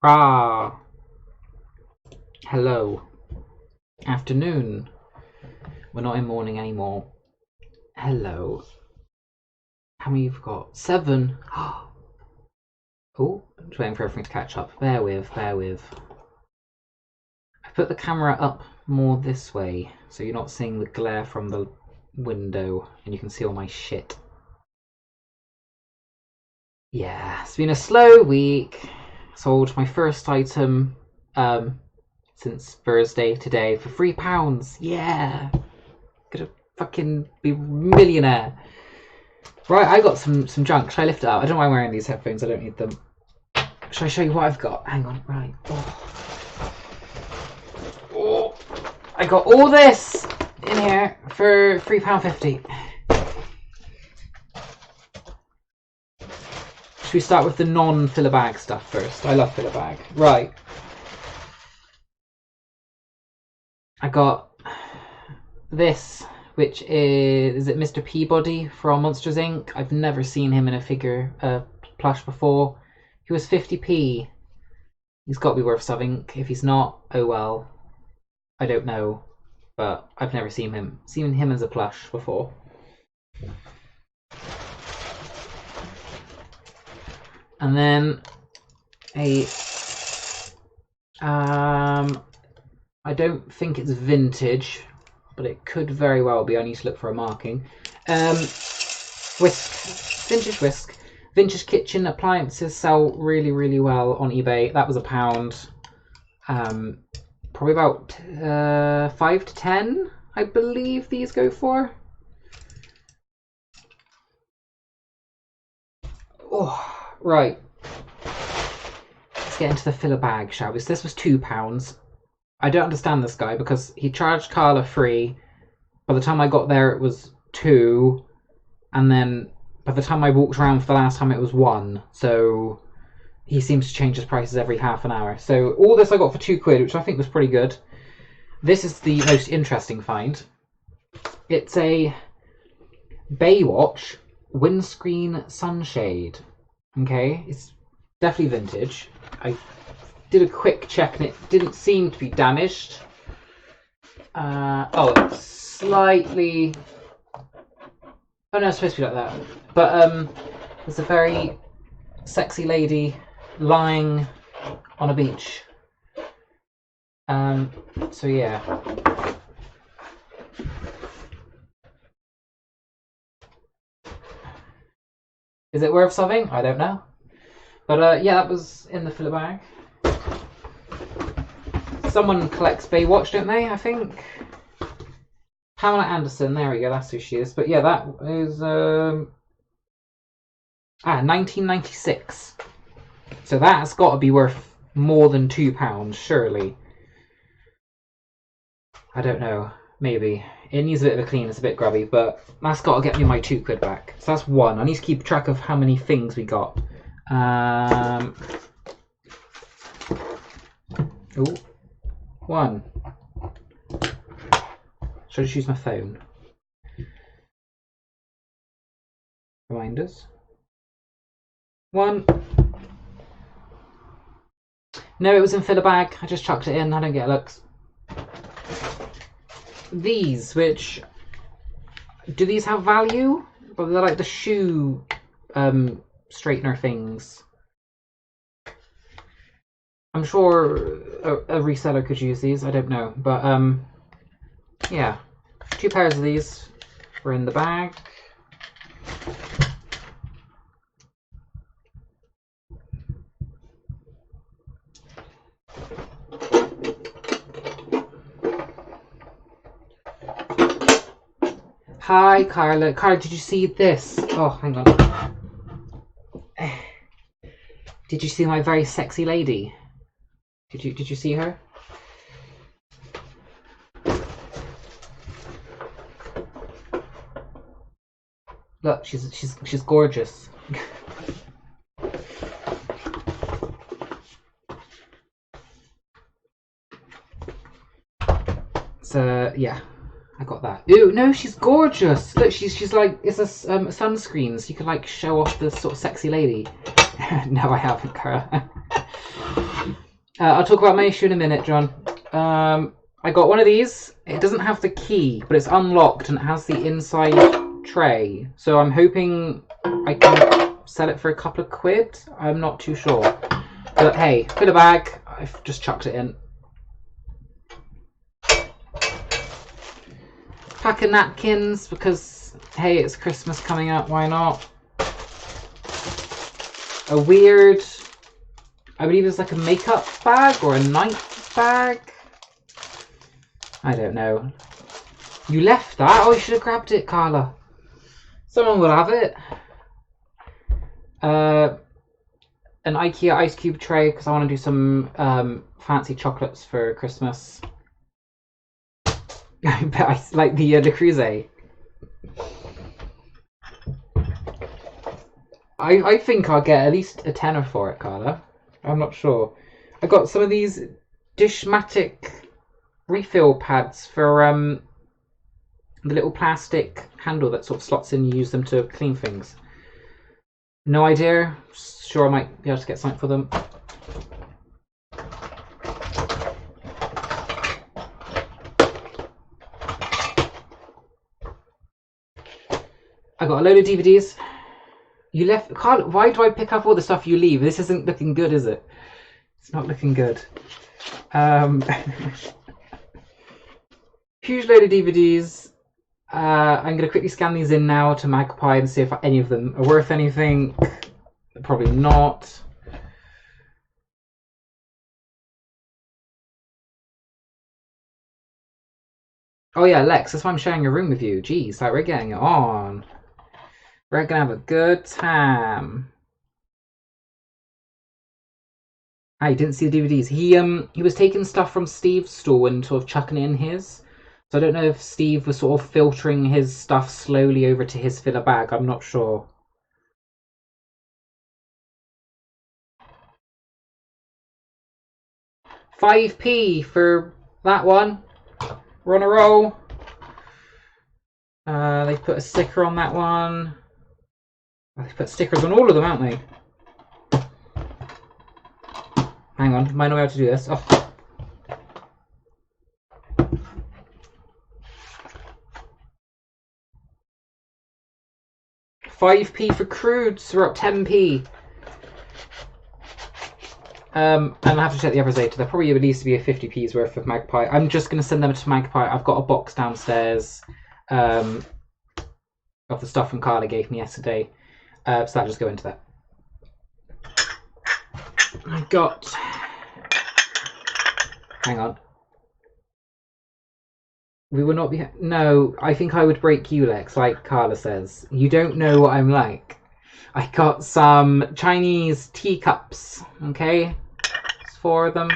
Ah, hello. Afternoon. We're not in morning anymore. Hello. How many you've got? 7. Oh, I'm just waiting for everything to catch up. Bear with. I put the camera up more this way, so you're not seeing the glare from the window, and you can see all my shit. Yeah, it's been a slow week. Sold my first item since Thursday today for £3. Yeah, gonna fucking be a millionaire. Right, I got some junk. Should I lift it up? I don't know why I'm wearing these headphones. I don't need them. Should I show you what I've got? Hang on. Right. Oh. I got all this in here for £3.50. Should we start with the non-filler bag stuff first? I love filler bag. Right. I got this, which is it Mr. Peabody from Monsters Inc. I've never seen him in a figure plush before. He was 50p. He's got to be worth something. If he's not, oh well. I don't know, but I've never seen him as a plush before. And then I don't think it's vintage, but it could very well be. I need to look for a marking. Whisk, vintage whisk. Vintage kitchen appliances sell really well on eBay. That was £1. Probably about 5 to 10, I believe these go for. Oh, right. Let's get into the filler bag, shall we? So this was £2. I don't understand this guy because he charged Carla free. By the time I got there, it was 2, and then by the time I walked around for the last time, it was 1. So he seems to change his prices every half an hour. So all this I got for £2, which I think was pretty good. This is the most interesting find. It's a Baywatch windscreen sunshade. Okay, it's definitely vintage. I did a quick check and it didn't seem to be damaged. It's slightly. Oh no, it's supposed to be like that. But there's a very sexy lady lying on a beach. So yeah. Is it worth something? I don't know. But yeah, that was in the filler bag. Someone collects Baywatch, don't they? I think. Pamela Anderson, there we go, that's who she is. But yeah, that is 1996. So that's got to be worth more than £2, surely. I don't know, maybe. It needs a bit of a clean, it's a bit grubby, but that's got to get me my £2 back. So that's 1. I need to keep track of how many things we got. Ooh. 1. Should I just use my phone? Reminders. 1. No, it was in filler bag. I just chucked it in. I don't get looks. These, which do these have value? But they're like the shoe straightener things. I'm sure a reseller could use these. I don't know, but yeah, 2 pairs of these were in the bag. Hi, Carla. Carla, did you see this? Oh, hang on. Did you see my very sexy lady? Did you see her? Look, she's gorgeous. So yeah, I got that. Ooh, no, she's gorgeous. Look, she's like, it's a sunscreen, so you can like show off the sort of sexy lady. No, I haven't, Cara. I'll talk about my issue in a minute, John. I got one of these. It doesn't have the key, but it's unlocked and it has the inside tray. So I'm hoping I can sell it for a couple of quid. I'm not too sure. But hey, fill a bag. I've just chucked it in. Pack of napkins because, hey, it's Christmas coming up. Why not? A weird, I believe it's like a makeup bag or a night bag. I don't know. You left that? Oh, you should have grabbed it, Carla. Someone will have it. An IKEA ice cube tray because I want to do some fancy chocolates for Christmas. I bet I like the Le Creuset. I think I'll get at least a tenner for it, Carla. I'm not sure. I got some of these Dishmatic refill pads for the little plastic handle that sort of slots in. You use them to clean things. No idea. Sure, I might be able to get something for them. I got a load of DVDs. You left, Carl. Why do I pick up all the stuff you leave? This isn't looking good, is it? It's not looking good. Huge load of DVDs. I'm going to quickly scan these in now to Magpie and see if any of them are worth anything. Probably not. Oh yeah, Lex, that's why I'm sharing a room with you. Jeez, like we're getting it on. We're gonna have a good time. I didn't see the DVDs. He was taking stuff from Steve's store and sort of chucking it in his. So I don't know if Steve was sort of filtering his stuff slowly over to his filler bag. I'm not sure. £5p for that one. We're on a roll. They put a sticker on that one. They put stickers on all of them, haven't they? Hang on, might not be able to do this. Oh. £5p for crudes. We're up 10p. And I have to check the others later. There probably needs to be a 50p's worth of Magpie. I'm just going to send them to Magpie. I've got a box downstairs of the stuff from Carla gave me yesterday. So that'll just go into that. I got... Hang on. We will not be... No, I think I would break you, Lex, like Carla says. You don't know what I'm like. I got some Chinese teacups, okay? It's 4 of them.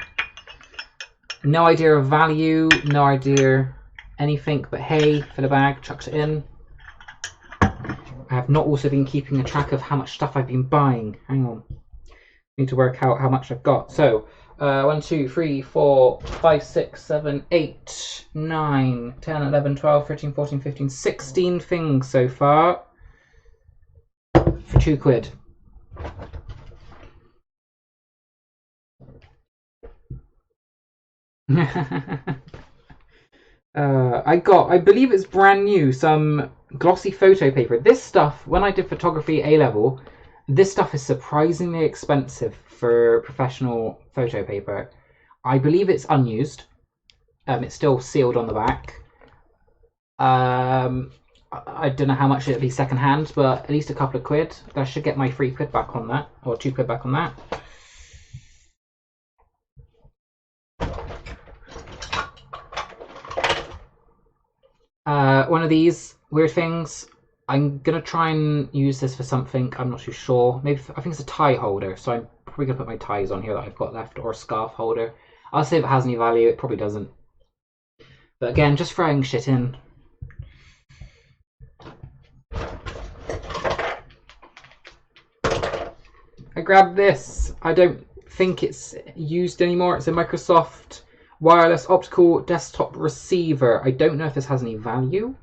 No idea of value, no idea anything, but hey, for the bag, chucks it in. I have not also been keeping a track of how much stuff I've been buying. Hang on. Need to work out how much I've got. So, 1, 2, 3, 4, 5, 6, 7, 8, 9, 10, 11, 12, 13, 14, 15, 16 things so far. For £2. I believe it's brand new, some glossy photo paper. This stuff, when I did photography A-level, this stuff is surprisingly expensive for professional photo paper. I believe it's unused. It's still sealed on the back. I don't know how much it'll be second hand, but at least a couple of quid. I should get my £3 back on that, or £2 back on that. One of these weird things. I'm gonna try and use this for something. I'm not too sure. Maybe I think it's a tie holder, so I'm probably gonna put my ties on here that I've got left, or a scarf holder. I'll see if it has any value. It probably doesn't. But again, just throwing shit in. I grabbed this. I don't think it's used anymore. It's a Microsoft wireless optical desktop receiver. I don't know if this has any value.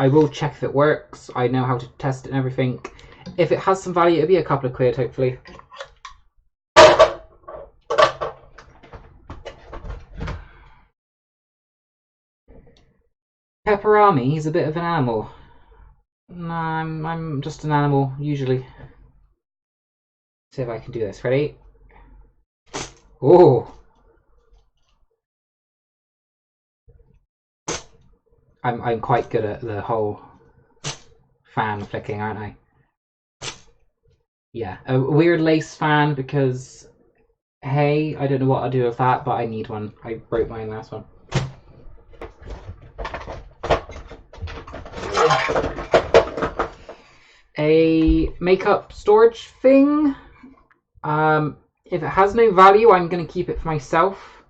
I will check if it works. I know how to test it and everything. If it has some value, it'll be a couple of quid, hopefully. Pepperami, he's a bit of an animal. No, I'm just an animal, usually. See if I can do this. Ready? Oh! I'm quite good at the whole fan flicking, aren't I? Yeah, a weird lace fan because, hey, I don't know what I'll do with that, but I need one. I broke mine last one. A makeup storage thing. If it has no value, I'm going to keep it for myself.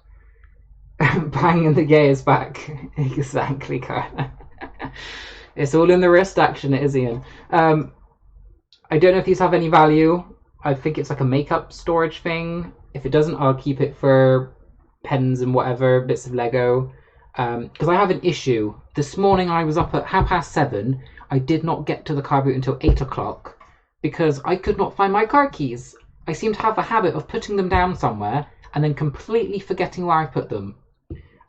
Banging the gears back. Exactly, Cara. It's all in the wrist action, it is, Ian. I don't know if these have any value. I think it's like a makeup storage thing. If it doesn't, I'll keep it for pens and whatever, bits of Lego. Because I have an issue. This morning I was up at 7:30. I did not get to the car boot until 8 o'clock because I could not find my car keys. I seem to have the habit of putting them down somewhere and then completely forgetting where I put them.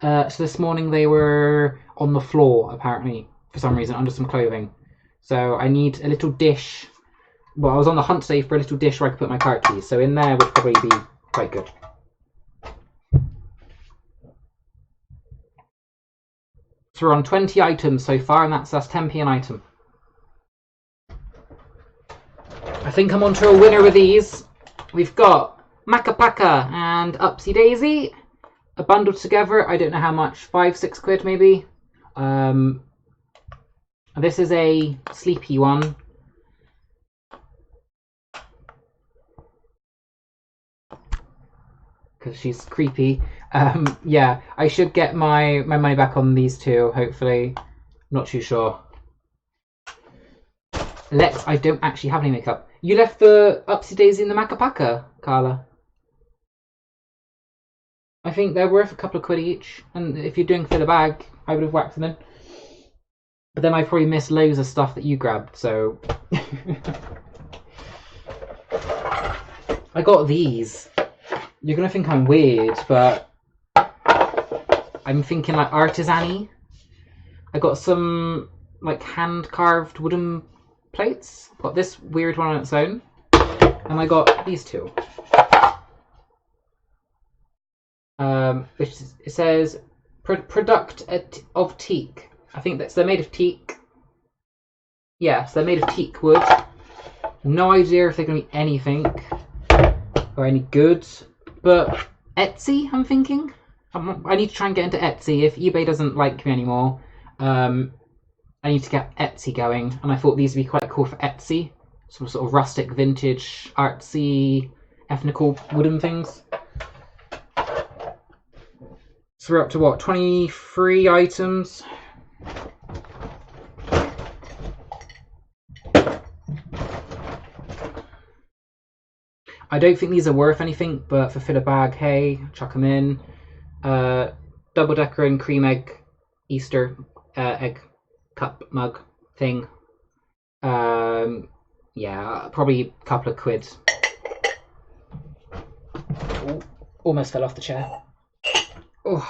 So this morning they were on the floor, apparently, for some reason, under some clothing. So I need a little dish. Well, I was on the hunt today for a little dish where I could put my car keys. So in there would probably be quite good. So we're on 20 items so far, and that's 10p an item. I think I'm onto a winner with these. We've got Macapaka and Upsy Daisy. Bundled together, I don't know how much, 5-6 quid maybe. This is a sleepy one. Because she's creepy. Yeah, I should get my money back on these two, hopefully. Not too sure. Lex, I don't actually have any makeup. You left the Upsy Daisy and the Macapaka, Carla. I think they're worth a couple of quid each, and if you're doing fill a bag, I would have whacked them in. But then I probably missed loads of stuff that you grabbed, so... I got these. You're gonna think I'm weird, but... I'm thinking like artisan-y. I got some like hand-carved wooden plates. Got this weird one on its own. And I got these two. Which is, it says product of teak. I think they're made of teak. Yes, they're made of teak wood. No idea if they're going to be anything or any good, but Etsy, I'm thinking. I need to try and get into Etsy. If eBay doesn't like me anymore, I need to get Etsy going, and I thought these would be quite cool for Etsy. Some sort of rustic, vintage, artsy, ethnical wooden things. So we're up to what, 23 items? I don't think these are worth anything, but for fill a bag, hey, chuck them in. Double decker and cream egg Easter egg cup mug thing. Yeah, probably a couple of quid. Ooh, almost fell off the chair. Oh.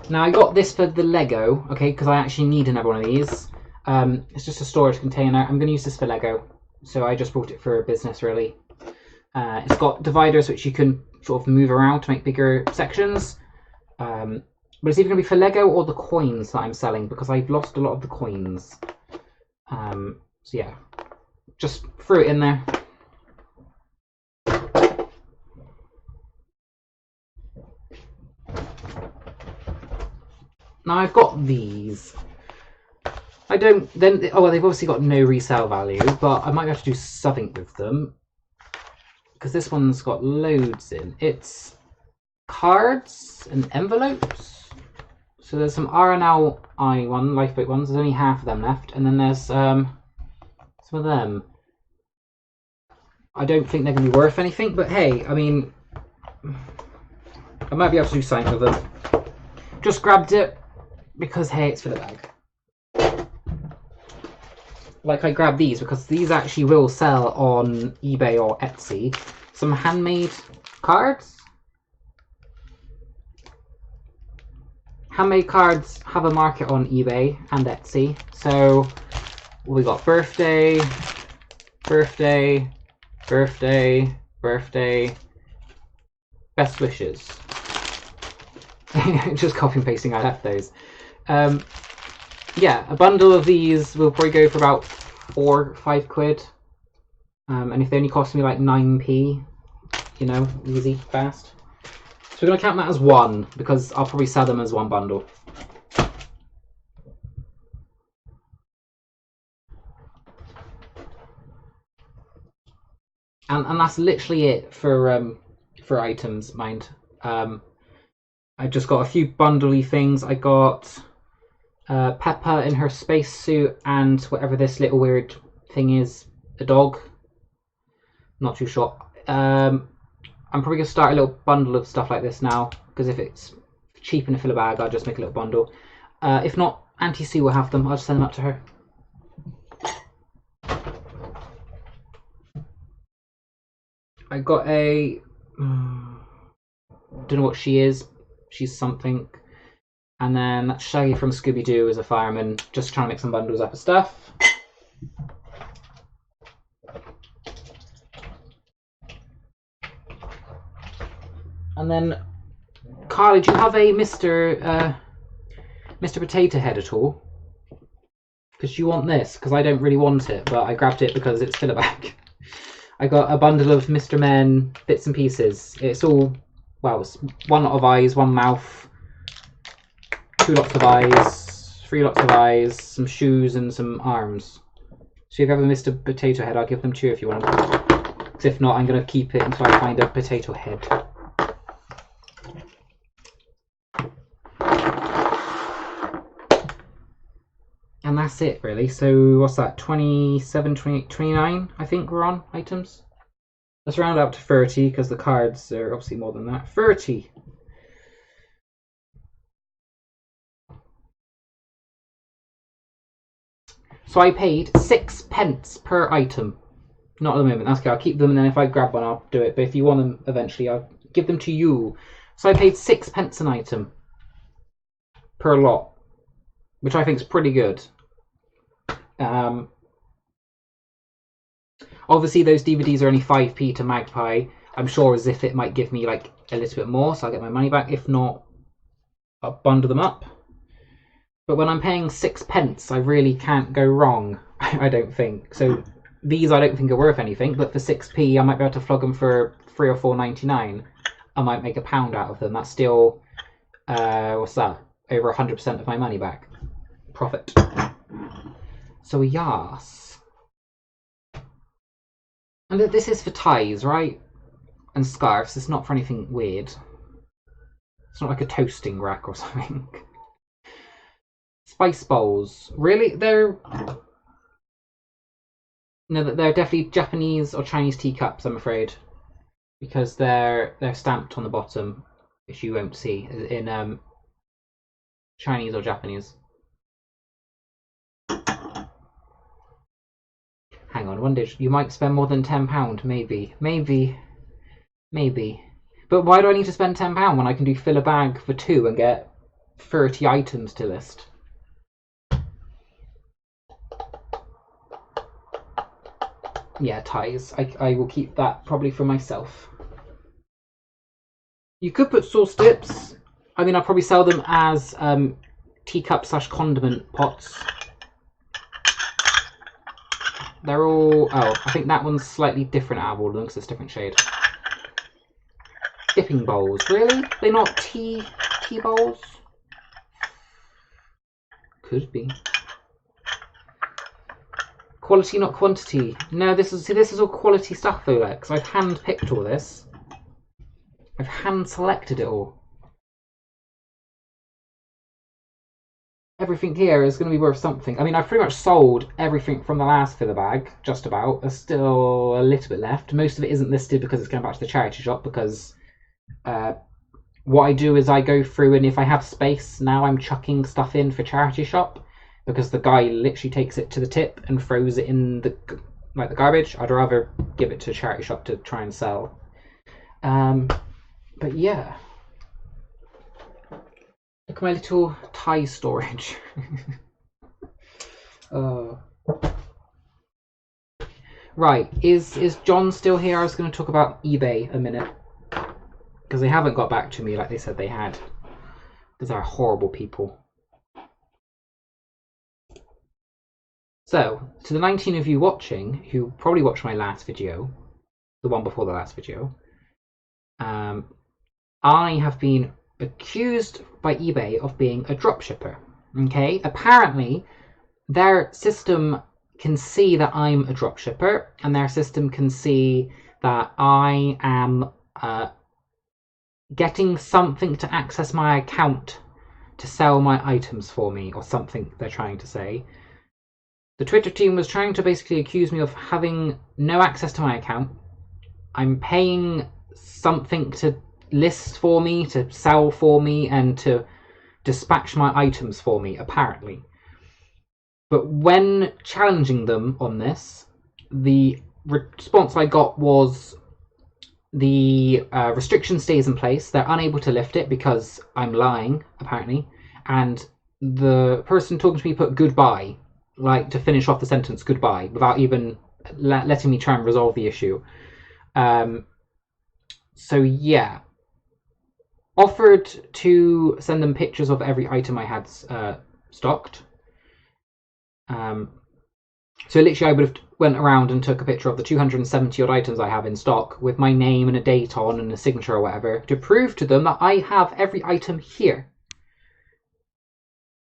Now I got this for the Lego, okay, because I actually need another one of these. It's just a storage container. I'm going to use this for Lego, so I just bought it for business, really. It's got dividers which you can sort of move around to make bigger sections. But it's either going to be for Lego or the coins that I'm selling, because I've lost a lot of the coins. So yeah, just threw it in there. Now I've got these. I don't then. Oh, well, they've obviously got no resale value, but I might have to do something with them because this one's got loads in. It's cards and envelopes. So there's some RNLI lifeboat ones. There's only half of them left, and then there's some of them. I don't think they're going to be worth anything, but hey, I mean, I might be able to do something with them. Just grabbed it because hey, it's for the bag. Like I grabbed these because these actually will sell on eBay or Etsy. Some handmade cards. handmade cards have a market on eBay and Etsy. So we got birthday, birthday, birthday, birthday, best wishes. Just copy and pasting, I left those. Yeah, a bundle of these will probably go for about 4 or 5 quid. And if they only cost me like 9p, you know, easy, fast. So we're going to count that as 1, because I'll probably sell them as 1 bundle. And that's literally it for items, mind. I just got a few bundly things. I got Peppa in her spacesuit and whatever this little weird thing is, a dog. Not too sure. I'm probably going to start a little bundle of stuff like this now, because if it's cheap in a filler bag, I'll just make a little bundle. If not, Auntie Sue will have them. I'll just send them up to her. I got a... don't know what she is. She's something. And then Shaggy from Scooby-Doo is a fireman, just trying to make some bundles up of stuff. And then, Carly, do you have a Mr. Potato Head at all? Because you want this, because I don't really want it, but I grabbed it because it's filler bag. I got a bundle of Mr. Men bits and pieces. It's all, well, it's 1 lot of eyes, 1 mouth, 2 lots of eyes, 3 lots of eyes, some shoes and some arms. So if you have a Mr. Potato Head, I'll give them to you if you want. Because if not, I'm going to keep it until I find a potato head. And that's it, really. So what's that? 27, 28, 29, I think we're on items. Let's round up to 30 because the cards are obviously more than that. 30. So I paid 6 pence per item. Not at the moment. That's okay. I'll keep them, and then if I grab one, I'll do it. But if you want them eventually, I'll give them to you. So I paid 6 pence an item per lot, which I think is pretty good. Obviously those DVDs are only 5p to Magpie. I'm sure as if it might give me like a little bit more, so I'll get my money back. If not, I'll bundle them up. But when I'm paying 6 pence, I really can't go wrong, I don't think. So these I don't think are worth anything, but for 6p I might be able to flog them for $3 or $4.99. I might make £1 out of them. That's still, what's that? Over 100% of my money back. Profit. So yes. And this is for ties, right? And scarves. It's not for anything weird. It's not like a toasting rack or something. Spice bowls. Really? They're definitely Japanese or Chinese teacups, I'm afraid. Because they're stamped on the bottom, which you won't see in Chinese or Japanese. Hang on, one day you might spend more than £10, maybe. But why do I need to spend £10 when I can do fill a bag for 2 and get 30 items to list? Yeah, ties. I will keep that probably for myself. You could put sauce dips. I mean, I'll probably sell them as teacup/condiment pots. They're all... Oh, I think that one's slightly different out of all of them because it's a different shade. Dipping bowls. Really? They're not tea bowls? Could be. Quality, not quantity. No, this is all quality stuff though, Lex. I've hand-picked all this. I've hand-selected it all. Everything here is going to be worth something. I mean, I've pretty much sold everything from the last filler bag, just about. There's still a little bit left. Most of it isn't listed because it's going back to the charity shop, because what I do is I go through, and if I have space, now I'm chucking stuff in for charity shop, because the guy literally takes it to the tip and throws it in the garbage. I'd rather give it to a charity shop to try and sell. But yeah. Look at my little tie storage. Right, is John still here? I was going to talk about eBay a minute. Because they haven't got back to me like they said they had. Because they're horrible people. So, to the 19 of you watching, who probably watched my last video, the one before the last video, I have been accused by eBay of being a dropshipper. Okay, apparently their system can see that I'm a dropshipper, and their system can see that I am getting something to access my account to sell my items for me, or something they're trying to say. The Twitter team was trying to basically accuse me of having no access to my account. I'm paying something to list for me, to sell for me, and to dispatch my items for me, apparently. But when challenging them on this, the response I got was the restriction stays in place. They're unable to lift it because I'm lying, apparently. And the person talking to me put goodbye, like to finish off the sentence goodbye, without even letting me try and resolve the issue. So yeah. Offered to send them pictures of every item I had stocked. So literally I would have went around and took a picture of the 270 odd items I have in stock with my name and a date on and a signature or whatever to prove to them that I have every item here.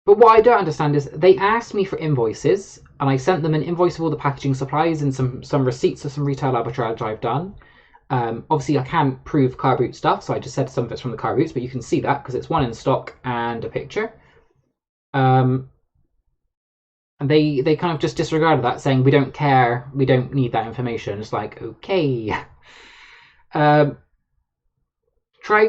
But what I don't understand is they asked me for invoices, and I sent them an invoice of all the packaging supplies and some receipts of some retail arbitrage I've done. Obviously I can't prove car boot stuff, so I just said some of it's from the car boots, but you can see that because it's one in stock and a picture. And they kind of just disregarded that, saying we don't care, we don't need that information. It's like, okay. Try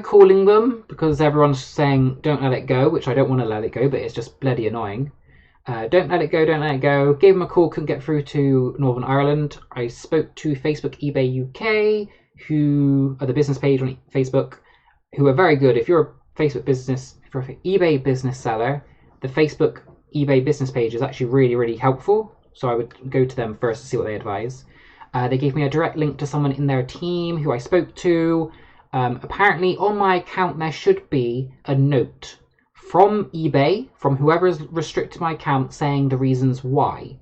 calling them, because everyone's saying don't let it go, which I don't want to let it go, but it's just bloody annoying. Don't let it go, don't let it go. Gave them a call, couldn't get through to Northern Ireland. I spoke to Facebook eBay UK, who are the business page on Facebook, who are very good. If you're a Facebook business, if you're an eBay business seller, the Facebook eBay business page is actually really, really helpful. So I would go to them first to see what they advise. They gave me a direct link to someone in their team who I spoke to. Apparently on my account there should be a note from eBay, from whoever has restricted my account, saying the reasons why.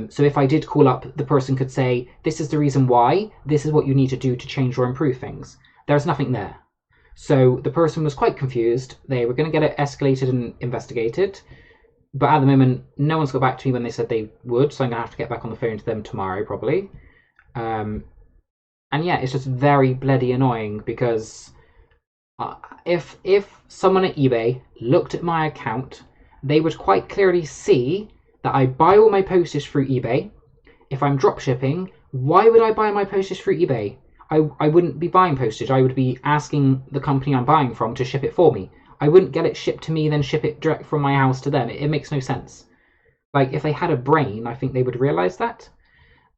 So if I did call up, the person could say, this is the reason why, this is what you need to do to change or improve things. There's nothing there. So the person was quite confused. They were going to get it escalated and investigated. But at the moment, no one's got back to me when they said they would, so I'm going to have to get back on the phone to them tomorrow, probably. And yeah, it's just very bloody annoying, because if someone at eBay looked at my account, they would quite clearly see that I buy all my postage through eBay. If I'm dropshipping, why would I buy my postage through eBay? I wouldn't be buying postage. I would be asking the company I'm buying from to ship it for me. I wouldn't get it shipped to me, then ship it direct from my house to them. It makes no sense. Like, if they had a brain, I think they would realise that.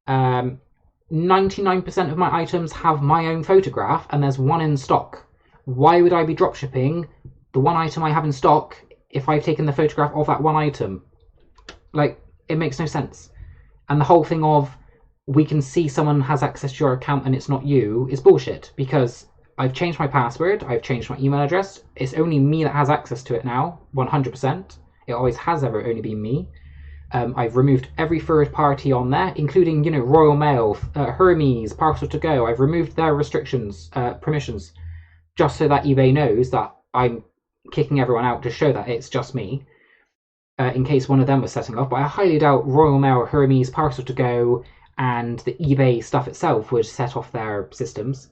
99% of my items have my own photograph, and there's one in stock. Why would I be dropshipping the one item I have in stock if I've taken the photograph of that one item? Like, it makes no sense. And the whole thing of, we can see someone has access to your account and it's not you, is bullshit, because I've changed my password, I've changed my email address. It's only me that has access to it now, 100%. It always has ever only been me. I've removed every third party on there, including, you know, Royal Mail, Hermes, Parcel to Go. I've removed their restrictions, permissions, just so that eBay knows that I'm kicking everyone out to show that it's just me, in case one of them was setting off. But I highly doubt Royal Mail, Hermes, Parcel to Go, and the eBay stuff itself would set off their systems.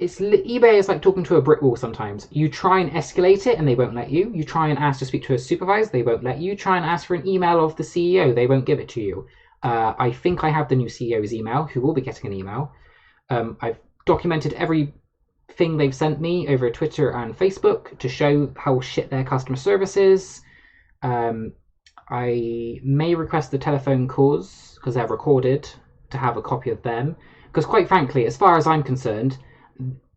eBay is like talking to a brick wall sometimes. You try and escalate it and they won't let you. You try and ask to speak to a supervisor, they won't let you. Try and ask for an email of the CEO, they won't give it to you. I think I have the new CEO's email, who will be getting an email. I've documented everything they've sent me over Twitter and Facebook to show how shit their customer service is. I may request the telephone calls, because they're recorded, to have a copy of them. Because quite frankly, as far as I'm concerned,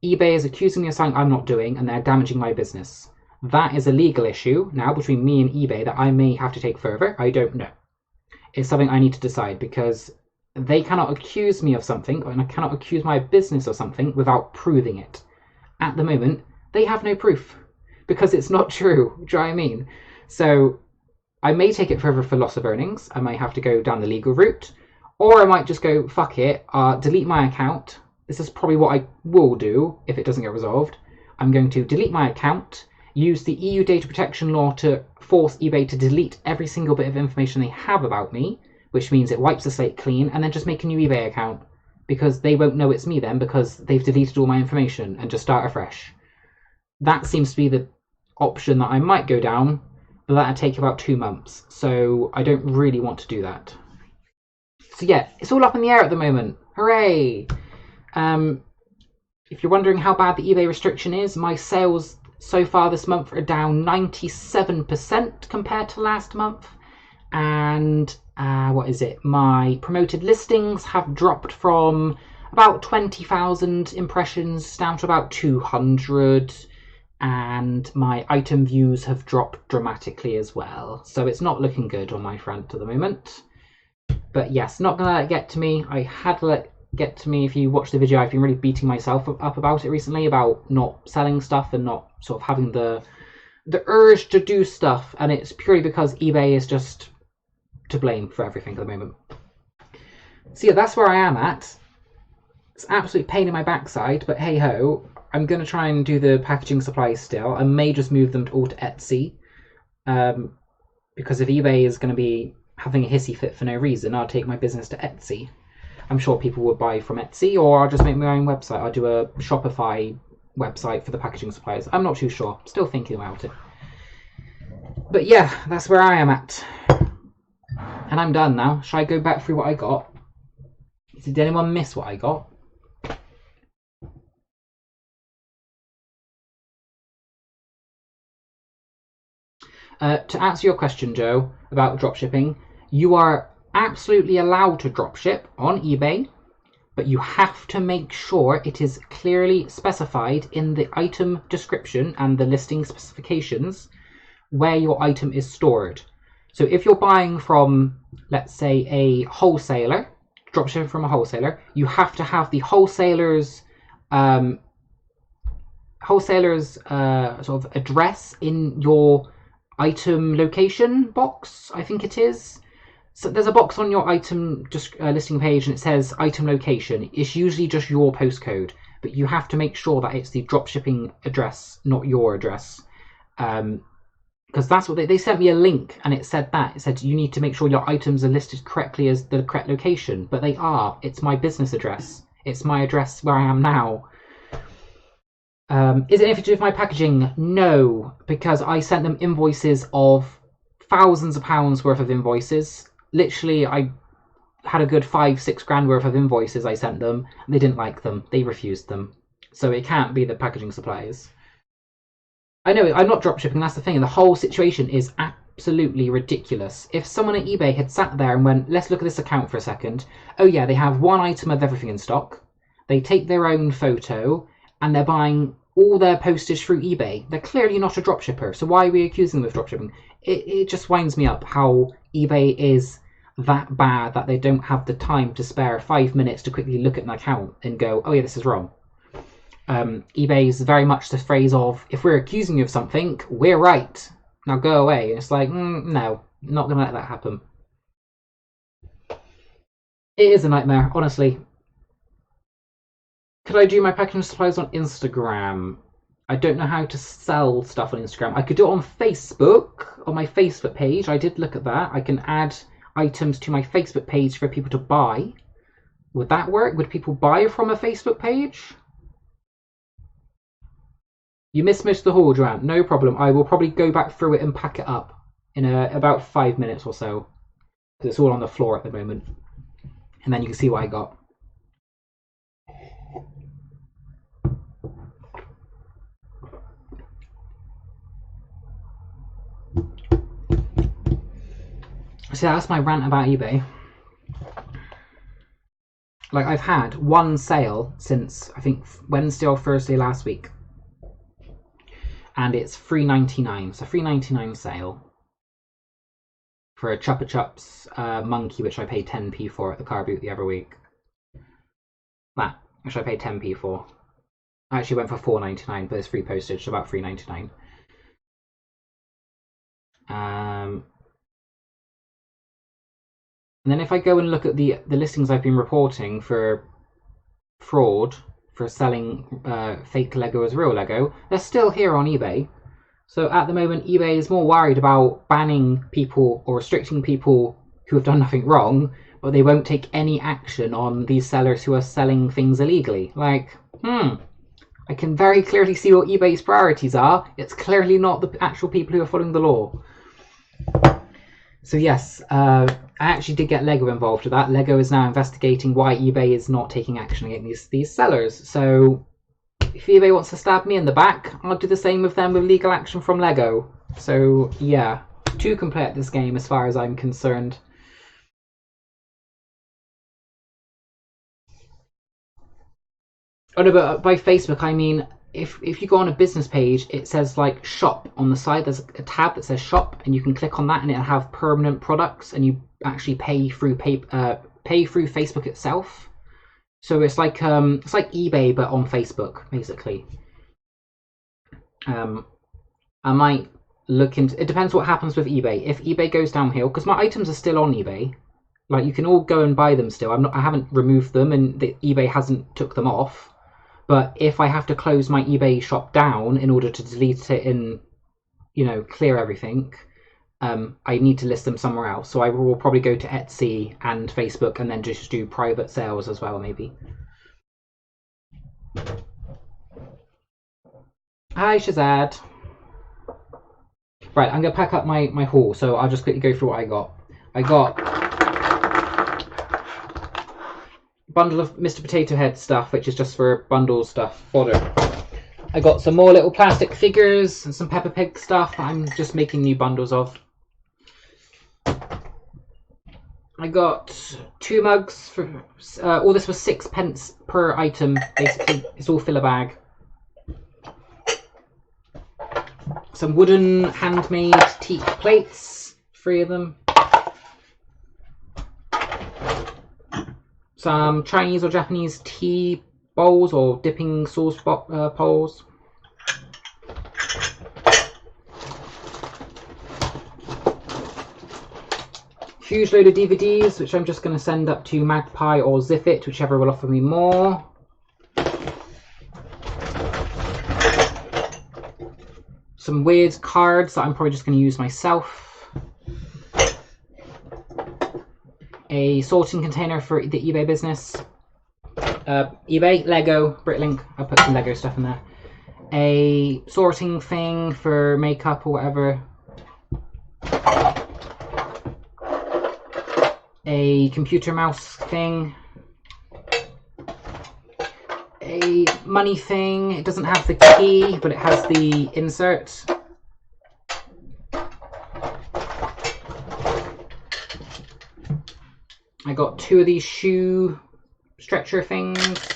eBay is accusing me of something I'm not doing, and they're damaging my business. That is a legal issue now between me and eBay that I may have to take further. I don't know. It's something I need to decide, because they cannot accuse me of something, and I cannot accuse my business of something without proving it. At the moment, they have no proof, because it's not true. Do you know what I mean? So I may take it further for loss of earnings. I might have to go down the legal route, or I might just go, fuck it, delete my account. This is probably what I will do if it doesn't get resolved. I'm going to delete my account, use the EU data protection law to force eBay to delete every single bit of information they have about me, which means it wipes the slate clean, and then just make a new eBay account, because they won't know it's me then, because they've deleted all my information, and just start afresh. That seems to be the option that I might go down, but that'd take about 2 months, so I don't really want to do that. So yeah, it's all up in the air at the moment. Hooray! If you're wondering how bad the eBay restriction is, my sales so far this month are down 97% compared to last month, and my promoted listings have dropped from about 20,000 impressions down to about 200, and my item views have dropped dramatically as well, so it's not looking good on my front at the moment. But yes, not gonna let it get to me. I had to let it get to me. If you watch the video, I've been really beating myself up about it recently, about not selling stuff and not sort of having the urge to do stuff, and it's purely because eBay is just to blame for everything at the moment. So yeah, that's where I am at. It's an absolute pain in my backside, but hey ho, I'm going to try and do the packaging supplies still. I may just move them all to Etsy, because if eBay is going to be having a hissy fit for no reason, I'll take my business to Etsy. I'm sure people will buy from Etsy, or I'll just make my own website. I'll do a Shopify website for the packaging supplies. I'm not too sure. Still thinking about it. But yeah, that's where I am at. And I'm done now. Shall I go back through what I got? Did anyone miss what I got? To answer your question, Joe, about dropshipping, you are absolutely allowed to dropship on eBay, but you have to make sure it is clearly specified in the item description and the listing specifications where your item is stored. So if you're buying from, let's say, a wholesaler, dropshipping from a wholesaler, you have to have the wholesaler's sort of address in your item location box, I think it is. So there's a box on your item listing page, and it says item location. It's usually just your postcode, but you have to make sure that it's the dropshipping address, not your address. Because that's what they sent me a link, and it said that. It said you need to make sure your items are listed correctly as the correct location, but they are. It's my business address. It's my address where I am now. Is it anything to do with my packaging? No, because I sent them invoices of thousands of pounds worth of invoices. Literally, I had a good 5-6 grand worth of invoices I sent them. They didn't like them. They refused them. So it can't be the packaging supplies. I know, I'm not dropshipping, that's the thing. The whole situation is absolutely ridiculous. If someone at eBay had sat there and went, let's look at this account for a second. Oh yeah, they have one item of everything in stock. They take their own photo, and they're buying all their postage through eBay. They're clearly not a dropshipper, so why are we accusing them of dropshipping? It just winds me up how eBay is that bad that they don't have the time to spare 5 minutes to quickly look at an account and go, oh yeah, this is wrong. eBay is very much the phrase of, if we're accusing you of something, we're right. Now go away. And it's like, no, not going to let that happen. It is a nightmare, honestly. Could I do my packaging supplies on Instagram? I don't know how to sell stuff on Instagram. I could do it on Facebook, on my Facebook page. I did look at that. I can add items to my Facebook page for people to buy. Would that work? Would people buy from a Facebook page? You missed most of the haul, Joanne. No problem. I will probably go back through it and pack it up in about 5 minutes or so. Because it's all on the floor at the moment. And then you can see what I got. So that's my rant about eBay. Like, I've had one sale since, I think, Wednesday or Thursday last week. and it's $3.99. So $3.99 sale for a Chupa Chups monkey, which I paid 10p for at the car boot the other week. That, which I paid 10p for. I actually went for $4.99, but it's free postage, so about $3.99. And then if I go and look at the listings I've been reporting for fraud, for selling fake Lego as real Lego, they're still here on eBay. So at the moment, eBay is more worried about banning people or restricting people who have done nothing wrong, but they won't take any action on these sellers who are selling things illegally. Like, I can very clearly see what eBay's priorities are. It's clearly not the actual people who are following the law. So yes, I actually did get Lego involved with that. Lego is now investigating why eBay is not taking action against these sellers. So if eBay wants to stab me in the back, I'll do the same with them with legal action from Lego. So yeah, two can play at this game as far as I'm concerned. Oh no, but by Facebook I mean if you go on a business page, it says like shop on the side. There's a tab that says shop, and you can click on that, and it'll have permanent products, and you actually pay through Facebook itself. So it's like eBay but on Facebook, basically. I might look into. It depends what happens with eBay. If eBay goes downhill, because my items are still on eBay, like you can all go and buy them still. I haven't removed them, and eBay hasn't took them off. But if I have to close my eBay shop down in order to delete it and, clear everything, I need to list them somewhere else. So I will probably go to Etsy and Facebook and then just do private sales as well, maybe. Hi, Shazad. Right, I'm going to pack up my haul, so I'll just quickly go through what I got. I got bundle of Mr. Potato Head stuff, which is just for bundle stuff, fodder. I got some more little plastic figures and some Peppa Pig stuff I'm just making new bundles of. I got 2 mugs for all this was 6p per item, basically. It's all filler bag. Some wooden handmade teak plates, 3 of them. Some Chinese or Japanese tea bowls or dipping sauce bowls. Huge load of DVDs, which I'm just going to send up to Magpie or Ziffit, whichever will offer me more. Some weird cards that I'm probably just going to use myself. A sorting container for the eBay business. eBay, Lego, Britlink. I'll put some Lego stuff in there. A sorting thing for makeup or whatever. A computer mouse thing. A money thing. It doesn't have the key, but it has the insert. I got 2 of these shoe stretcher things.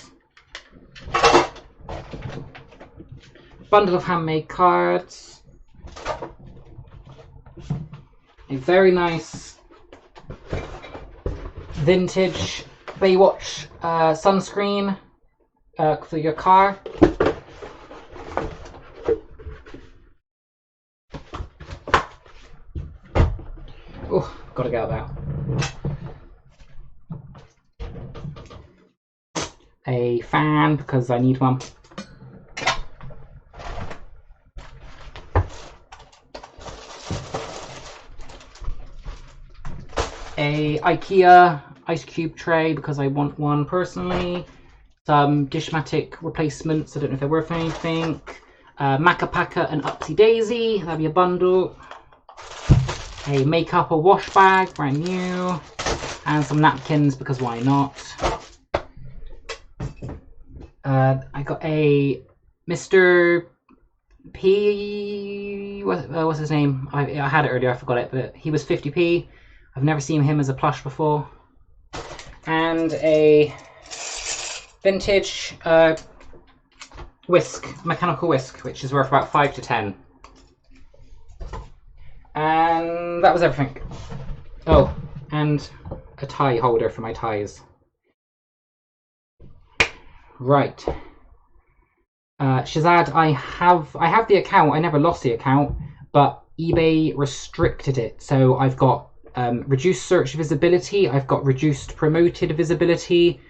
Bundle of handmade cards. A very nice vintage Baywatch sunscreen for your car. Oh, gotta get out of that. A fan because I need one. A IKEA ice cube tray because I want one personally. Some Dishmatic replacements, I don't know if they're worth anything. Macca Packa and Upsy Daisy, that'd be a bundle. A makeup or wash bag, brand new. And some napkins because why not. I got a Mr. P. What's his name? I had it earlier, I forgot it, but he was 50p. I've never seen him as a plush before. And a vintage whisk, mechanical whisk, which is worth about 5 to 10. And that was everything. Oh, and a tie holder for my ties. Right. Shazad, I have the account. I never lost the account, but eBay restricted it. So I've got reduced search visibility. I've got reduced promoted visibility,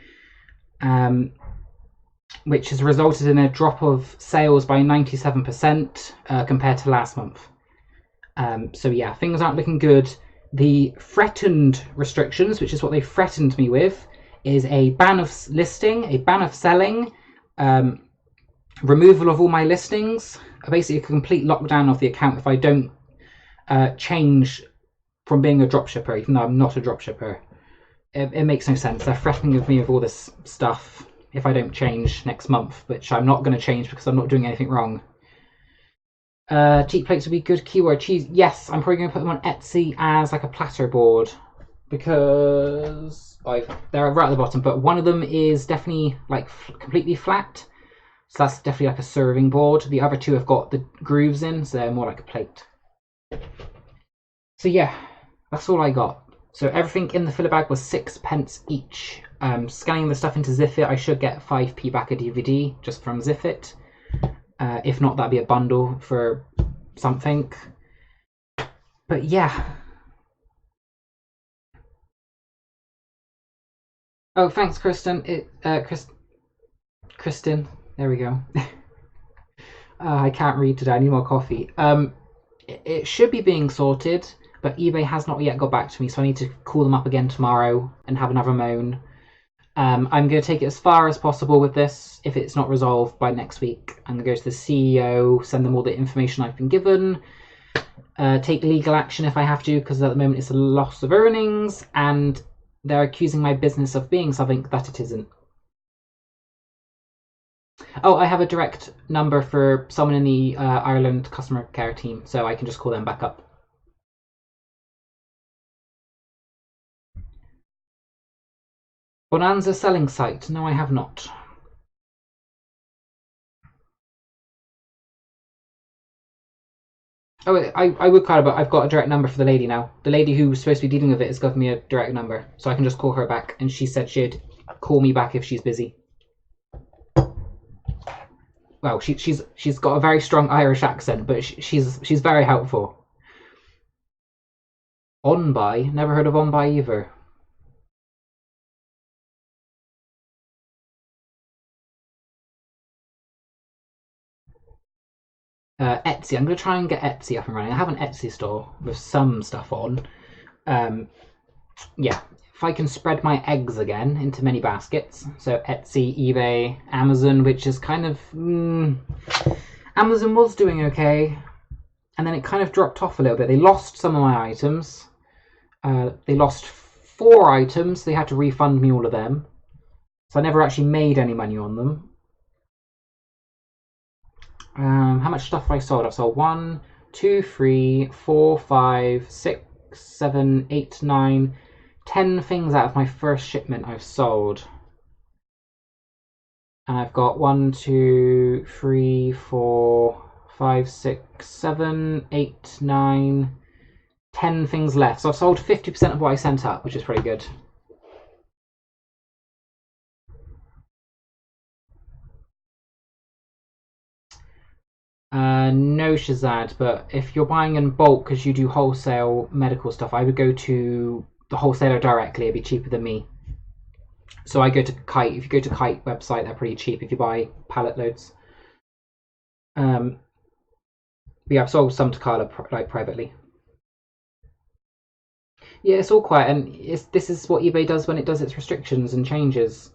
which has resulted in a drop of sales by 97% compared to last month. So yeah, things aren't looking good. The threatened restrictions, which is what they threatened me with, is a ban of listing, a ban of selling, removal of all my listings, basically a complete lockdown of the account if I don't change from being a dropshipper, even though I'm not a dropshipper. It makes no sense. They're threatening me with all this stuff if I don't change next month, which I'm not going to change because I'm not doing anything wrong. Cheap plates would be good. Keyword cheese. Yes, I'm probably going to put them on Etsy as like a platter board because they're right at the bottom, but one of them is definitely like completely flat. So that's definitely like a serving board. The other two have got the grooves in, so they're more like a plate. So yeah, that's all I got. So everything in the filler bag was 6p each. Scanning the stuff into Zipit, I should get 5p back a DVD just from Zipit. If not, that'd be a bundle for something. But yeah. Oh, thanks, Kristen. Kristen. There we go. I can't read today. I need more coffee. It should be being sorted, but eBay has not yet got back to me, so I need to call them up again tomorrow and have another moan. I'm going to take it as far as possible with this. If it's not resolved by next week, I'm going to go to the CEO, send them all the information I've been given, take legal action if I have to, because at the moment it's a loss of earnings, and they're accusing my business of being something that it isn't. Oh, I have a direct number for someone in the Ireland customer care team, so I can just call them back up. Bonanza selling site. No, I have not. Oh, I would call her, but I've got a direct number for the lady now. The lady who's supposed to be dealing with it has given me a direct number, so I can just call her back, and she said she'd call me back if she's busy. Well, she's got a very strong Irish accent, but she's very helpful. OnBuy? Never heard of OnBuy either. Etsy. I'm going to try and get Etsy up and running. I have an Etsy store with some stuff on. Yeah, if I can spread my eggs again into many baskets, so Etsy, eBay, Amazon, which is kind of... Amazon was doing okay, and then it kind of dropped off a little bit. They lost some of my items. They lost 4 items. They had to refund me all of them. So I never actually made any money on them. How much stuff have I sold? I've sold 1, 2, 3, 4, 5, 6, 7, 8, 9, 10 things out of my first shipment I've sold. And I've got 1, 2, 3, 4, 5, 6, 7, 8, 9, 10 things left. So I've sold 50% of what I sent up, which is pretty good. No, Shazad, but if you're buying in bulk because you do wholesale medical stuff, I would go to the wholesaler directly. It'd be cheaper than me. So I go to Kite. If you go to Kite website, they're pretty cheap if you buy pallet loads. But yeah, I've sold some to Carla like privately. Yeah, it's all quiet, and this is what eBay does when it does its restrictions and changes.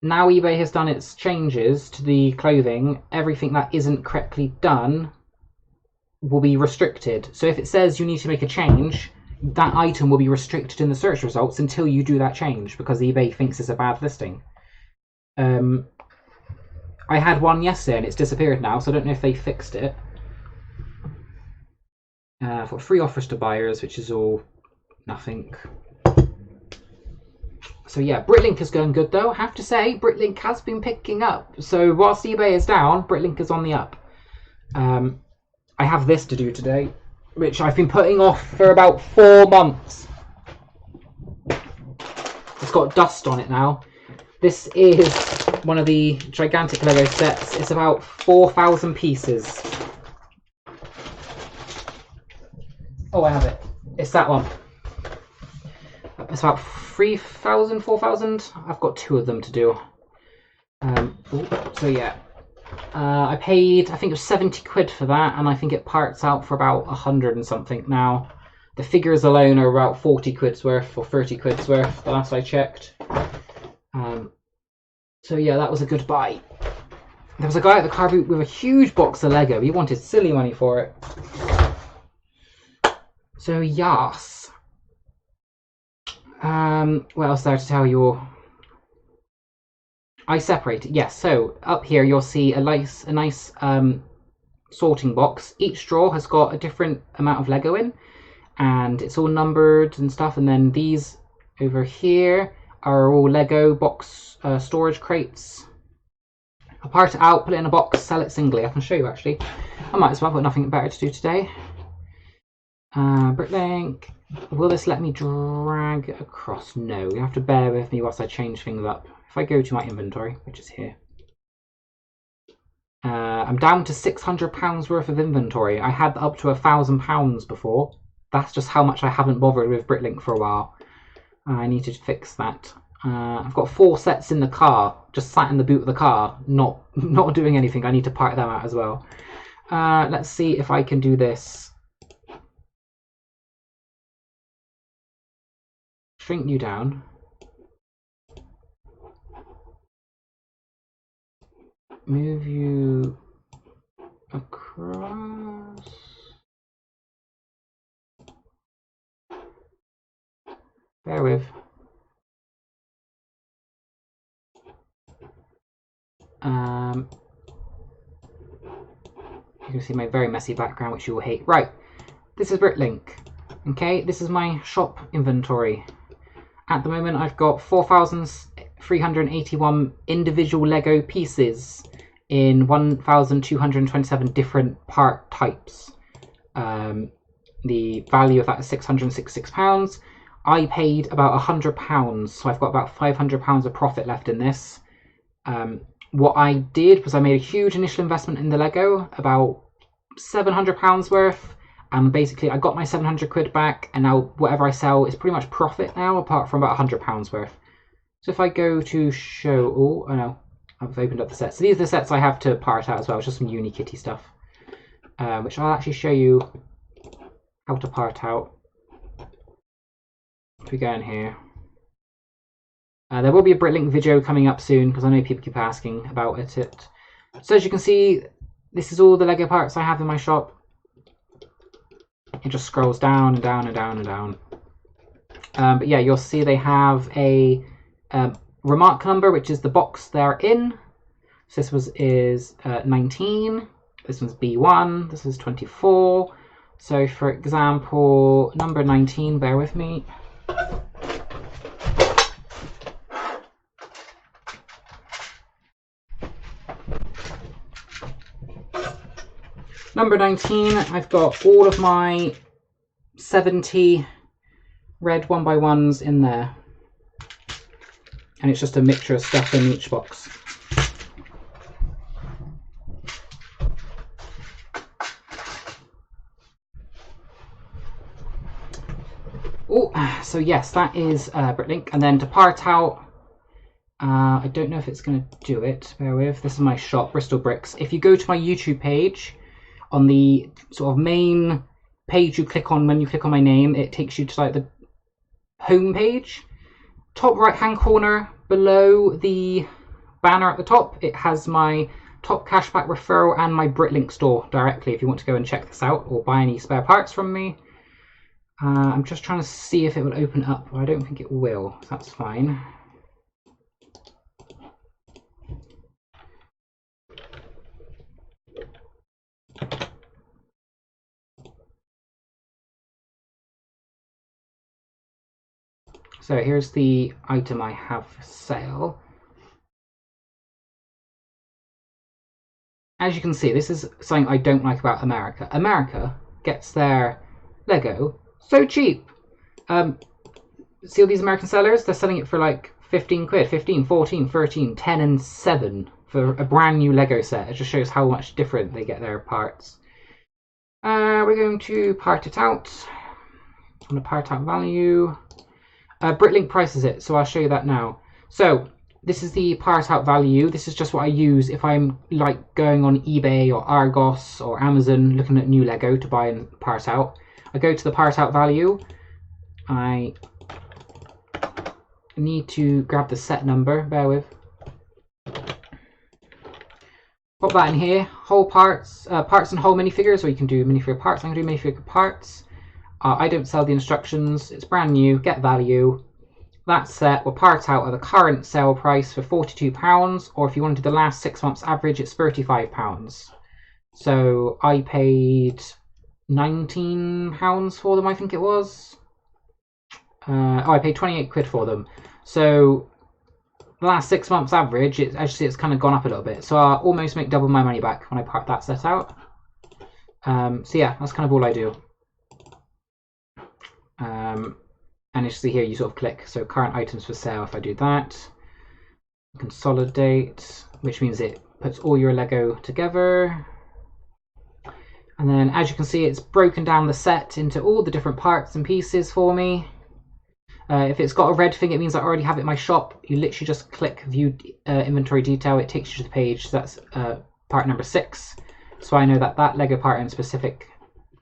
Now eBay has done its changes to the clothing. Everything that isn't correctly done will be restricted. So if it says you need to make a change, that item will be restricted in the search results until you do that change, because eBay thinks it's a bad listing. I had one yesterday and it's disappeared now, so I don't know if they fixed it. For free offers to buyers, which is all nothing. So yeah, Britlink is going good though. I have to say, Britlink has been picking up. So whilst eBay is down, Britlink is on the up. I have this to do today, which I've been putting off for about 4 months. It's got dust on it now. This is one of the gigantic Lego sets. It's about 4,000 pieces. Oh, I have it. It's that one. It's about 3,000, 4,000. I've got 2 of them to do. So yeah. I paid, I think it was 70 quid for that, and I think it parts out for about 100 and something now. The figures alone are about 40 quid's worth, or 30 quid's worth, the last I checked. So yeah, that was a good buy. There was a guy at the car boot with a huge box of Lego. He wanted silly money for it. So yes. What else is there to tell you? I separated. Yes, so up here you'll see a nice sorting box. Each drawer has got a different amount of Lego in, and it's all numbered and stuff. And then these over here are all Lego box storage crates. I'll part it out, put it in a box, sell it singly. I can show you actually. I might as well, I've got nothing better to do today. Britlink. Will this let me drag it across? No, you have to bear with me whilst I change things up. If I go to my inventory, which is here, I'm down to £600 worth of inventory. I had up to £1,000 before. That's just how much I haven't bothered with Britlink for a while. I need to fix that. I've got 4 sets in the car, just sat in the boot of the car, not doing anything. I need to part them out as well. Let's see if I can do this. Shrink you down. Move you across. Bear with. You can see my very messy background, which you will hate. Right, this is Britlink. Okay, this is my shop inventory. At the moment, I've got 4,381 individual Lego pieces in 1,227 different part types. The value of that is £666. I paid about £100, so I've got about £500 of profit left in this. What I did was I made a huge initial investment in the Lego, about £700 worth, and basically I got my 700 quid back, and now whatever I sell is pretty much profit now, apart from about £100 worth. So if I go to show, oh no, I've opened up the sets. So these are the sets I have to part out as well. It's just some Unikitty stuff, which I'll actually show you how to part out. If we go in here. There will be a Britlink video coming up soon, because I know people keep asking about it. So as you can see, this is all the Lego parts I have in my shop. It just scrolls down and down and down and down. But yeah, you'll see they have a remark number, which is the box they're in. So this is 19. This one's B1. This is 24. So for example, number 19, bear with me. Number 19, I've got all of my 70 red 1x1s in there. And it's just a mixture of stuff in each box. Oh, so yes, that is Britlink. And then to part out, I don't know if it's going to do it. Bear with. This is my shop, Bristol Bricks. If you go to my YouTube page, on the sort of main page you click on when you click on my name, it takes you to like the home page. Top right hand corner below the banner at the top, it has my top cashback referral and my Britlink store directly if you want to go and check this out or buy any spare parts from me. I'm just trying to see if it will open up. I don't think it will, so that's fine. So here's the item I have for sale. As you can see, this is something I don't like about America. America gets their Lego so cheap. See all these American sellers? They're selling it for like 15 quid, 15, 14, 13, 10 and 7 for a brand new Lego set. It just shows how much different they get their parts. We're going to part it out. On the part out value. Britlink prices it, so I'll show you that now. So this is the part out value. This is just what I use if I'm like going on eBay or Argos or Amazon looking at new Lego to buy and part out. I go to the part out value. I need to grab the set number, bear with. Pop that in here. Whole parts, parts and whole minifigures, or you can do minifigure parts. I'm going to do minifigure parts. I don't sell the instructions. It's brand new. Get value. That set will part out at the current sale price for £42, or if you wanted the last 6 months average, it's £35. So I paid £19 for them, I think it was. I paid 28 quid for them. So the last 6 months average, it's kind of gone up a little bit. So I'll almost make double my money back when I part that set out. So yeah, that's kind of all I do. And you see here, you sort of click, so current items for sale. If I do that, consolidate, which means it puts all your Lego together. And then as you can see, it's broken down the set into all the different parts and pieces for me. If it's got a red thing, it means I already have it in my shop. You literally just click view inventory detail. It takes you to the page. So that's part number 6. So I know that that Lego part in specific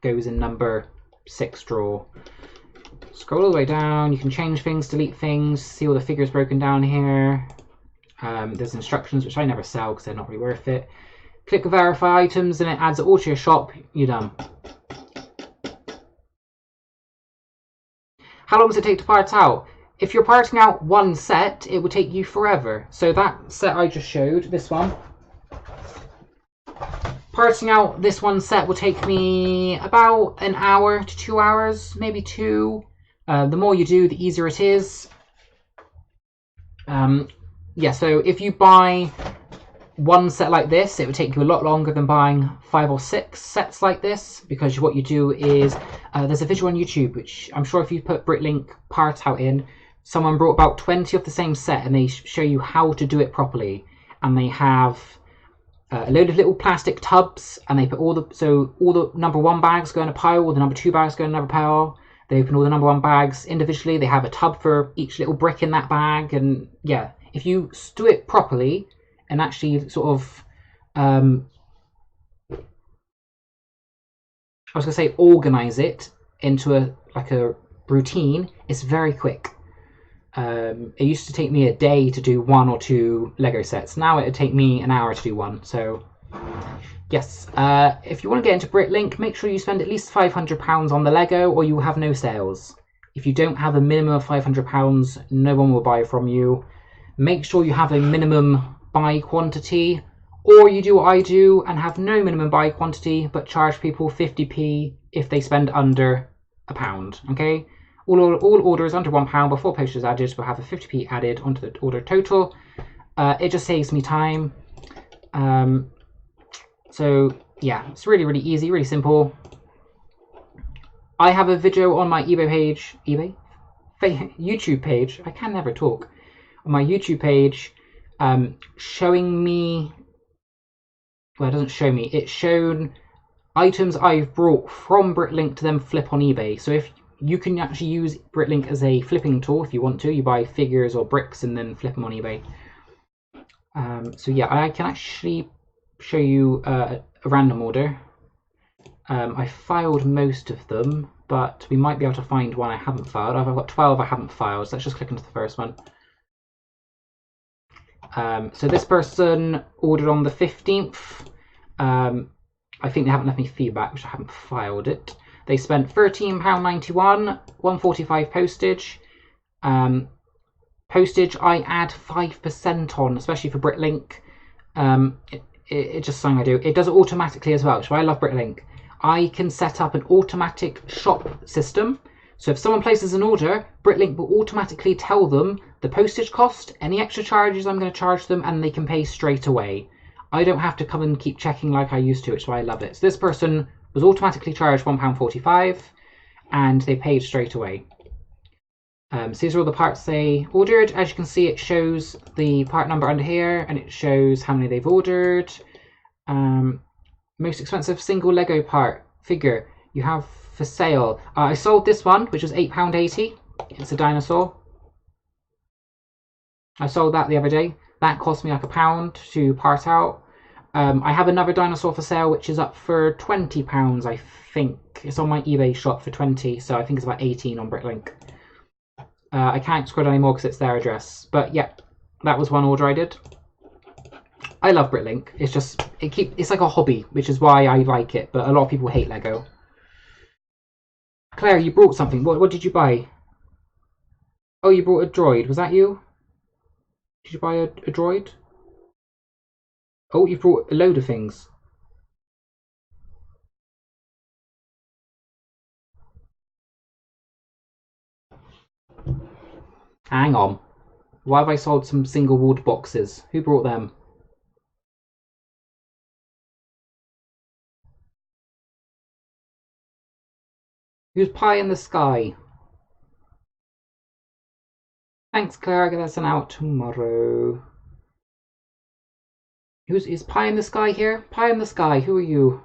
goes in number 6 drawer. Scroll all the way down. You can change things, delete things, see all the figures broken down here. There's instructions, which I never sell because they're not really worth it. Click verify items and it adds it all to your shop. You're done. How long does it take to part out? If you're parting out one set, it will take you forever. So that set I just showed, this one, parting out this one set will take me about an hour to 2 hours, maybe 2. The more you do, the easier it is. Yeah, so if you buy one set like this, it would take you a lot longer than buying 5 or 6 sets like this, because what you do is, there's a video on YouTube, which I'm sure if you put Britlink part out in, someone brought about 20 of the same set and they show you how to do it properly. And they have a load of little plastic tubs, and they put all the number 1 bags go in a pile, all the number 2 bags go in another pile. They open all the number 1 bags individually. They have a tub for each little brick in that bag. And yeah, if you do it properly and actually sort of, I was going to say organize it into a routine, it's very quick. It used to take me a day to do 1 or 2 Lego sets. Now it would take me an hour to do 1. So yes, if you want to get into Britlink, make sure you spend at least £500 on the Lego or you will have no sales. If you don't have a minimum of £500, no one will buy from you. Make sure you have a minimum buy quantity, or you do what I do and have no minimum buy quantity but charge people 50p if they spend under £1. Okay, all orders under £1 before postage is added will have a 50p added onto the order total. It just saves me time. So yeah, it's really, really easy, really simple. I have a video on my YouTube page. I can never talk. On my YouTube page, showing me, well, it doesn't show me, it's shown items I've brought from Britlink to then flip on eBay. So if you can actually use Britlink as a flipping tool if you want to, you buy figures or bricks and then flip them on eBay. So yeah, I can actually show you a random order. I filed most of them, but we might be able to find one I haven't filed. I've got 12 I haven't filed, so let's just click into the first one. So this person ordered on the 15th. I think they haven't left me feedback, which I haven't filed it. They spent £13.91, £1.45 postage. Postage I add 5% on, especially for Britlink. It's just something I do. It does it automatically as well, which is why I love Britlink. I can set up an automatic shop system. So if someone places an order, Britlink will automatically tell them the postage cost, any extra charges I'm going to charge them, and they can pay straight away. I don't have to come and keep checking like I used to, which is why I love it. So this person was automatically charged £1.45 and they paid straight away. So these are all the parts they ordered. As you can see, it shows the part number under here and it shows how many they've ordered. Most expensive single Lego part figure you have for sale. I sold this one, which was £8.80. It's a dinosaur. I sold that the other day. That cost me like £1 to part out. I have another dinosaur for sale, which is up for £20, I think. It's on my eBay shop for 20, so I think it's about 18 on Britlink. I can't scroll anymore because it's their address. But yeah, that was one order I did. I love Britlink. It's just it's like a hobby, which is why I like it. But a lot of people hate Lego. Claire, you brought something. What did you buy? Oh, you brought a droid. Was that you? Did you buy a droid? Oh, you brought a load of things. Hang on. Why have I sold some single walled boxes? Who brought them? Who's pie in the sky? Thanks, Claire. I'll get that sent out tomorrow. Is pie in the sky here? Pie in the sky. Who are you?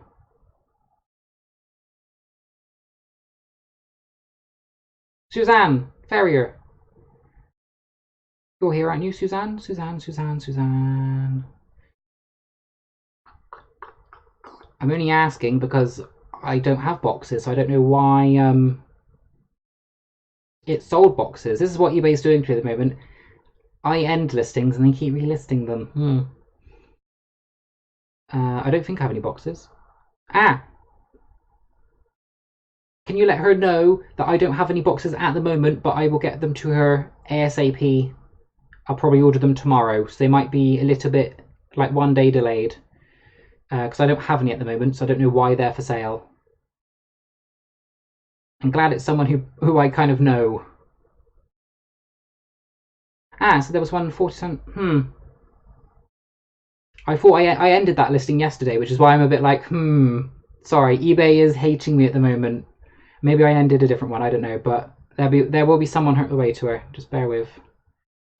Suzanne Ferrier. You're here, aren't you, Suzanne? Suzanne. I'm only asking because I don't have boxes, so I don't know why it sold boxes. This is what eBay's doing to me at the moment. I end listings and they keep relisting them. I don't think I have any boxes. Ah! Can you let her know that I don't have any boxes at the moment, but I will get them to her ASAP. I'll probably order them tomorrow, so they might be a little bit, like 1 day delayed. Because I don't have any at the moment, so I don't know why they're for sale. I'm glad it's someone who I kind of know. Ah, so there was one 40 cent. I thought I ended that listing yesterday, which is why I'm a bit like, sorry, eBay is hating me at the moment. Maybe I ended a different one, I don't know, but there will be someone on the way to her. Just bear with.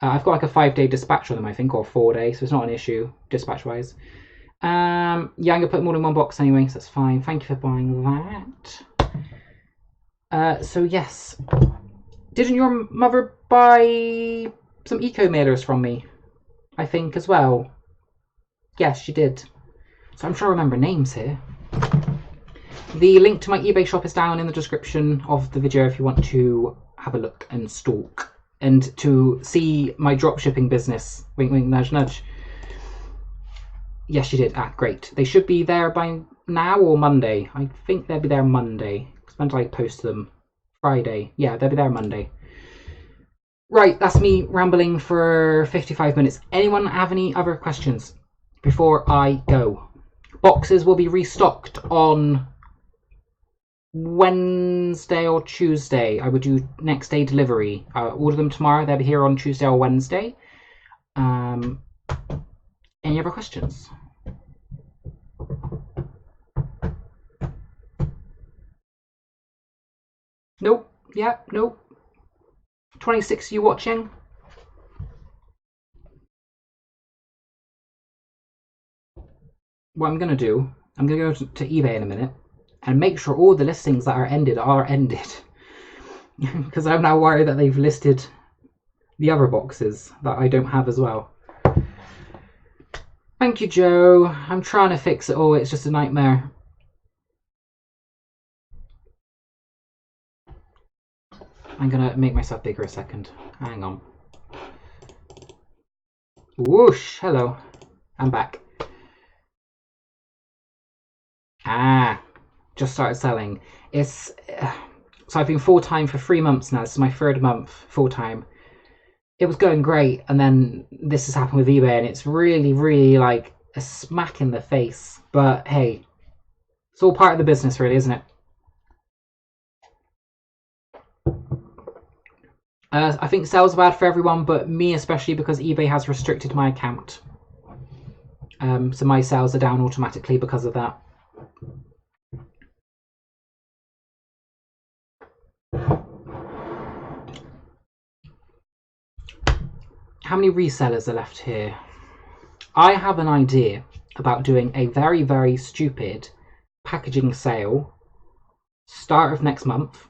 I've got like a 5-day dispatch on them, I think, or 4 days, so it's not an issue dispatch-wise. Yeah, I'm gonna put more in one box anyway, so that's fine. Thank you for buying that. So yes, didn't your mother buy some eco mailers from me? I think as well. Yes, she did. So I'm trying to remember names here. The link to my eBay shop is down in the description of the video if you want to have a look and stalk. And to see my dropshipping business. Wink, wink, nudge, nudge. Yes, she did. Ah, great. They should be there by now or Monday. I think they'll be there Monday. When did I post them? Friday. Yeah, they'll be there Monday. Right, that's me rambling for 55 minutes. Anyone have any other questions before I go? Boxes will be restocked on Wednesday or Tuesday. I would do next day delivery. Order them tomorrow. They'll be here on Tuesday or Wednesday. Any other questions? Nope. Yeah, nope. 26 you watching? What I'm going to do, I'm going to go to eBay in a minute and make sure all the listings that are ended. Because I'm now worried that they've listed the other boxes that I don't have as well. Thank you, Joe. I'm trying to fix it all. It's just a nightmare. I'm going to make myself bigger a second. Hang on. Whoosh. Hello. I'm back. Ah. Just started selling. So I've been full-time for 3 months now. This is my 3rd month full-time. It was going great, and then this has happened with eBay, and it's really, really like a smack in the face. But hey, it's all part of the business, really, isn't it? I think sales are bad for everyone, but me especially because eBay has restricted my account. So my sales are down automatically because of that. How many resellers are left here? I have an idea about doing a very, very stupid packaging sale start of next month.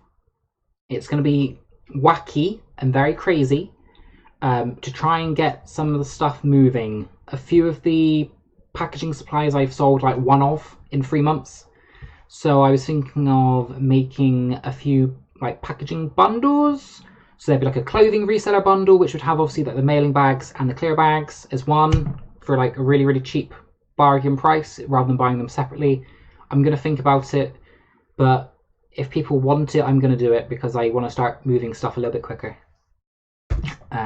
It's going to be wacky and very crazy to try and get some of the stuff moving. A few of the packaging supplies I've sold like one of in 3 months. So I was thinking of making a few like packaging bundles. So there'd be like a clothing reseller bundle, which would have obviously like the mailing bags and the clear bags as one for like a really, really cheap bargain price rather than buying them separately. I'm going to think about it, but if people want it, I'm going to do it because I want to start moving stuff a little bit quicker.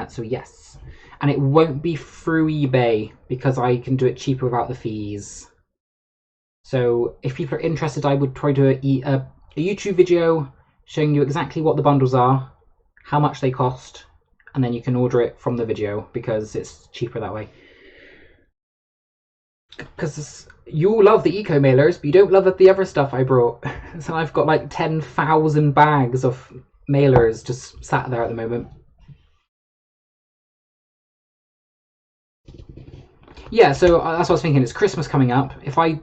So yes, and it won't be through eBay because I can do it cheaper without the fees. So if people are interested, I would try to do a YouTube video showing you exactly what the bundles are, how much they cost, and then you can order it from the video because it's cheaper that way. Because you all love the eco mailers, but you don't love the other stuff I brought. So I've got like 10,000 bags of mailers just sat there at the moment. Yeah, so that's what I was thinking. It's Christmas coming up. If I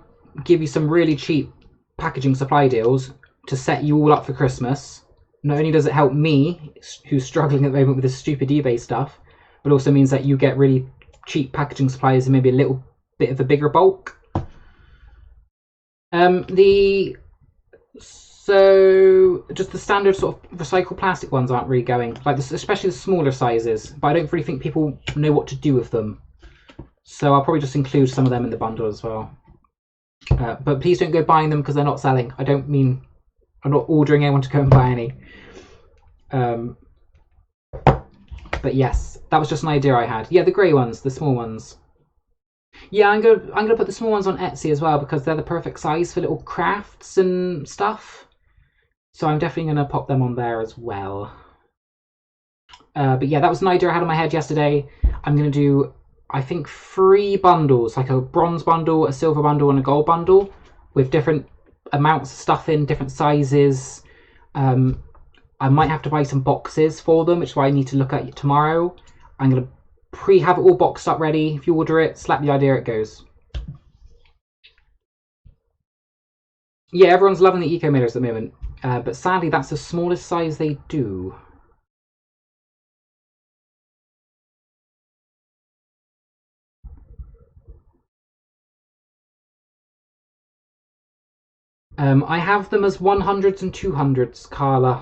give you some really cheap packaging supply deals to set you all up for Christmas, not only does it help me, who's struggling at the moment with this stupid eBay stuff, but also means that you get really cheap packaging supplies and maybe a little bit of a bigger bulk. So just the standard sort of recycled plastic ones aren't really going, like especially the smaller sizes, but I don't really think people know what to do with them. So I'll probably just include some of them in the bundle as well. But please don't go buying them because they're not selling. I'm not ordering anyone to go and buy any. But yes, that was just an idea I had. Yeah, the grey ones, the small ones. Yeah, I'm gonna put the small ones on Etsy as well because they're the perfect size for little crafts and stuff. So I'm definitely gonna pop them on there as well. But yeah, that was an idea I had in my head yesterday. I'm gonna do, I think, 3 bundles, like a bronze bundle, a silver bundle, and a gold bundle with different amounts of stuff in, different sizes. I might have to buy some boxes for them, which is why I need to look at tomorrow. I'm going to have it all boxed up ready. If you order it, slap the idea, it goes. Yeah, everyone's loving the eco mailers at the moment, but sadly that's the smallest size they do. I have them as 100s and 200s, Carla,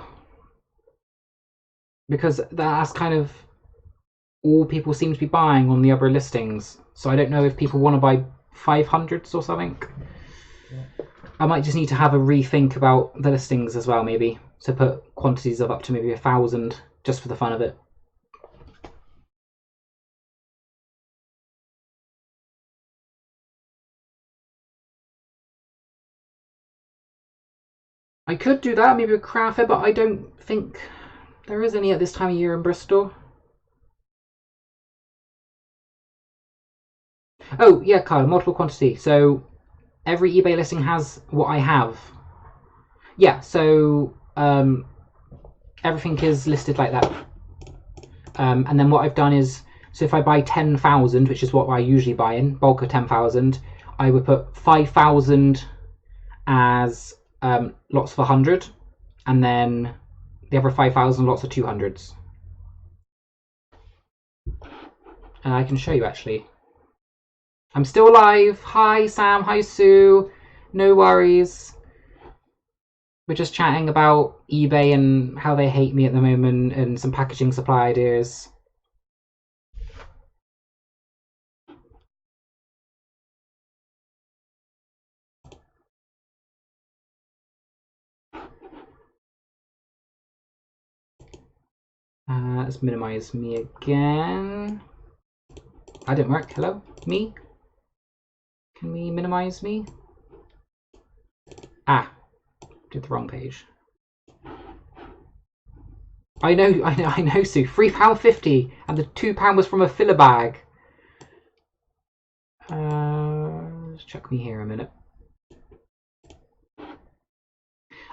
because that's kind of all people seem to be buying on the other listings. So I don't know if people want to buy 500s or something. I might just need to have a rethink about the listings as well, maybe. So put quantities of up to maybe 1,000 just for the fun of it. I could do that, maybe a craft fair, but I don't think there is any at this time of year in Bristol. Oh, yeah, Kyle, multiple quantity. So every eBay listing has what I have. Yeah, so everything is listed like that. And then what I've done is, so if I buy 10,000, which is what I usually buy in, bulk of 10,000, I would put 5,000 as lots of 100, and then the other 5,000 lots of 200s. I can show you actually. I'm still alive. Hi Sam, hi Sue. No worries. We're just chatting about eBay and how they hate me at the moment and some packaging supply ideas. Let's minimize me again. That didn't work. Hello? Me? Can we minimize me? Ah, did the wrong page. I know, Sue. £3.50, and the £2 was from a filler bag. Let's check me here a minute.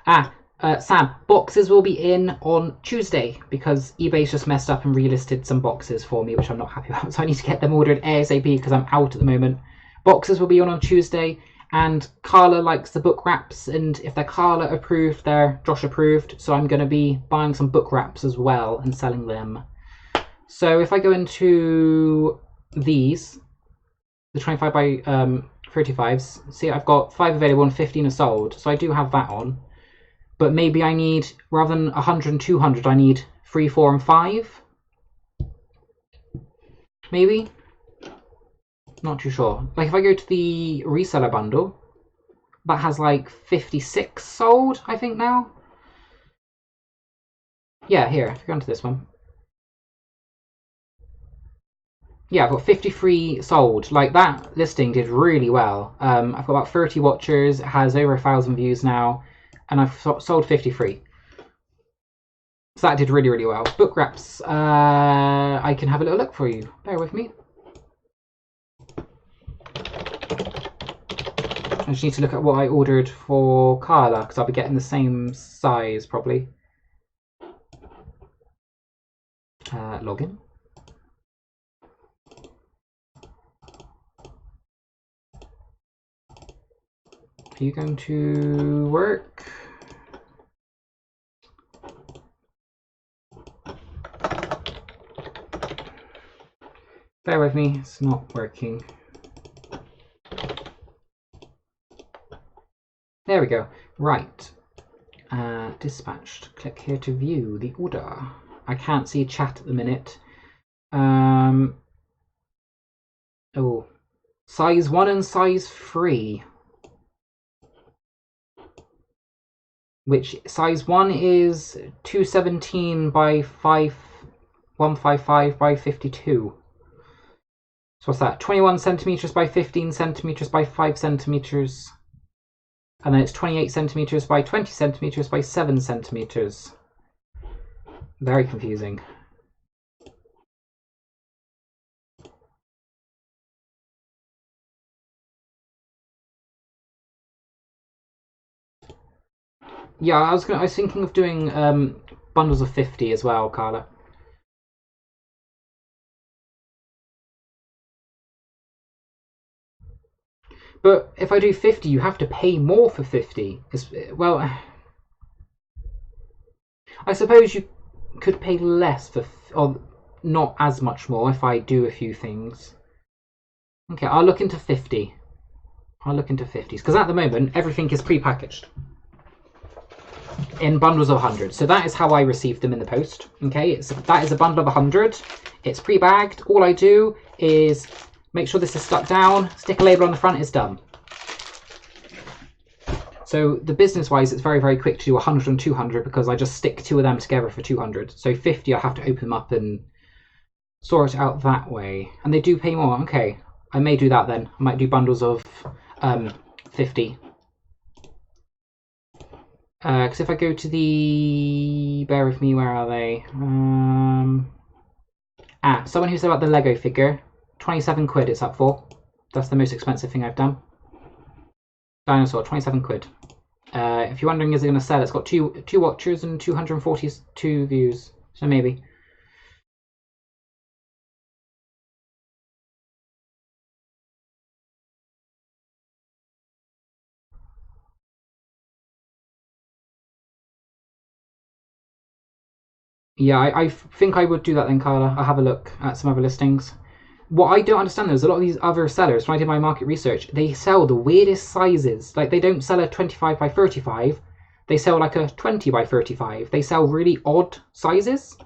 Sam, boxes will be in on Tuesday because eBay's just messed up and relisted some boxes for me, which I'm not happy about. So I need to get them ordered ASAP because I'm out at the moment. Boxes will be on Tuesday, and Carla likes the book wraps, and if they're Carla approved, they're Josh approved. So I'm going to be buying some book wraps as well and selling them. So if I go into these, the 25 by 35s, see I've got 5 available and 15 are sold. So I do have that on. But maybe I need, rather than 100 and 200, I need 3, 4, and 5? Maybe? Not too sure. Like, if I go to the reseller bundle, that has like 56 sold, I think, now. Yeah, here, if you go into this one. Yeah, I've got 53 sold. Like, that listing did really well. I've got about 30 watchers, it has over 1,000 views now, and I've sold 53. So that did really, really well. Book wraps, I can have a little look for you. Bear with me. I just need to look at what I ordered for Carla, because I'll be getting the same size, probably. Login. Are you going to work? Bear with me, it's not working. There we go. Right. Dispatched. Click here to view the order. I can't see chat at the minute. Oh. Size 1 and size 3. Which size 1 is 217 by 155 by 52. So what's that? 21 centimeters by 15 centimeters by 5 centimeters. And then it's 28 centimeters by 20 centimeters by 7 centimeters. Very confusing. Yeah, I was thinking of doing bundles of 50 as well, Carla. But if I do 50, you have to pay more for 50. Well, I suppose you could pay less for, or not as much more if I do a few things. Okay, I'll look into 50. I'll look into 50s, because at the moment, everything is pre-packaged in bundles of 100. So that is how I received them in the post. Okay, that is a bundle of 100. It's pre-bagged. All I do is make sure this is stuck down, stick a label on the front, it's done. So the business-wise, it's very, very quick to do 100 and 200 because I just stick 2 of them together for 200. So 50, I have to open them up and sort it out that way. And they do pay more. Okay, I may do that then. I might do bundles of 50. Because if I go to the... Bear with me, where are they? Someone who said about the Lego figure. 27 quid it's up for. That's the most expensive thing I've done. Dinosaur, 27 quid. If you're wondering, is it going to sell? It's got two watchers and 242 views. So maybe. Yeah, I think I would do that then, Carla. I'll have a look at some other listings. What I don't understand though is a lot of these other sellers, when I did my market research, they sell the weirdest sizes. Like, they don't sell a 25 by 35. They sell like a 20 by 35. They sell really odd sizes,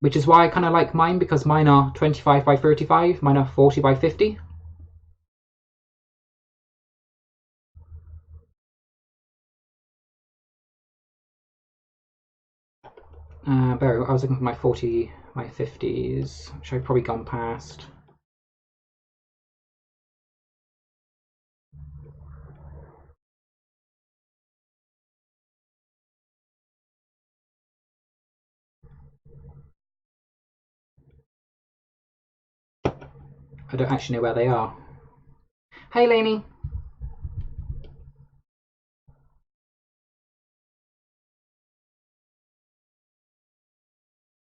which is why I kind of like mine, because mine are 25 by 35. Mine are 40 by 50. I was looking for my 40, my 50s, which I've probably gone past. I don't actually know where they are. Hey, Lainey.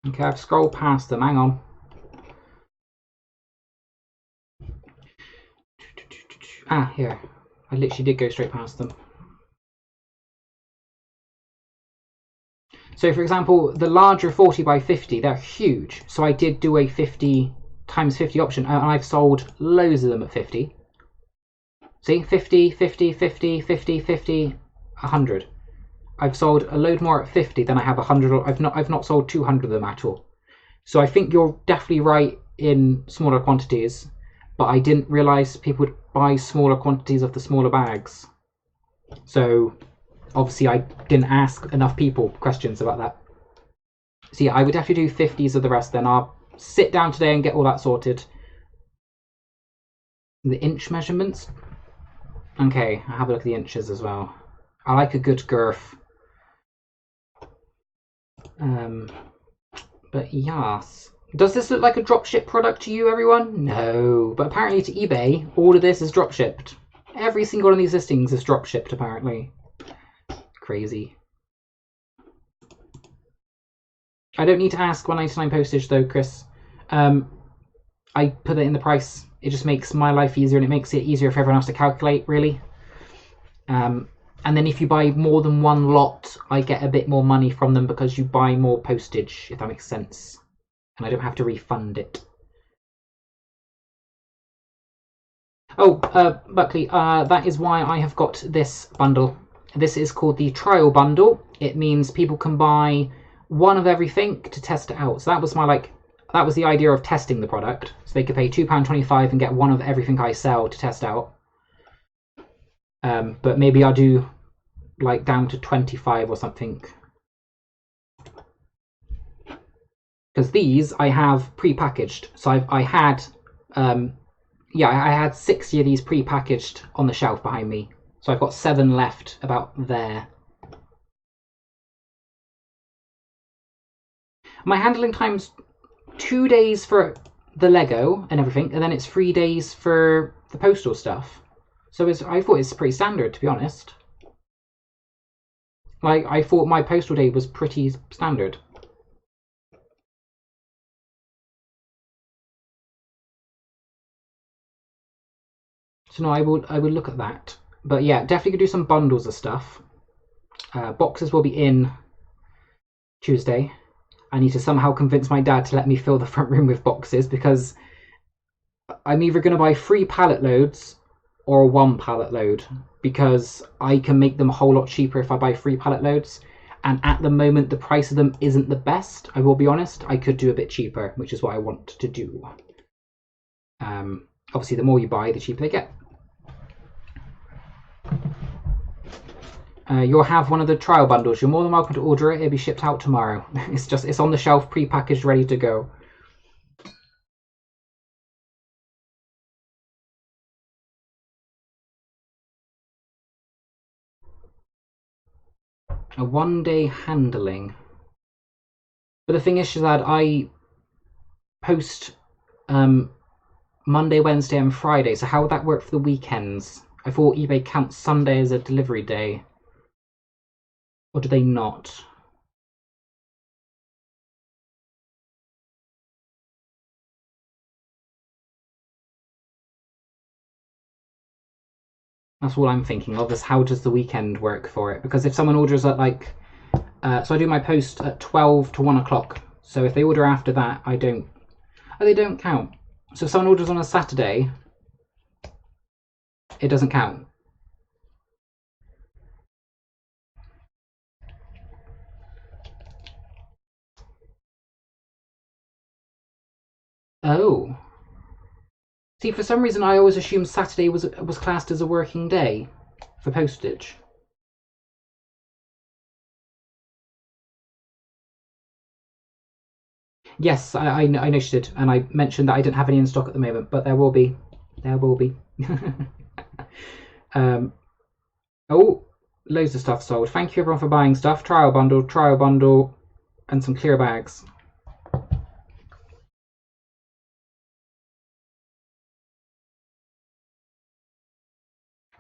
Okay, I've scrolled past them. Hang on. Ah, here. I literally did go straight past them. So, for example, the larger 40 by 50, they're huge. So I did do a 50 times 50 option, and I've sold loads of them at 50. See, 50, 50, 50, 50, 50, 100. I've sold a load more at 50 than I have 100. I've not sold 200 of them at all. So I think you're definitely right in smaller quantities, but I didn't realise people would buy smaller quantities of the smaller bags. So obviously I didn't ask enough people questions about that. So yeah, I would definitely do 50s of the rest then. I'll sit down today and get all that sorted. The inch measurements? Okay, I'll have a look at the inches as well. I like a good girth. But yes. Does this look like a dropship product to you, everyone? No. But apparently to eBay, all of this is dropshipped. Every single one of these listings is dropshipped, apparently. Crazy. I don't need to ask $1.99 postage, though, Chris. I put it in the price. It just makes my life easier, and it makes it easier for everyone else to calculate, really. And then if you buy more than one lot, I get a bit more money from them because you buy more postage, if that makes sense. And I don't have to refund it. Oh, Buckley, that is why I have got this bundle. This is called the trial bundle. It means people can buy one of everything to test it out. So that was that was the idea of testing the product. So they could pay £2.25 and get one of everything I sell to test out. But maybe I'll do like down to 25 or something. Because these I have pre-packaged. So I had 60 of these pre-packaged on the shelf behind me. So I've got 7 left about there. My handling time's 2 days for the Lego and everything, and then it's 3 days for the postal stuff. So I thought it's pretty standard, to be honest. Like, I thought my postal day was pretty standard. So no, I would look at that. But yeah, definitely could do some bundles of stuff. Boxes will be in Tuesday. I need to somehow convince my dad to let me fill the front room with boxes, because I'm either going to buy 3 pallet loads or 1 pallet load, because I can make them a whole lot cheaper if I buy 3 pallet loads. And at the moment, the price of them isn't the best. I will be honest. I could do a bit cheaper, which is what I want to do. Obviously, the more you buy, the cheaper they get. You'll have one of the trial bundles. You're more than welcome to order it. It'll be shipped out tomorrow. It's on the shelf, pre-packaged, ready to go. A 1-day handling. But the thing is that I post Monday, Wednesday, and Friday. So how would that work for the weekends? I thought eBay counts Sunday as a delivery day. Or do they not? That's all I'm thinking of, is how does the weekend work for it? Because if someone orders at like... so I do my post at 12 to 1 o'clock. So if they order after that, I don't... Oh, they don't count. So if someone orders on a Saturday, it doesn't count. Oh. See, for some reason I always assumed Saturday was classed as a working day for postage. Yes, I know she did, and I mentioned that I didn't have any in stock at the moment, but there will be. There will be. Oh, loads of stuff sold. Thank you everyone for buying stuff. Trial bundle, and some clear bags.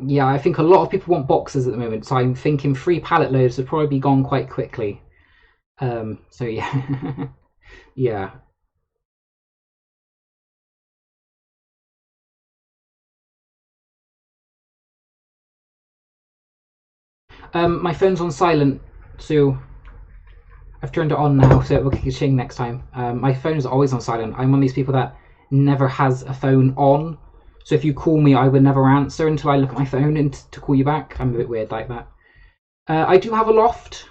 Yeah, I think a lot of people want boxes at the moment, so I'm thinking 3 pallet loads would probably be gone quite quickly. So yeah. Yeah. My phone's on silent, so I've turned it on now, so it will ka-ching next time. My phone is always on silent. I'm one of these people that never has a phone on, so if you call me, I would never answer until I look at my phone and to call you back. I'm a bit weird like that. I do have a loft,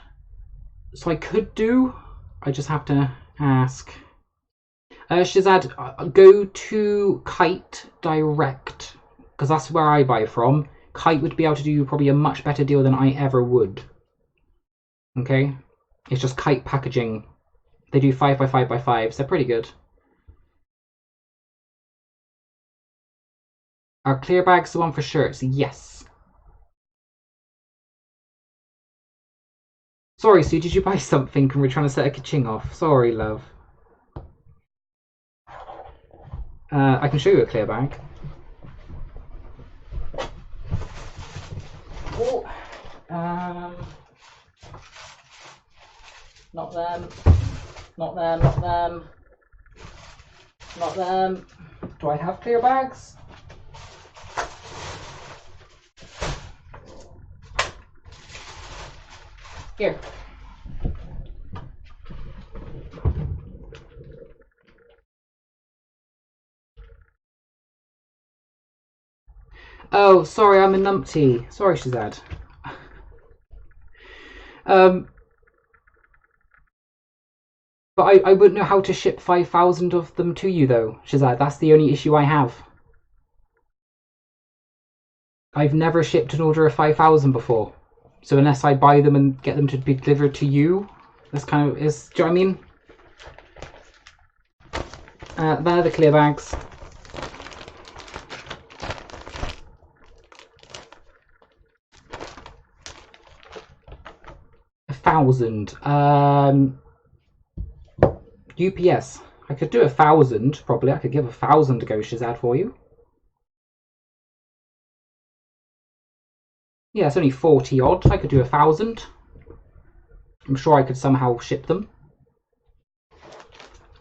so I could do. I just have to ask. Shazad, go to Kite direct, because that's where I buy from. Kite would be able to do probably a much better deal than I ever would. Okay? It's just Kite packaging. They do 5x5x5s. They're pretty good. Are clear bags the one for shirts? Yes. Sorry, Sue, did you buy something and we're trying to set a ka-ching off? Sorry, love. I can show you a clear bag. Oh, not them. Not them, not them. Not them. Do I have clear bags? Here. Oh, sorry, I'm a numpty. Sorry, Shazad. But I wouldn't know how to ship 5,000 of them to you, though, Shazad. That's the only issue I have. I've never shipped an order of 5,000 before. So unless I buy them and get them to be delivered to you, that's kind of is. Do you know what I mean? They're the clear bags. $1,000. UPS. I could do 1,000 probably. I could give 1,000 to go Shazad for you. Yeah, it's only 40 odd. I could do 1,000. I'm sure I could somehow ship them.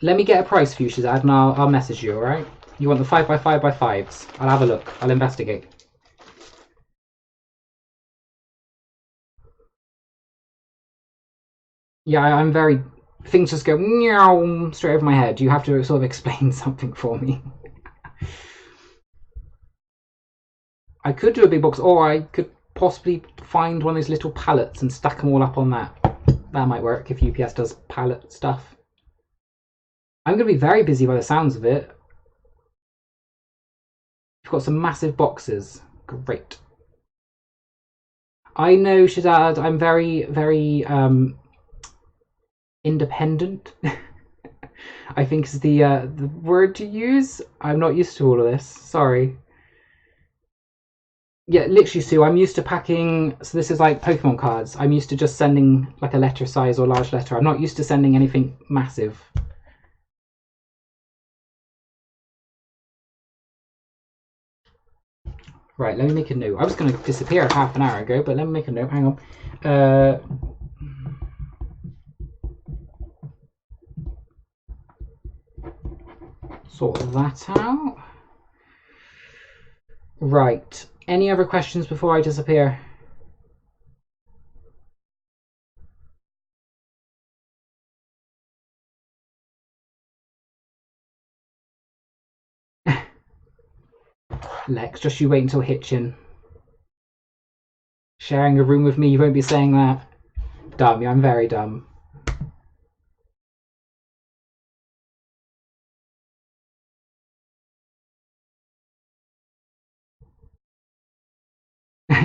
Let me get a price for you, Shazad, and I'll message you, alright? You want the 5x5x5s? I'll have a look. I'll investigate. Yeah, I'm very... Things just go meow straight over my head. You have to sort of explain something for me. I could do a big box, or I could possibly find one of those little pallets and stack them all up on that. That might work if UPS does pallet stuff. I'm going to be very busy by the sounds of it. You've got some massive boxes. Great. I know, Shazad, I'm very, very independent. I think is the word to use. I'm not used to all of this. Sorry. Yeah, literally, Sue, I'm used to packing. So this is like Pokemon cards. I'm used to just sending like a letter size or large letter. I'm not used to sending anything massive. Right, let me make a note. I was going to disappear half an hour ago, but let me make a note. Hang on. Sort that out. Right. Any other questions before I disappear? Lex, just you wait until Hitchin. Sharing a room with me, you won't be saying that. Dumb, I'm very dumb.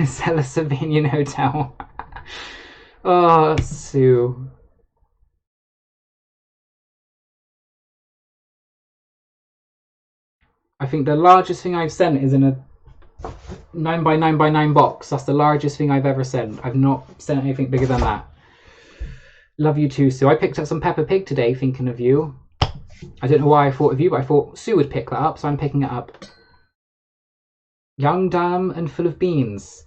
Sell a Savinian hotel. Oh, Sue. I think the largest thing I've sent is in a 9x9x9 box. That's the largest thing I've ever sent. I've not sent anything bigger than that. Love you too, Sue. I picked up some Peppa Pig today thinking of you. I don't know why I thought of you, but I thought Sue would pick that up, so I'm picking it up. Young, dumb, and full of beans.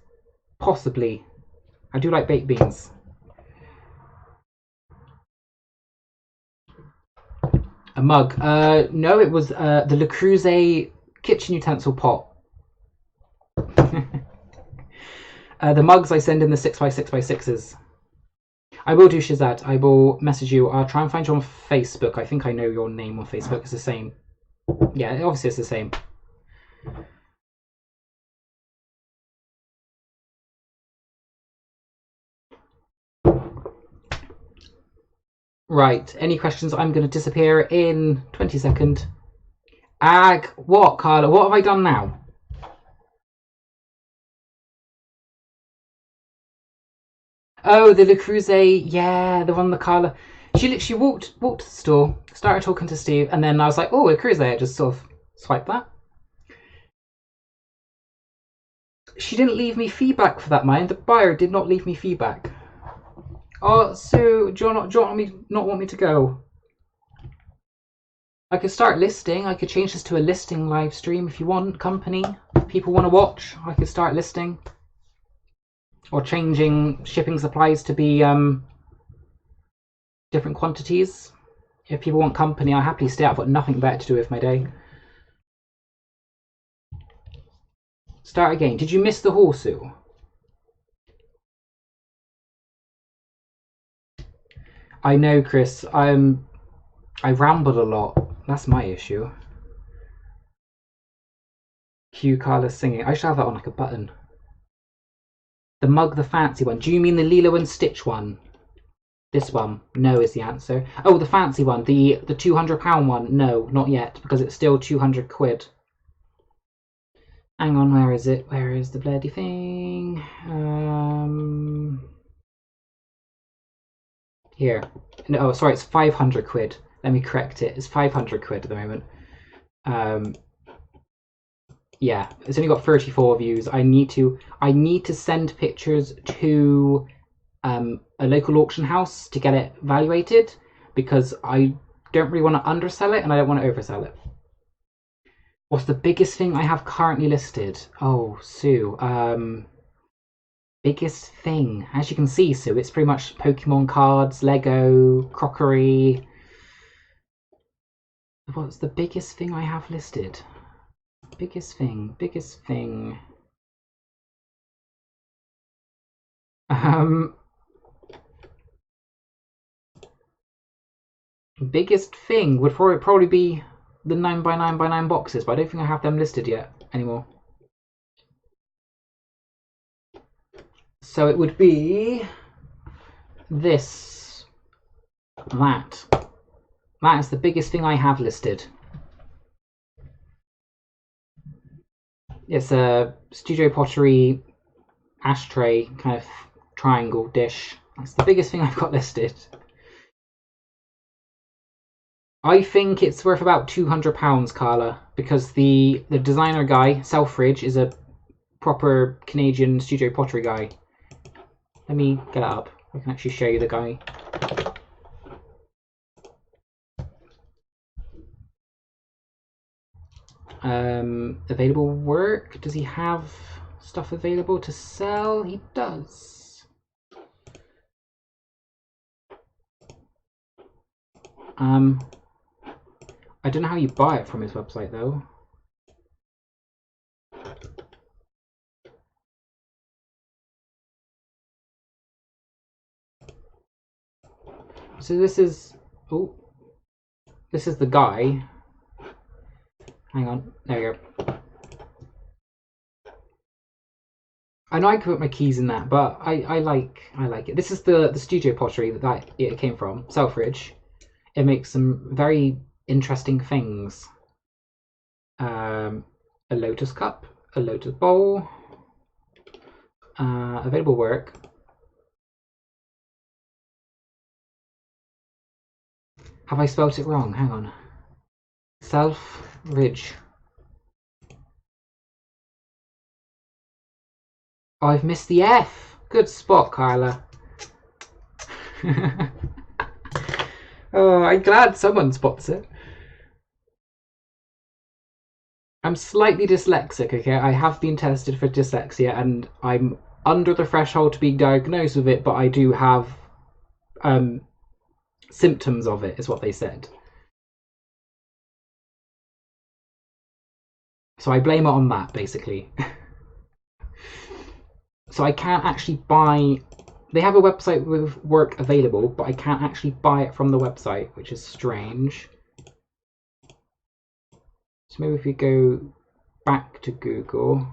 Possibly. I do like baked beans. A mug. No, it was the Le Creuset kitchen utensil pot. The mugs I send in the 6x6x6s. I will do, Shazad. I will message you. I'll try and find you on Facebook. I think I know your name on Facebook. It's the same. Yeah, obviously it's the same. Right. Any questions? I'm going to disappear in 20 seconds. Ag. What, Carla? What have I done now? Oh, the Le Creuset. Yeah, the one the Carla. She literally walked to the store, started talking to Steve, and then I was like, oh, Le Creuset. I just sort of swiped that. She didn't leave me feedback for that, mind. The buyer did not leave me feedback. Oh, Sue, do you not want me to go? I could start listing. I could change this to a listing live stream if you want. Company, if people want to watch, I could start listing. Or changing shipping supplies to be different quantities. If people want company, I'll happily stay out. I've got nothing better to do with my day. Start again. Did you miss the haul, Sue? I know, Chris. I rambled a lot. That's my issue. Cue Carla singing. I should have that on like a button. The mug, the fancy one. Do you mean the Lilo and Stitch one? This one. No is the answer. Oh, the fancy one. The £200 one. No, not yet, because it's still 200 quid. Hang on, where is it? Where is the bloody thing? Here. No, sorry, it's 500 quid. Let me correct it. It's 500 quid at the moment. Yeah, it's only got 34 views. I need to send pictures to a local auction house to get it valuated, because I don't really want to undersell it and I don't want to oversell it. What's the biggest thing I have currently listed? Oh, Sue. Biggest thing. As you can see, Sue, it's pretty much Pokemon cards, Lego, crockery. What's the biggest thing I have listed? Biggest thing. Biggest thing. Biggest thing would probably be the 9x9x9 boxes, but I don't think I have them listed yet anymore. So it would be this, that. That is the biggest thing I have listed. It's a Studio Pottery ashtray kind of triangle dish. That's the biggest thing I've got listed. I think it's worth about £200, Carla, because the designer guy, Selfridge, is a proper Canadian Studio Pottery guy. Let me get it up. I can actually show you the guy. Available work. Does he have stuff available to sell? He does. I don't know how you buy it from his website though. So this is the guy. Hang on, there you go. I know I can put my keys in that, but I like it. This is the Studio Pottery that it came from, Selfridge. It makes some very interesting things. A lotus cup, a lotus bowl, available work. Have I spelt it wrong? Hang on. Selfridge. Oh, I've missed the F. Good spot, Carla. Oh, I'm glad someone spots it. I'm slightly dyslexic, okay? I have been tested for dyslexia and I'm under the threshold to be diagnosed with it, but I do have symptoms of it, is what they said. So I blame it on that, basically. So I can't actually buy... They have a website with work available, but I can't actually buy it from the website, which is strange. So maybe if we go back to Google...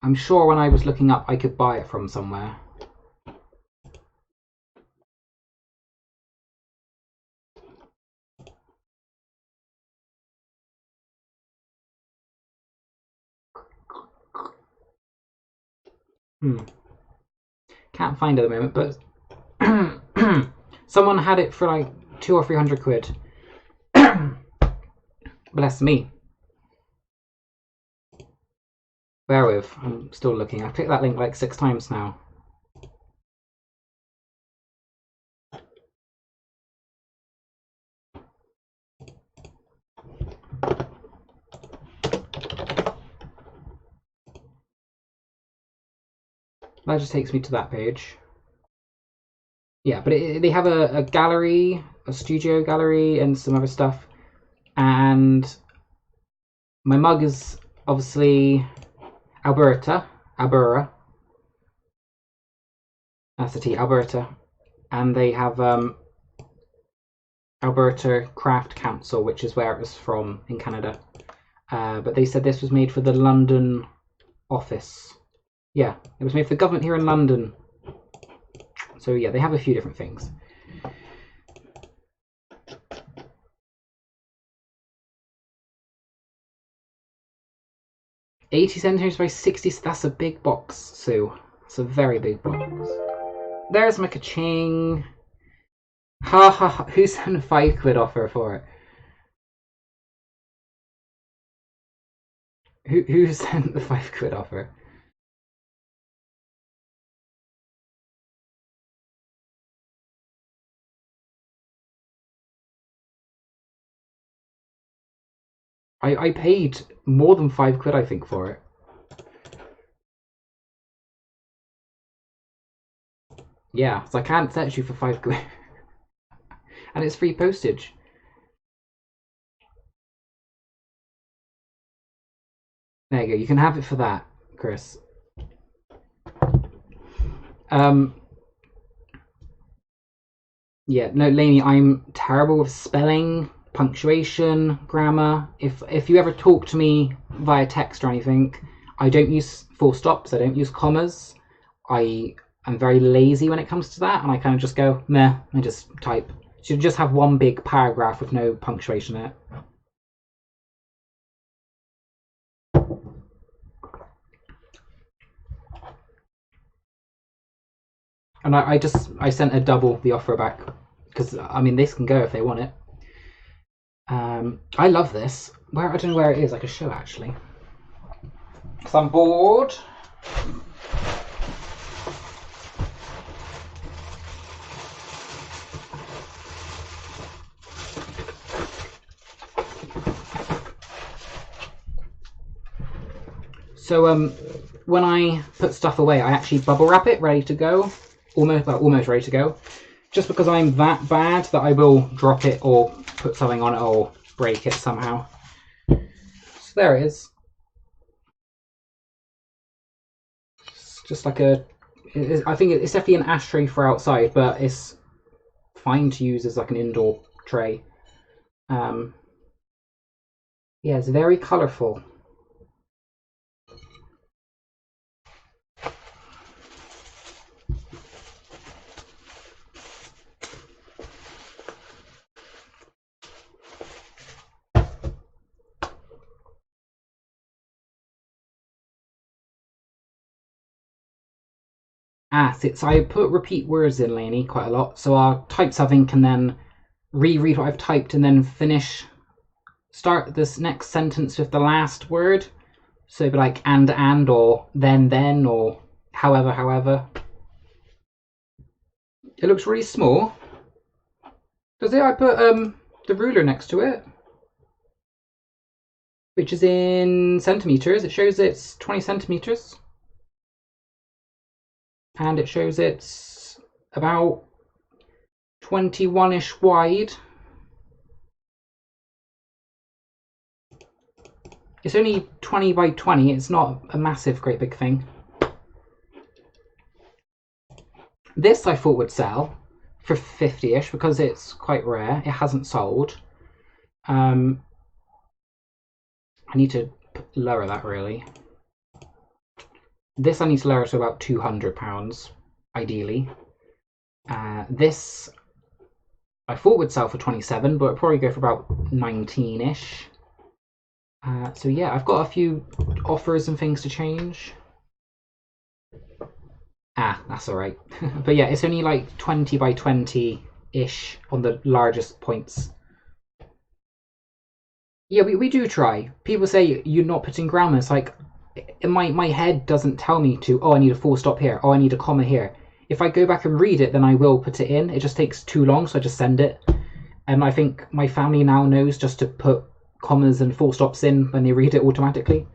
I'm sure when I was looking up I could buy it from somewhere. Can't find it at the moment, but someone had it for like 200 or 300 quid. Bless me. Bear with, I'm still looking. I've clicked that link like 6 times now. That just takes me to that page. Yeah, but they have a gallery, a studio gallery, and some other stuff. And my mug is obviously Alberta. That's the T, Alberta. And they have Alberta Craft Council, which is where it was from in Canada. But they said this was made for the London office. Yeah, it was made for the government here in London. So yeah, they have a few different things. $80 by 60. That's a big box, Sue. It's a very big box. There's my ka-ching. Ha ha ha. Who sent a £5 offer for it? Who sent the £5 offer? I paid more than £5 I think for it. Yeah, so I can't set you for £5. And it's free postage. There you go, you can have it for that, Chris. Yeah, no, Lainey, I'm terrible with spelling, punctuation, grammar. If you ever talk to me via text or anything, I don't use full stops, I don't use commas. I'm very lazy when it comes to that, and I kind of just go, meh, and just type. Should just have one big paragraph with no punctuation in it. And I sent a double the offer back, because I mean this can go if they want it. I love this. I don't know where it is. I could show actually. Because I'm bored. So when I put stuff away, I actually bubble wrap it, ready to go. Almost ready to go. Just because I'm that bad that I will drop it or put something on it or break it somehow. So there it is. It's just like I think it's definitely an ashtray for outside, but it's fine to use as like an indoor tray. Yeah, it's very colourful. So I put repeat words in, Lainey, quite a lot. So I'll type something and then reread what I've typed and then start this next sentence with the last word. So it'd be like and or then or however. It looks really small. Does it? I put the ruler next to it, which is in centimeters. It shows it's 20 centimeters. And it shows it's about 21-ish wide. It's only 20 by 20. It's not a massive, great big thing. This I thought would sell for 50-ish because it's quite rare. It hasn't sold. I need to lower that really. This I need to lower to about £200, ideally. This I thought would sell for 27, but it'll probably go for about 19-ish. So yeah, I've got a few offers and things to change. That's alright. But yeah, it's only like 20 by 20-ish on the largest points. Yeah, we do try. People say you're not putting grammar. It's like, my head doesn't tell me to, oh, I need a full stop here. Oh, I need a comma here. If I go back and read it, then I will put it in. It just takes too long, so I just send it. And I think my family now knows just to put commas and full stops in when they read it automatically.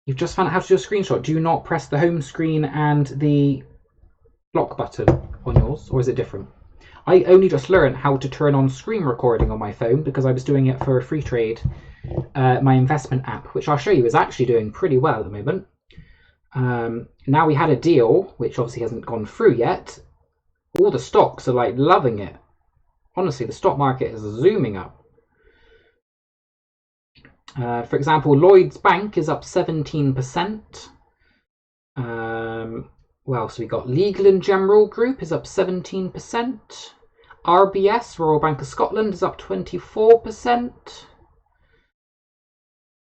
You've just found out how to do a screenshot. Do you not press the home screen and the block button on yours, or is it different? I only just learned how to turn on screen recording on my phone because I was doing it for Free Trade, my investment app, which I'll show you is actually doing pretty well at the moment. Now we had a deal, which obviously hasn't gone through yet. All the stocks are like loving it. Honestly, the stock market is zooming up. For example, Lloyd's Bank is up 17%. Well, so we got Legal and General Group is up 17%. RBS, Royal Bank of Scotland, is up 24%.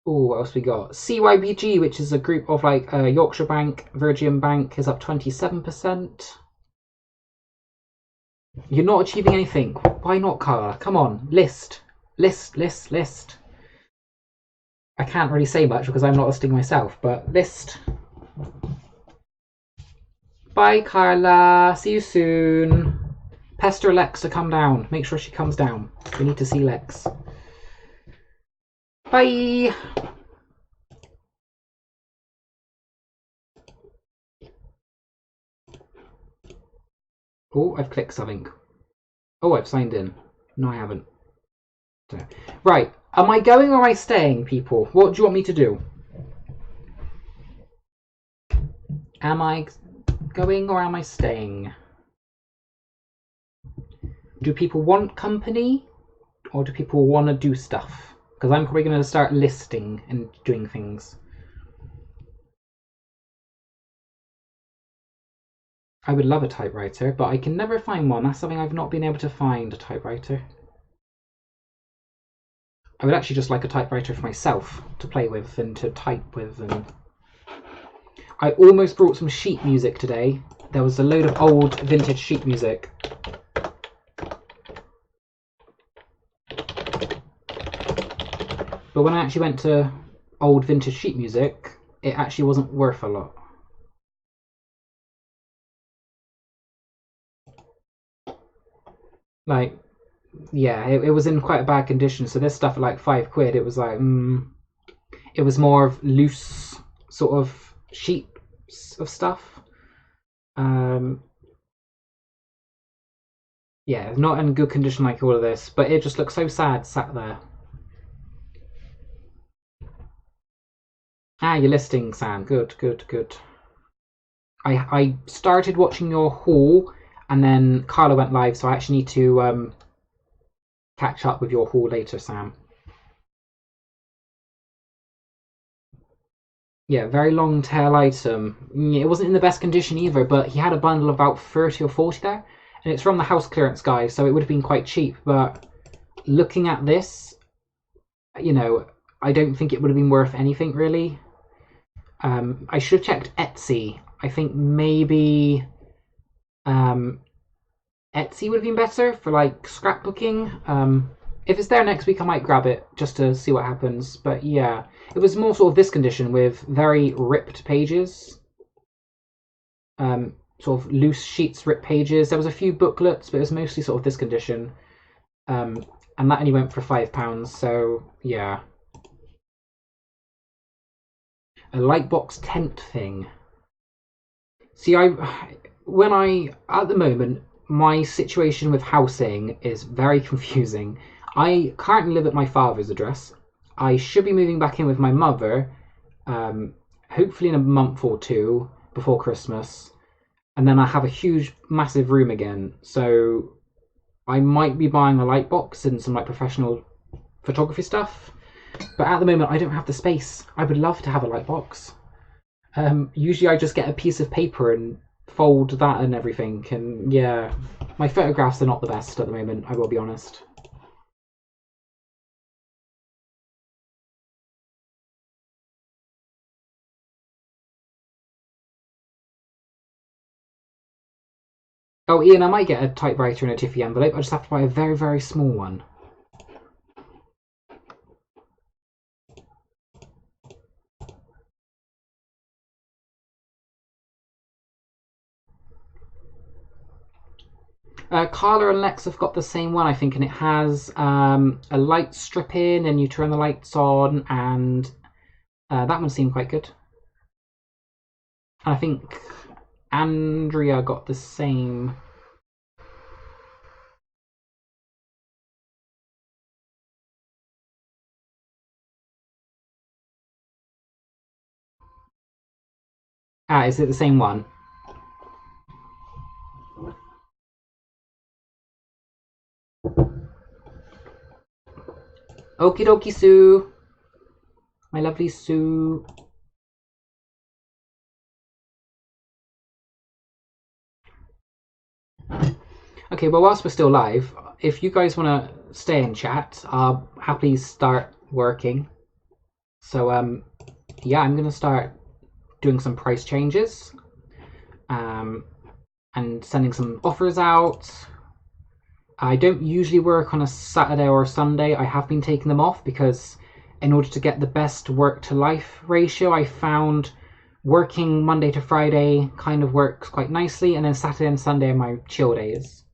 Oh, what else we got? CYBG, which is a group of like Yorkshire Bank, Virgin Bank, is up 27%. You're not achieving anything. Why not, Carla? Come on, list. List. I can't really say much because I'm not listing myself, but list. Bye, Carla. See you soon. Pester Lex to come down. Make sure she comes down. We need to see Lex. Bye. Oh, I've clicked something. Oh, I've signed in. No, I haven't. Right. Am I going or am I staying, people? What do you want me to do? Am I going or am I staying? Do people want company or do people want to do stuff? Because I'm probably going to start listing and doing things. I would love a typewriter, but I can never find one. That's something I've not been able to find, a typewriter. I would actually just like a typewriter for myself to play with and to type with. And I almost brought some sheet music today. There was a load of old vintage sheet music. But when I actually went to old vintage sheet music, it actually wasn't worth a lot. Like, yeah, it was in quite a bad condition. So this stuff at like £5, it was like, it was more of loose sort of sheets of stuff. Yeah, not in good condition like all of this, but it just looks so sad sat there. You're listing, Sam. Good. I started watching your haul and then Carla went live, so I actually need to catch up with your haul later, Sam. Yeah, very long tail item. It wasn't in the best condition either, but he had a bundle of about 30 or 40 there, and it's from the house clearance guy, so it would have been quite cheap. But looking at this, you know, I don't think it would have been worth anything really. I should have checked Etsy. I think maybe Etsy would have been better for like scrapbooking. If it's there next week, I might grab it just to see what happens. But yeah, it was more sort of this condition with very ripped pages. sort of loose sheets, ripped pages. There was a few booklets, but it was mostly sort of this condition. And that only went for £5, so yeah. A lightbox tent thing. See, at the moment, my situation with housing is very confusing. I currently live at my father's address. I should be moving back in with my mother, hopefully in a month or two before Christmas. And then I have a huge, massive room again. So I might be buying a light box and some like professional photography stuff. But at the moment, I don't have the space. I would love to have a light box. Usually I just get a piece of paper and fold that and everything. And yeah, my photographs are not the best at the moment, I will be honest. Oh, Ian, I might get a typewriter in a Jiffy envelope. I just have to buy a very, very small one. Carla and Lex have got the same one, I think, and it has a light strip in, and you turn the lights on, and that one seemed quite good. And I think Andrea got the same. Is it the same one? Okie dokie, Sue. My lovely Sue. Okay, well, whilst we're still live, if you guys want to stay in chat, I'll happily start working. So, yeah, I'm going to start doing some price changes and sending some offers out. I don't usually work on a Saturday or a Sunday. I have been taking them off because in order to get the best work to life ratio, I found working Monday to Friday kind of works quite nicely, and then Saturday and Sunday are my chill days.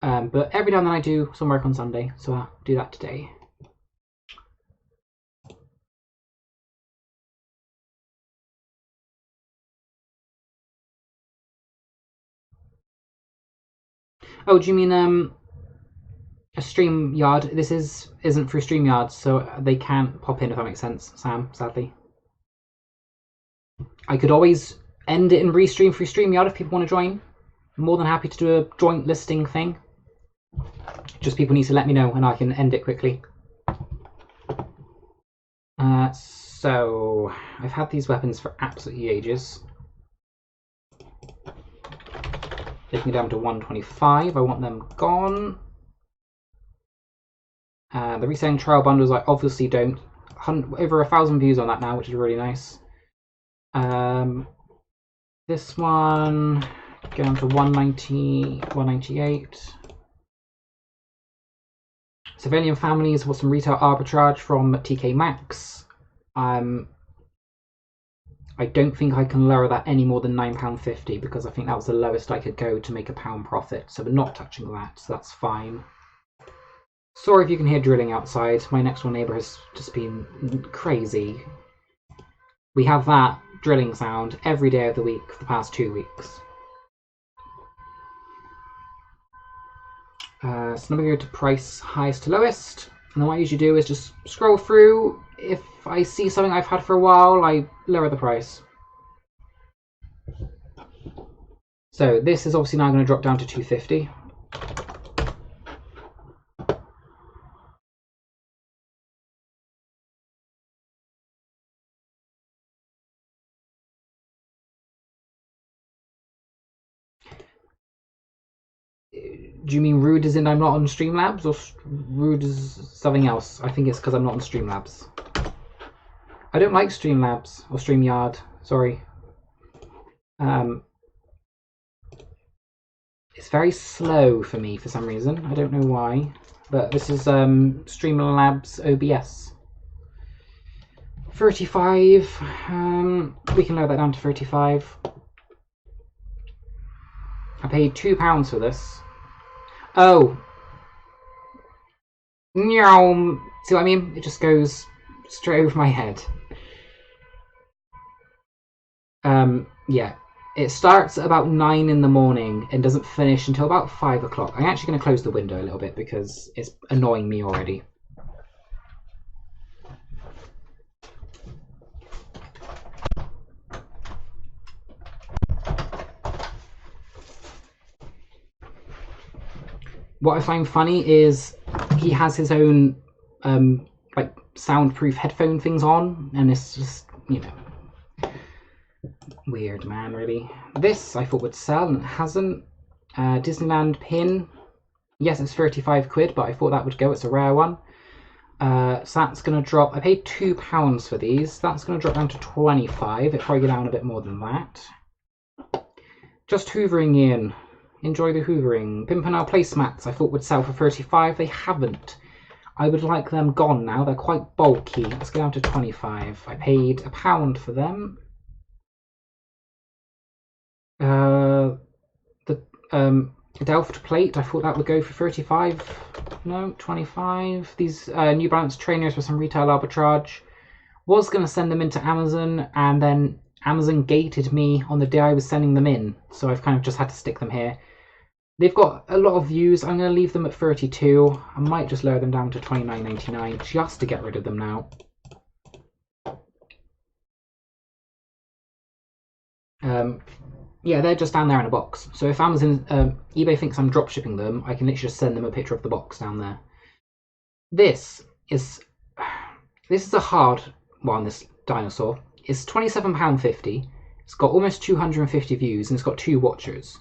But every now and then I do some work on Sunday, so I'll do that today. Oh, do you mean a StreamYard? This isn't through StreamYard, so they can't pop in, if that makes sense, Sam, sadly. I could always end it and restream through StreamYard if people want to join. I'm more than happy to do a joint listing thing. Just people need to let me know and I can end it quickly. So I've had these weapons for absolutely ages. Taking it down to 125. I want them gone. The reselling trial bundles I obviously don't. Over 1,000 views on that now, which is really nice. This one going to 190, 198. Civilian families with some retail arbitrage from TK Maxx. I don't think I can lower that any more than £9.50 because I think that was the lowest I could go to make £1 profit. So we're not touching that, so that's fine. Sorry if you can hear drilling outside. My next door neighbour has just been crazy. We have that drilling sound every day of the week for the past 2 weeks. So now we go to price highest to lowest. And then what I usually do is just scroll through. If I see something I've had for a while, I lower the price. So this is obviously now going to drop down to 250. Do you mean rude as in I'm not on Streamlabs, or rude as something else? I think it's because I'm not on Streamlabs. I don't like Streamlabs or StreamYard, sorry. It's very slow for me for some reason. I don't know why. But this is Streamlabs OBS. 35. We can lower that down to 35. paid £2 for this. Oh. No. See what I mean? It just goes straight over my head. Yeah. It starts at about 9 in the morning and doesn't finish until about 5 o'clock. I'm actually going to close the window a little bit because it's annoying me already. What I find funny is he has his own like soundproof headphone things on, and it's just, you know, weird, man, really. This I thought would sell and it hasn't. Disneyland pin. Yes, it's 35 quid, but I thought that would go. It's a rare one. So that's going to drop. I paid £2 for these. That's going to drop down to 25. It'll probably go down a bit more than that. Just hoovering in. Enjoy the hoovering. Pimpernel placemats I thought would sell for 35. They haven't. I would like them gone now. They're quite bulky. Let's go down to 25. I paid £1 for them. The Delft plate, I thought that would go for 35. No, 25. These New Balance trainers for some retail arbitrage. Was going to send them into Amazon, and then Amazon gated me on the day I was sending them in, so I've kind of just had to stick them here. They've got a lot of views. I'm going to leave them at 32. I might just lower them down to $29.99 just to get rid of them now. Yeah, they're just down there in a box. So if Amazon, eBay thinks I'm dropshipping them, I can literally just send them a picture of the box down there. This is a hard one, this dinosaur. It's £27.50. It's got almost 250 views, and it's got 2 watchers.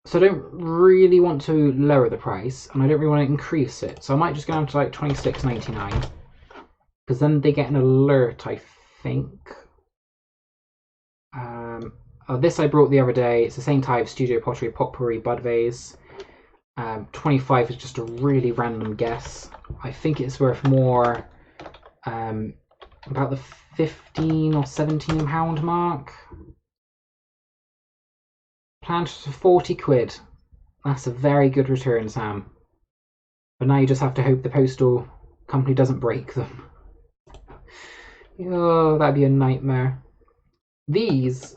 So I don't really want to lower the price, and I don't really want to increase it. So I might just go down to like $26.99, because then they get an alert, I think. This I brought the other day. It's the same type, Studio Pottery Potpourri Bud Vase. 25 is just a really random guess. I think it's worth more, about the £15 or £17 mark. Planned for 40 quid. That's a very good return, Sam. But now you just have to hope the postal company doesn't break them. Oh, that'd be a nightmare. These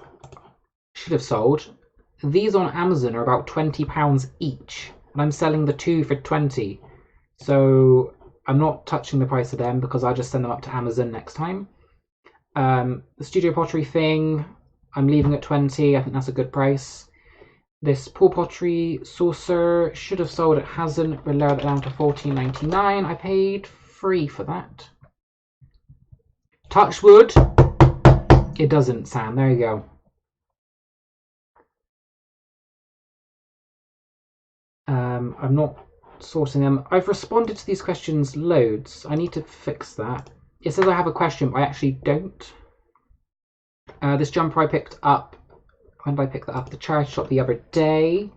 should have sold. These on Amazon are about £20 each, and I'm selling the 2 for 20. So I'm not touching the price of them because I'll just send them up to Amazon next time. The Studio Pottery thing, I'm leaving at 20. I think that's a good price. This Pool Pottery saucer should have sold. It hasn't. We'll lower that down to $14.99. I paid $3 for that. Touch wood. It doesn't, Sam. There you go. I'm not sorting them. I've responded to these questions loads. I need to fix that. It says I have a question, but I actually don't. This jumper I picked up. When did I pick that up? The charity shop the other day.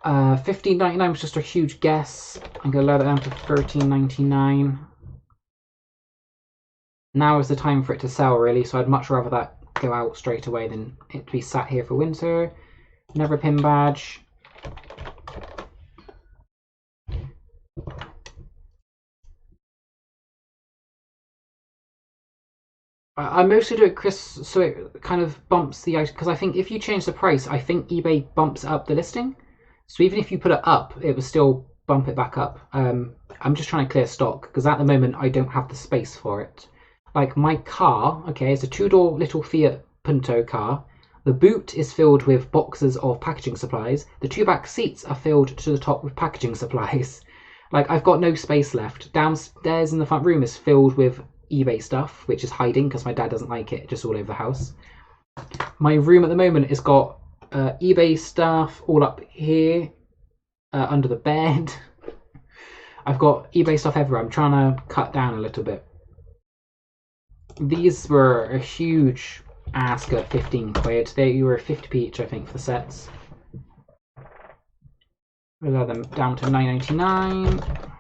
$15.99 was just a huge guess. I'm going to lower that down to $13.99. Now is the time for it to sell, really, so I'd much rather that go out straight away than it be sat here for winter. Never pin badge. I mostly do it, Chris, so it kind of bumps the item, because I think if you change the price, I think eBay bumps up the listing. So even if you put it up, it will still bump it back up. I'm just trying to clear stock, because at the moment I don't have the space for it. Like my car, okay, it's a 2-door little Fiat Punto car. The boot is filled with boxes of packaging supplies. The 2 back seats are filled to the top with packaging supplies. Like, I've got no space left. Downstairs in the front room is filled with eBay stuff, which is hiding because my dad doesn't like it, just all over the house. My room at the moment has got eBay stuff all up here, under the bed. I've got eBay stuff everywhere. I'm trying to cut down a little bit. These were a huge ask at 15 quid. They were 50p each, I think, for the sets. We'll lower them down to $9.99.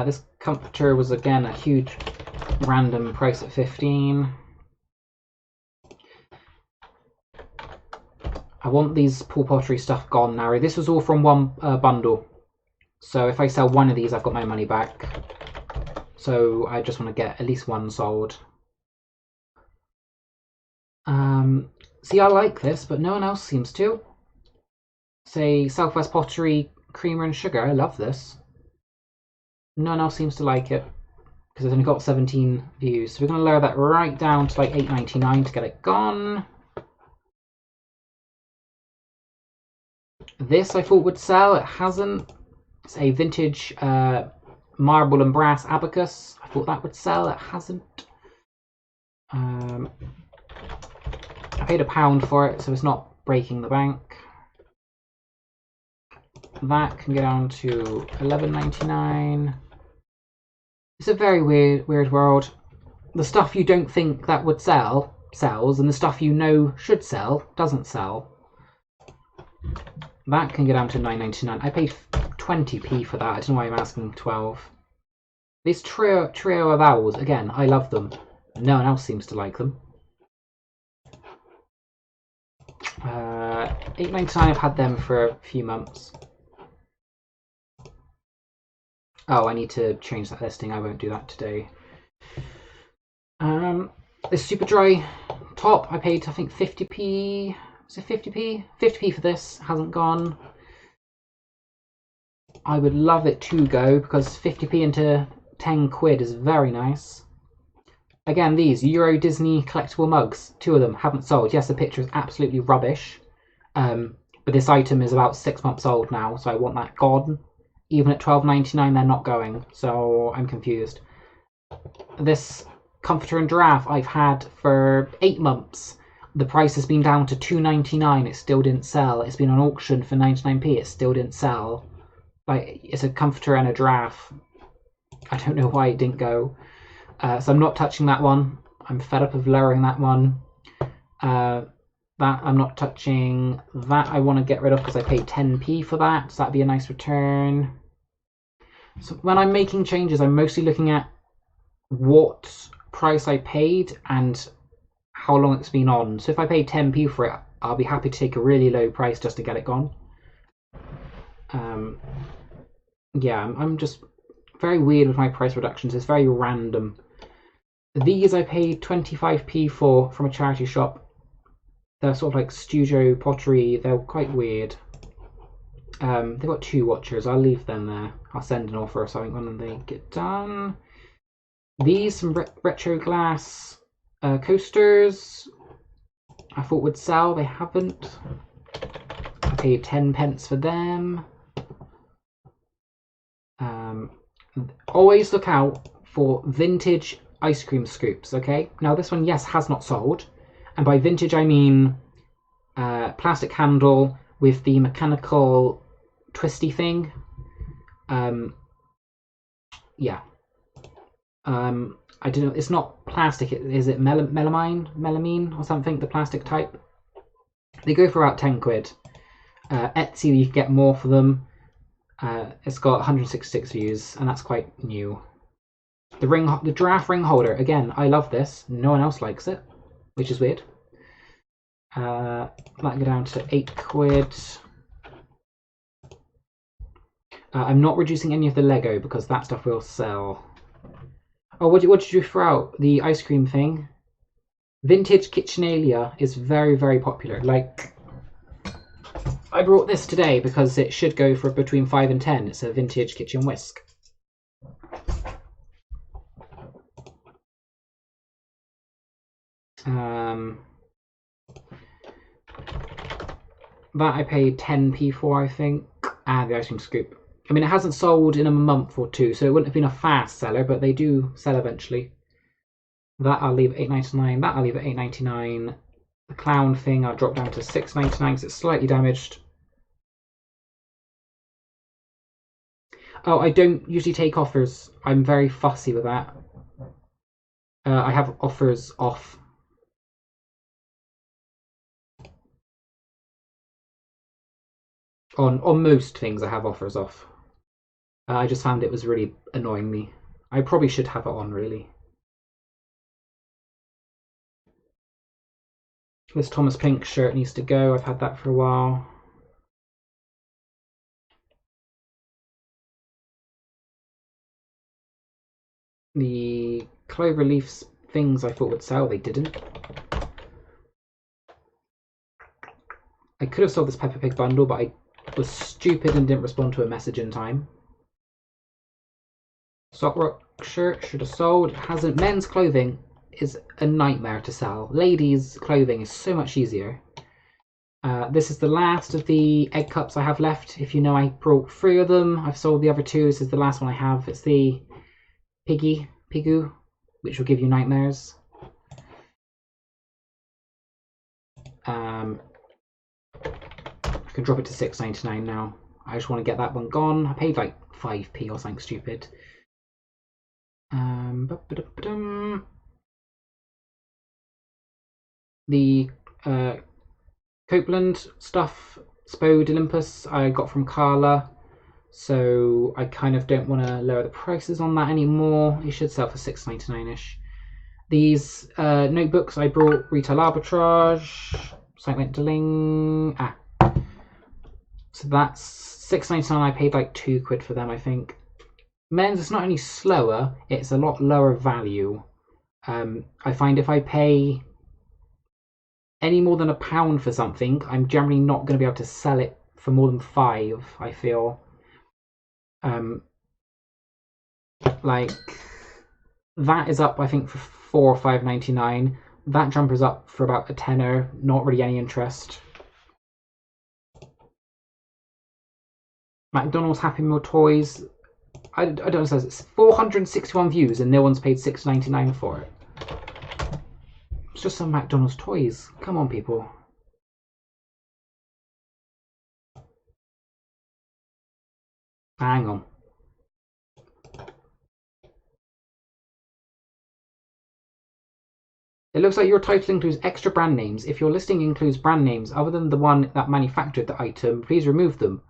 This comforter was again a huge random price at 15. I want these pool pottery stuff gone now. This was all from one bundle. So if I sell one of these, I've got my money back. So I just want to get at least one sold. See, I like this, but no one else seems to. Say, Southwest Pottery, Creamer and Sugar. I love this. No one else seems to like it, because it's only got 17 views. So we're going to lower that right down to like $8.99 to get it gone. This I thought would sell. It hasn't. It's a vintage marble and brass abacus. I thought that would sell. It hasn't. I paid £1 for it, so it's not breaking the bank. That can go down to $11.99. It's a very weird world. The stuff you don't think that would sell sells, and the stuff you know should sell doesn't sell. That can go down to $9.99. I paid 20p for that. I don't know why I'm asking 12. This trio of owls, again, I love them. No one else seems to like them. $8.99. I've had them for a few months. Oh, I need to change that listing. I won't do that today. This super dry top, I paid, I think, 50p. Was it 50p? 50p for this. Hasn't gone. I would love it to go, because 50p into 10 quid is very nice. Again, these Euro Disney collectible mugs, 2 of them haven't sold. Yes, the picture is absolutely rubbish, but this item is about 6 months old now, so I want that gone. Even at $12.99, they're not going, so I'm confused. This comforter and giraffe I've had for 8 months. The price has been down to $2.99. It still didn't sell. It's been on auction for 99p. It still didn't sell. Like, it's a comforter and a giraffe. I don't know why it didn't go. So I'm not touching that one. I'm fed up of lowering that one. That I'm not touching. That I want to get rid of because I paid 10p for that. So that'd be a nice return. So when I'm making changes, I'm mostly looking at what price I paid and how long it's been on. So if I paid 10p for it, I'll be happy to take a really low price just to get it gone. Yeah, I'm just very weird with my price reductions. It's very random. These I paid 25p for from a charity shop. They're sort of like studio pottery. They're quite weird. They've got 2 watchers. I'll leave them there. I'll send an offer or something when they get done. These, some retro glass coasters, I thought would sell. They haven't. I paid 10p for them. Always look out for vintage ice cream scoops, okay? Now this one, yes, has not sold. And by vintage I mean plastic handle with the mechanical twisty thing. Yeah. I don't know, it's not plastic, is it melamine or something, the plastic type? They go for about 10 quid. Etsy, you can get more for them. It's got 166 views, and that's quite new. The giraffe ring holder, again, I love this. No one else likes it, which is weird. That go down to 8 quid. I'm not reducing any of the Lego because that stuff will sell. Oh, what did you throw out? The ice cream thing? Vintage Kitchenalia is very, very popular. Like, I brought this today because it should go for between 5 and 10. It's a vintage kitchen whisk. That I paid 10p for, I think. And the ice cream scoop. I mean, it hasn't sold in a month or 2, so it wouldn't have been a fast seller, but they do sell eventually. That I'll leave at $8.99. That I'll leave at $8.99. The clown thing I'll drop down to $6.99 because it's slightly damaged. Oh, I don't usually take offers. I'm very fussy with that. I have offers off. On most things I have offers off. I just found it was really annoying me. I probably should have it on, really. This Thomas Pink shirt needs to go. I've had that for a while. The Cloverleaf things I thought would sell, they didn't. I could have sold this Peppa Pig bundle, but I was stupid and didn't respond to a message in time. Sock Rock shirt should have sold. Hasn't. Men's clothing is a nightmare to sell. Ladies' clothing is so much easier. This is the last of the egg cups I have left. If you know, I brought 3 of them. I've sold the other 2. This is the last one I have. It's the Pigu, which will give you nightmares. I can drop it to $6.99 now. I just want to get that one gone. I paid like 5p or something stupid. The Copeland stuff, Spode Olympus, I got from Carla, so I kind of don't want to lower the prices on that anymore. It should sell for $6.99ish. These notebooks I brought Retail Arbitrage, Silent Deling. So that's $6.99. I paid like £2 for them, I think. Men's is not only slower, it's a lot lower value. I find if I pay any more than £1 for something, I'm generally not going to be able to sell it for more than 5, I feel. Like, that is up, I think, for £4 or $5.99. That jumper's up for about a tenner, not really any interest. McDonald's Happy Meal toys, I don't understand. It's 461 views and no one's paid $6.99 for it. It's just some McDonald's toys. Come on, people. Hang on. It looks like your title includes extra brand names. If your listing includes brand names other than the one that manufactured the item, please remove them.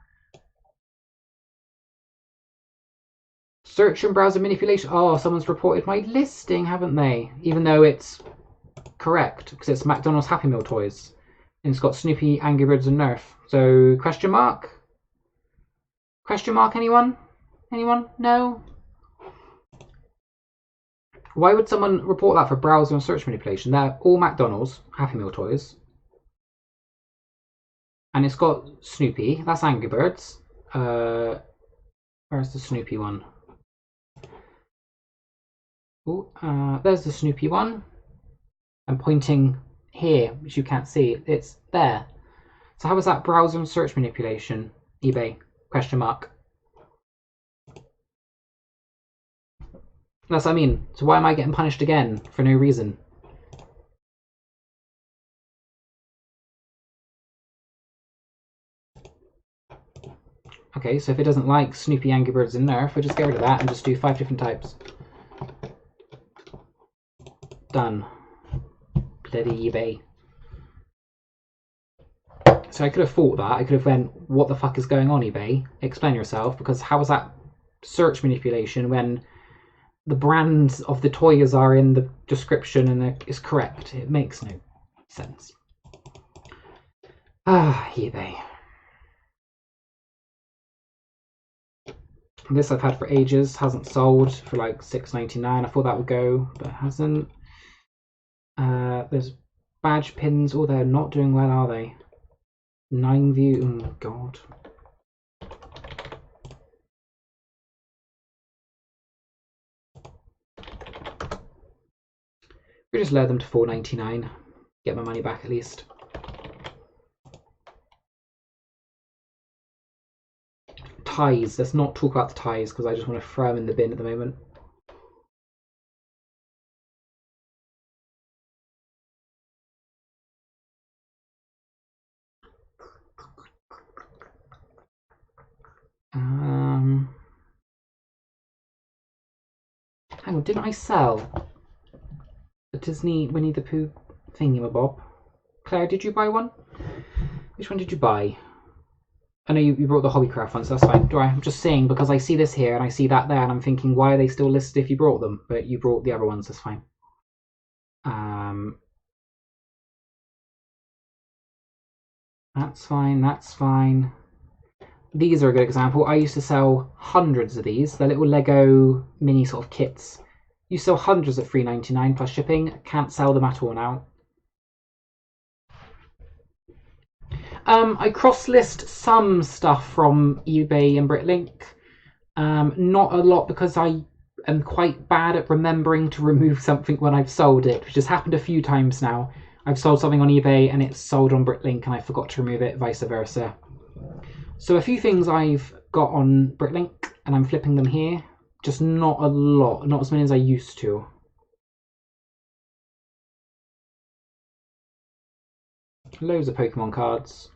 Search and browser manipulation. Oh, someone's reported my listing, haven't they? Even though it's correct, because it's McDonald's Happy Meal toys. And it's got Snoopy, Angry Birds, and Nerf. So, question mark? Question mark, anyone? Anyone? No? Why would someone report that for browser and search manipulation? They're all McDonald's Happy Meal toys. And it's got Snoopy. That's Angry Birds. Where's the Snoopy one? Ooh, there's the Snoopy one. I'm pointing here, which you can't see. It's there. So how was that browser and search manipulation? eBay? Question mark. That's what I mean. So why am I getting punished again for no reason? Okay, so if it doesn't like Snoopy, Angry Birds, and Nerf, we'll just get rid of that and just do 5 different types. Done. Bloody eBay. So I could have thought that. I could have went, what the fuck is going on, eBay? Explain yourself, because how is that search manipulation when the brands of the toys are in the description and it's correct? It makes no sense. eBay. This I've had for ages, hasn't sold for like $6.99. I thought that would go, but it hasn't. There's badge pins. Oh, they're not doing well, are they? 9 view. Oh, God. We just lower them to $4.99. Get my money back at least. Ties. Let's not talk about the ties because I just want to throw them in the bin at the moment. Hang on, didn't I sell the Disney Winnie the Pooh thingamabob? Claire, did you buy one? Which one did you buy? I know you brought the Hobbycraft one, so that's fine. I'm just saying because I see this here and I see that there and I'm thinking, why are they still listed if you brought them? But you brought the other ones, that's fine. That's fine, that's fine. These are a good example. I used to sell hundreds of these. They're little Lego mini sort of kits. You sell hundreds at $3.99 plus shipping. Can't sell them at all now. I cross-list some stuff from eBay and Britlink. Not a lot because I am quite bad at remembering to remove something when I've sold it, which has happened a few times now. I've sold something on eBay and it's sold on Britlink and I forgot to remove it, vice versa. So a few things I've got on Britlink and I'm flipping them here. Just not a lot, not as many as I used to. Loads of Pokemon cards.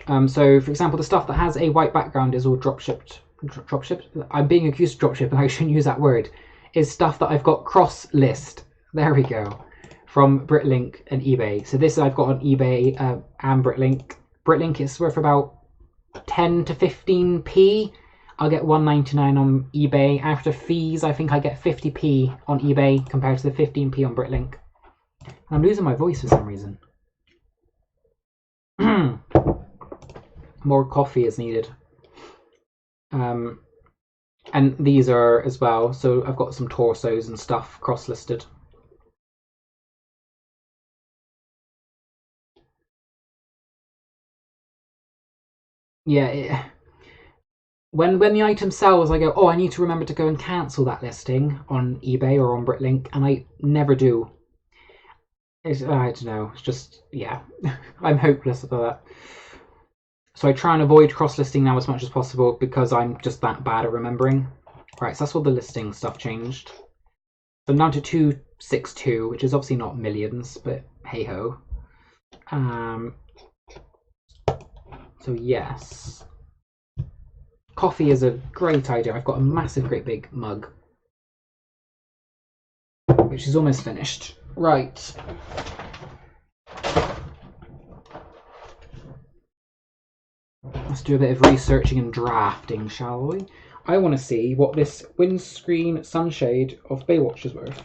So, for example, the stuff that has a white background is all dropshipped. I'm being accused of dropshipping, I shouldn't use that word. Is stuff that I've got cross-list. There we go. From Britlink and eBay. So this I've got on eBay and Britlink. Britlink is worth about 10 to 15p. I'll get $1.99 on eBay. After fees, I think I get 50p on eBay compared to the 15p on Britlink. I'm losing my voice for some reason. More coffee is needed. And these are as well. So I've got some torsos and stuff cross-listed. Yeah, when the item sells, I go, oh, I need to remember to go and cancel that listing on eBay or on Britlink, and I never do. I don't know. It's just, yeah, I'm hopeless about that. So I try and avoid cross-listing now as much as possible because I'm just that bad at remembering. Right, so that's all the listing stuff changed. So I'm down to 262, which is obviously not millions, but hey-ho. So yes. Coffee is a great idea. I've got a massive, great big mug, which is almost finished. Right. Let's do a bit of researching and drafting, shall we? I want to see what this windscreen sunshade of Baywatch is worth.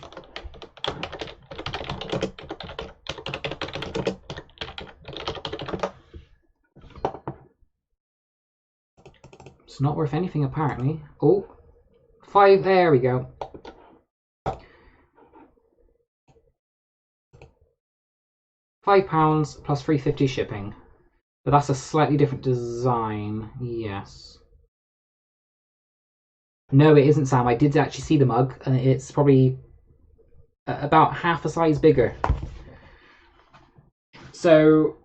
It's not worth anything apparently. Oh, there we go. £5 plus $3.50 shipping. But that's a slightly different design. Yes. No, it isn't, Sam. I did actually see the mug, and it's probably about half a size bigger. So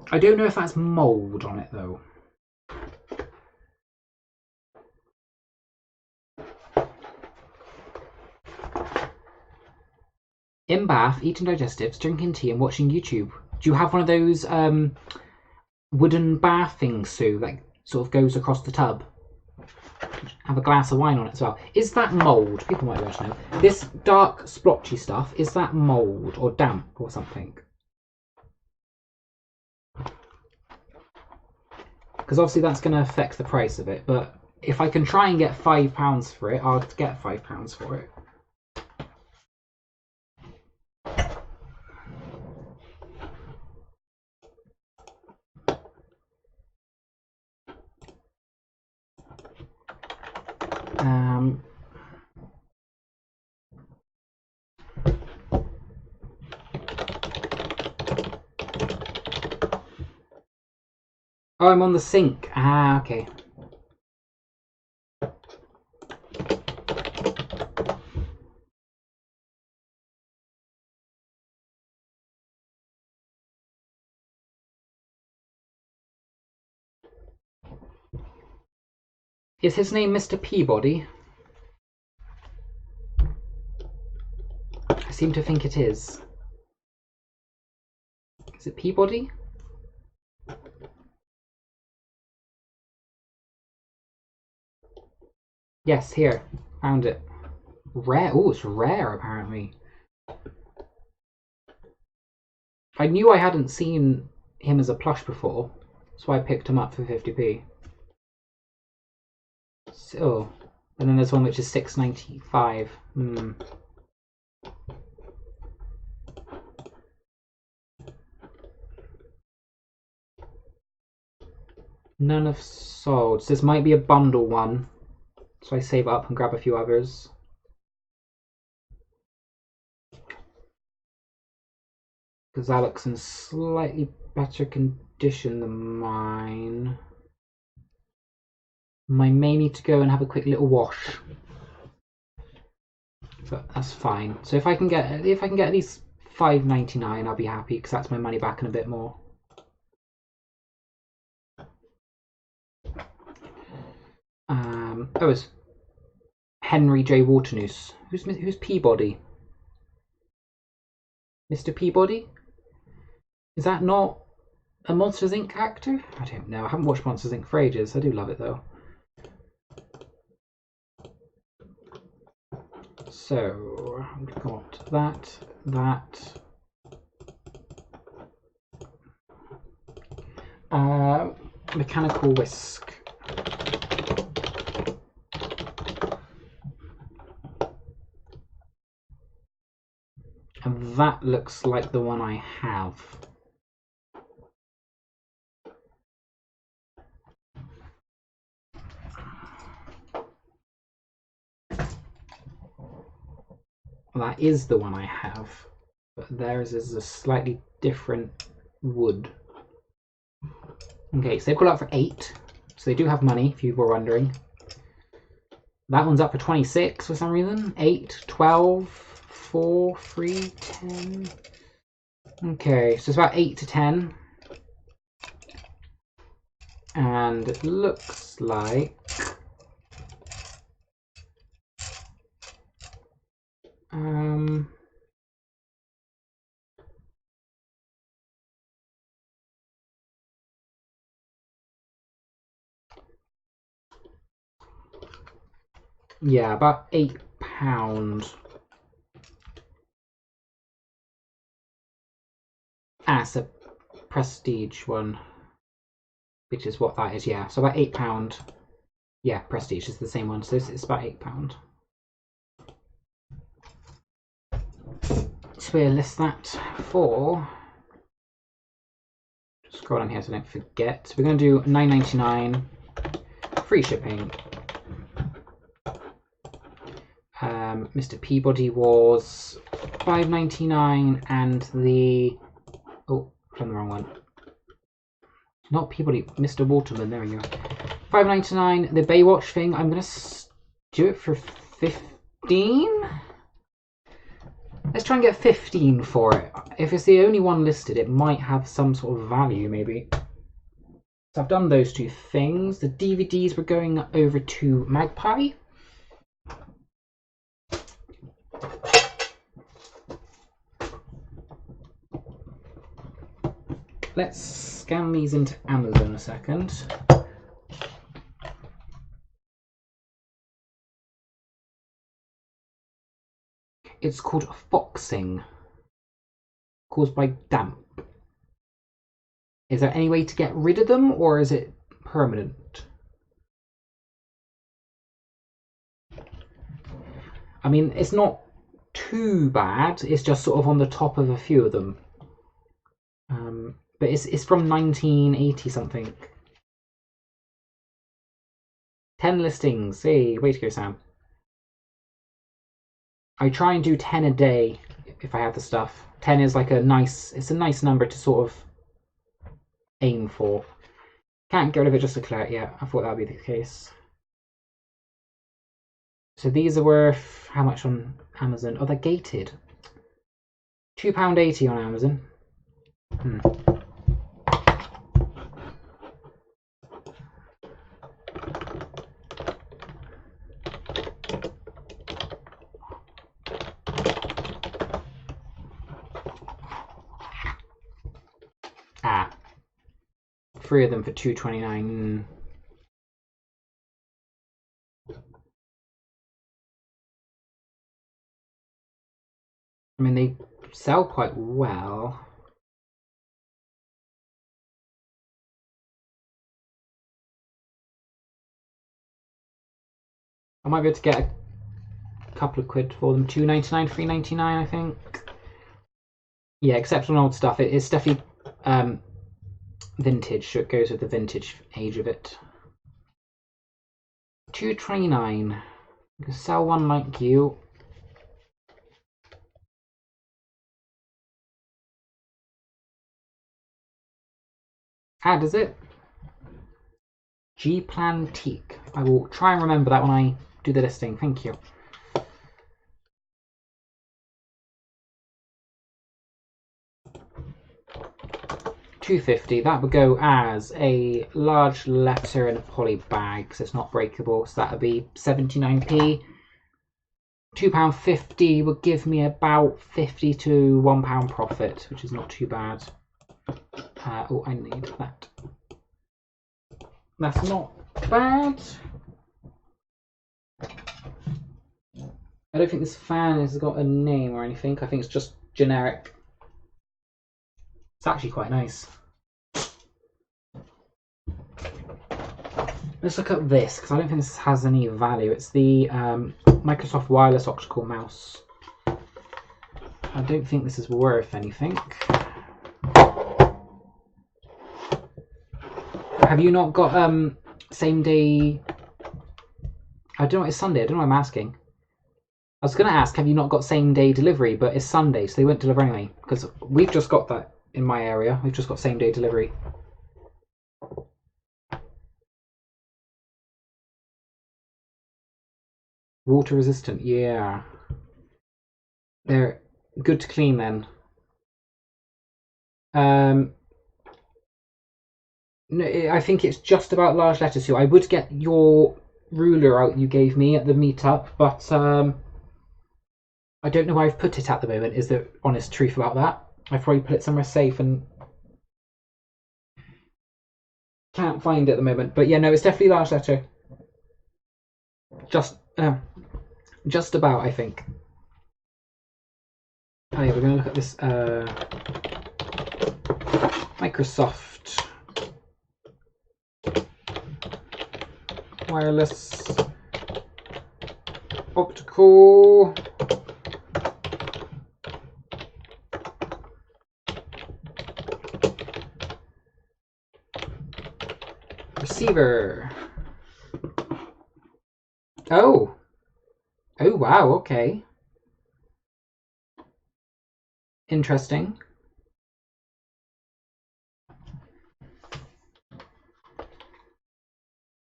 I don't know if that's mould on it though. In bath, eating digestives, drinking tea and watching YouTube. Do you have one of those wooden bath things, Sue, that sort of goes across the tub? Have a glass of wine on it as well. Is that mould? People might be able to know. This dark splotchy stuff, is that mould or damp or something? Because obviously that's going to affect the price of it, but if I can try and get £5 for it, I'll get £5 for it. Oh, I'm on the sink. Ah, okay. Is his name Mr. Peabody? I seem to think it is. Is it Peabody? Yes, here. Found it. Rare. Oh, it's rare apparently. I knew I hadn't seen him as a plush before, so I picked him up for 50p. So, and then there's one which is $6.95. None have sold. So this might be a bundle one. So I save up and grab a few others. Because that looks in slightly better condition than mine. Mine may need to go and have a quick little wash. But that's fine. So if I can get at least $5.99, I'll be happy because that's my money back and a bit more. Oh, it's Henry J. Waternoose. Who's Peabody? Mr. Peabody? Is that not a Monsters Inc. actor? I don't know. I haven't watched Monsters Inc. for ages. I do love it though. So I'm gonna go on to that. Mechanical whisk. And that looks like the one I have. Well, that is the one I have, but theirs is a slightly different wood. Okay, so they've got up for 8, so they do have money, if you were wondering. That one's up for 26 for some reason. 8, 12, 4, 3, 10. Okay, so it's about 8 to 10. And it looks like yeah, about £8. Ah, it's a prestige one, which is what that is, yeah. So about £8. Yeah, prestige is the same one, so it's about £8. So we'll list that for, just scroll down here so I don't forget. So we're going to do $9.99, free shipping. Mr. Peabody was $5.99, and the from the wrong one. Not Peabody, Mr. Waterman. There we go. $5.99. The Baywatch thing, I'm gonna do it for 15. Let's try and get 15 for it. If it's the only one listed, it might have some sort of value, maybe. So I've done those two things. The DVDs were going over to Magpie. Let's scan these into Amazon a second. It's called foxing, caused by damp. Is there any way to get rid of them, or is it permanent? I mean, it's not too bad. It's just sort of on the top of a few of them. But it's from 1980 something. 10 listings. Hey, way to go, Sam. I try and do 10 a day if I have the stuff. 10 is like it's a nice number to sort of aim for. Can't get rid of it just to clear it yet. I thought that would be the case. So these are worth how much on Amazon? Oh, they're gated. £2.80 on Amazon. Ah, 3 of them for $2.29. I mean, they sell quite well. I might be able to get a couple of quid for them. $2.99, $3.99, I think. Yeah, except on old stuff. It's definitely vintage, so it goes with the vintage age of it. $2.29. You can sell one like you. How does it? G-Plantique. I will try and remember that when I do the listing. Thank you. $2.50. That would go as a large letter in a poly bag, so it's not breakable. So that would be 79p. £2.50 would give me about 50 to £1 profit, which is not too bad. Oh, I need that. That's not bad. I don't think this fan has got a name or anything. I think it's just generic. It's actually quite nice. Let's look up this, because I don't think this has any value. It's the Microsoft Wireless Optical Mouse. I don't think this is worth anything. Have you not got same day? I don't know, it's Sunday. I don't know what I'm asking. I was going to ask, have you not got same day delivery, but it's Sunday, so they won't deliver anyway. Because we've just got that in my area. We've just got same day delivery. Water resistant, yeah. They're good to clean then. No, I think it's just about large letters too. I would get your ruler out you gave me at the meetup, but I don't know where I've put it at the moment, is the honest truth about that. I've probably put it somewhere safe and can't find it at the moment. But yeah, no, it's definitely large letter. Just about, I think. Oh yeah, we're going to look at this Microsoft Wireless Optical Receiver. Oh wow, okay. Interesting.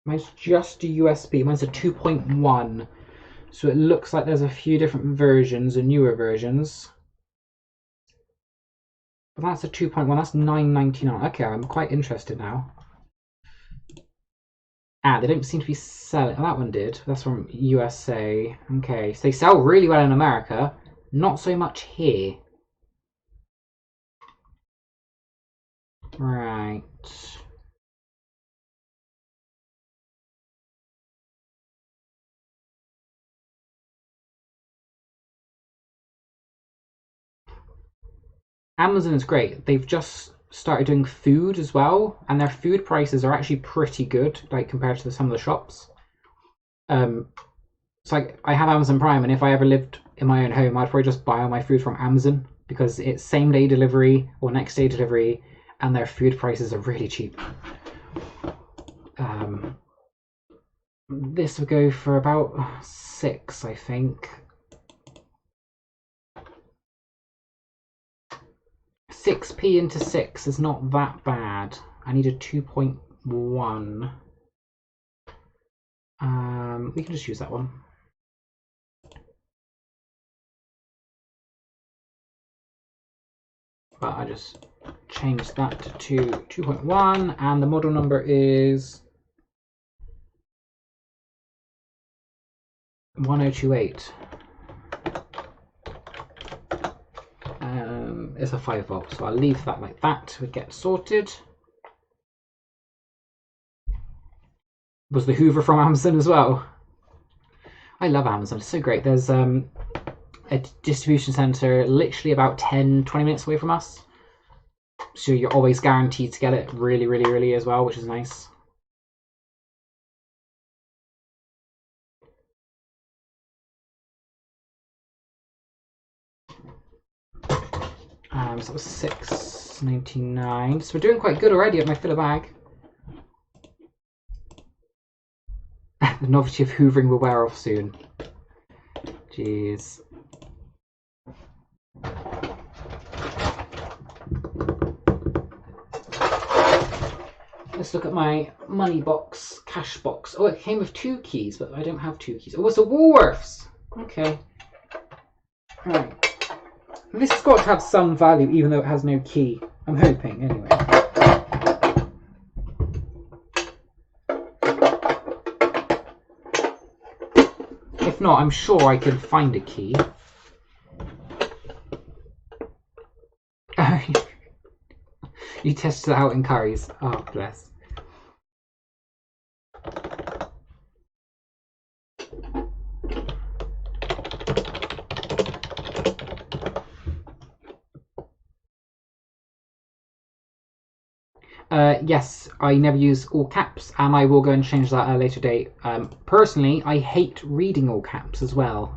Mine's just a USB. Mine's a 2.1. So it looks like there's a few different versions and newer versions. But that's a 2.1. That's $9.99. Okay, I'm quite interested now. They don't seem to be selling. Oh, that one did. That's from USA. Okay, so they sell really well in America. Not so much here. Right. Amazon is great. They've just started doing food as well, and their food prices are actually pretty good, like compared to some of the shops. It's like I have Amazon Prime, and if I ever lived in my own home, I'd probably just buy all my food from Amazon because it's same day delivery or next day delivery, and their food prices are really cheap. This would go for about 6, I think. 6p into 6 is not that bad. I need a 2.1. We can just use that one. But I just changed that to 2.1, and the model number is 1028. It's a 5V, so I'll leave that like that to get sorted. Was the Hoover from Amazon as well? I love Amazon, it's so great. There's a distribution center literally about 10-20 minutes away from us, so you're always guaranteed to get it really early as well, which is nice. So that was 6. £6.99. So we're doing quite good already at my filler bag. The novelty of hoovering will wear off soon. Jeez. Let's look at my money box, cash box. Oh, it came with 2 keys, but I don't have 2 keys. Oh, it's a Woolworths! Okay. Right. This has got to have some value, even though it has no key. I'm hoping, anyway. If not, I'm sure I can find a key. You tested it out in curries. Oh, bless. Yes, I never use all caps, and I will go and change that at a later date. Personally, I hate reading all caps as well.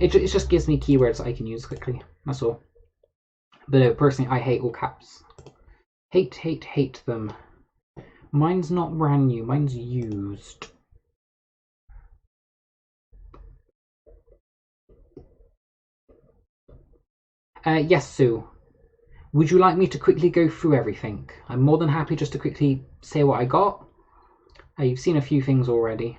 It just gives me keywords that I can use quickly. That's all. But no, personally, I hate all caps. Hate them. Mine's not brand new. Mine's used. Yes, Sue. Would you like me to quickly go through everything? I'm more than happy just to quickly say what I got. You've seen a few things already.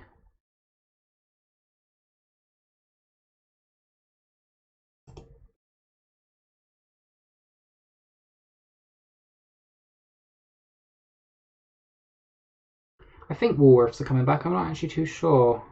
I think Woolworths are coming back. I'm not actually too sure.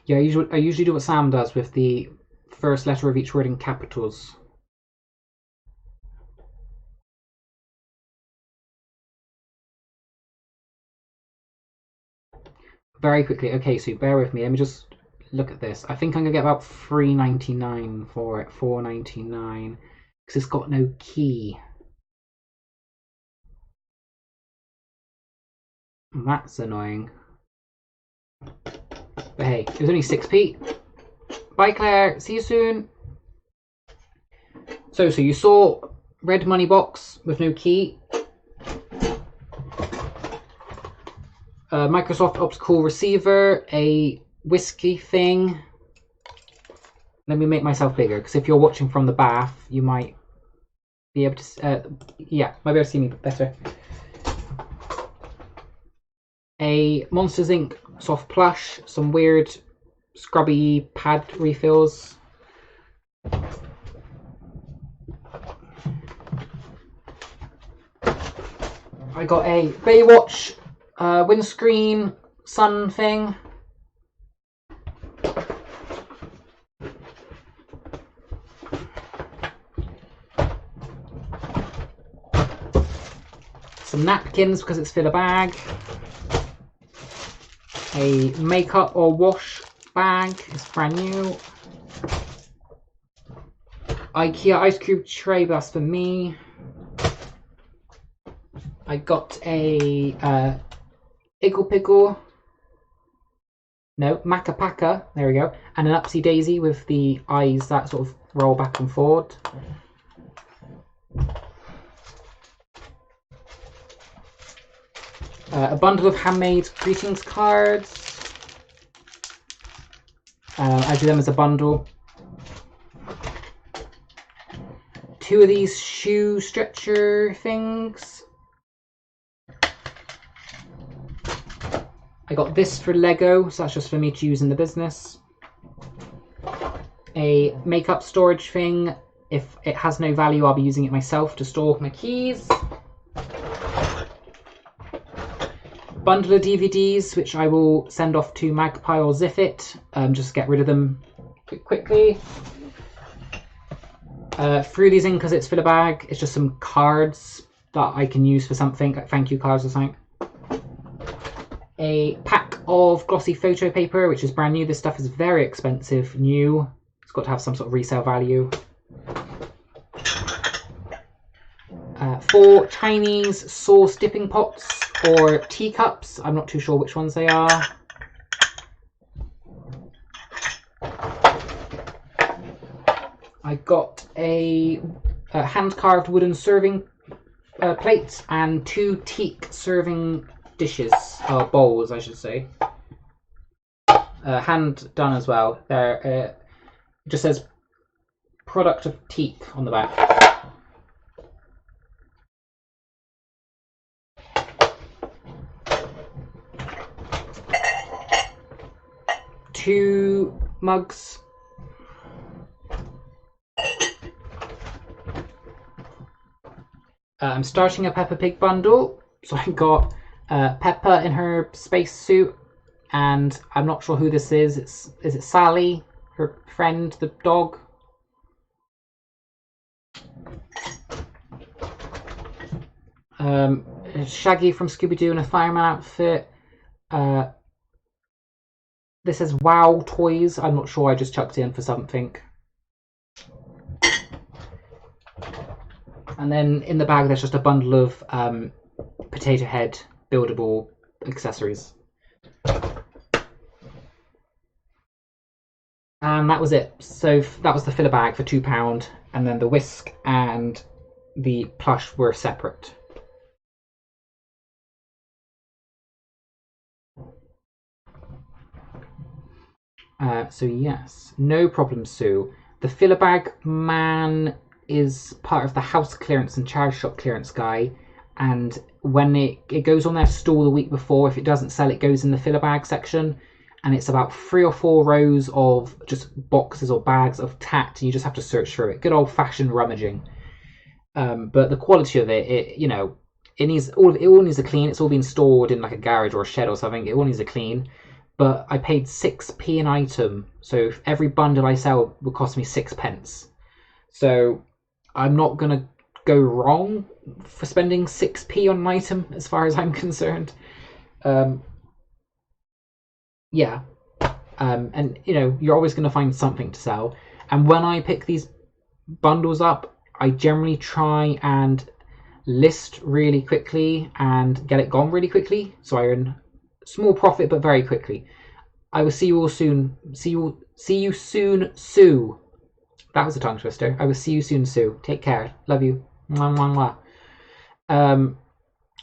Yeah, I usually do what Sam does with the first letter of each word in capitals. Very quickly. Okay, so bear with me. Let me just look at this. I think I'm gonna get about $3.99 for it. $4.99 because it's got no key. That's annoying. But hey, it was only 6p. Bye, Claire. See you soon. So you saw red money box with no key. Microsoft optical receiver, a whiskey thing. Let me make myself bigger, because if you're watching from the bath, you might be able to, yeah, might be able to see me better. A Monsters Inc. soft plush, some weird scrubby pad refills. I got a Baywatch windscreen sun thing. Some napkins because it's filler bag. A makeup or wash bag, it's brand new. IKEA ice cube tray, but that's for me. I got a Iggle Piggle, no, Macca Packa, there we go, and an Upsy Daisy with the eyes that sort of roll back and forward. A bundle of handmade greetings cards. I do them as a bundle. 2 of these shoe stretcher things. I got this for Lego, so that's just for me to use in the business. A makeup storage thing. If it has no value, I'll be using it myself to store my keys. Bundle of DVDs, which I will send off to Magpie or Ziffit, just to get rid of them quickly. Threw these in because it's filler bag. It's just some cards that I can use for something, like thank you cards or something. A pack of glossy photo paper, which is brand new. This stuff is very expensive, new. It's got to have some sort of resale value. 4 Chinese sauce dipping pots or teacups. I'm not too sure which ones they are. I got a hand-carved wooden serving plate and 2 teak serving dishes, bowls I should say. Hand done as well. It just says product of teak on the back. Two mugs. I'm starting a Peppa Pig bundle, so I got Peppa in her space suit, and I'm not sure who this is. Is it Sally, her friend, the dog? Shaggy from Scooby-Doo in a fireman outfit. This is Wow Toys. I'm not sure, I just chucked it in for something. And then in the bag there's just a bundle of potato head buildable accessories. And that was it. So that was the filler bag for £2, and then the whisk and the plush were separate. So yes, no problem, Sue. The filler bag man is part of the house clearance and charity shop clearance guy, and when it goes on their stall the week before, if it doesn't sell, it goes in the filler bag section, and it's about 3 or 4 rows of just boxes or bags of tat, and you just have to search through it. Good old-fashioned rummaging. But the quality of it all needs a clean. It's all been stored in like a garage or a shed or something. It all needs a clean. But I paid 6p an item, so every bundle I sell would cost me 6p. So I'm not gonna go wrong for spending 6p on an item, as far as I'm concerned. Yeah, and you know, you're always gonna find something to sell. And when I pick these bundles up, I generally try and list really quickly and get it gone really quickly, so I earn small profit but very quickly. I will see you all soon. See you soon, Sue. That was a tongue twister. I will see you soon, Sue. Take care. Love you. Mwah, mwah, mwah.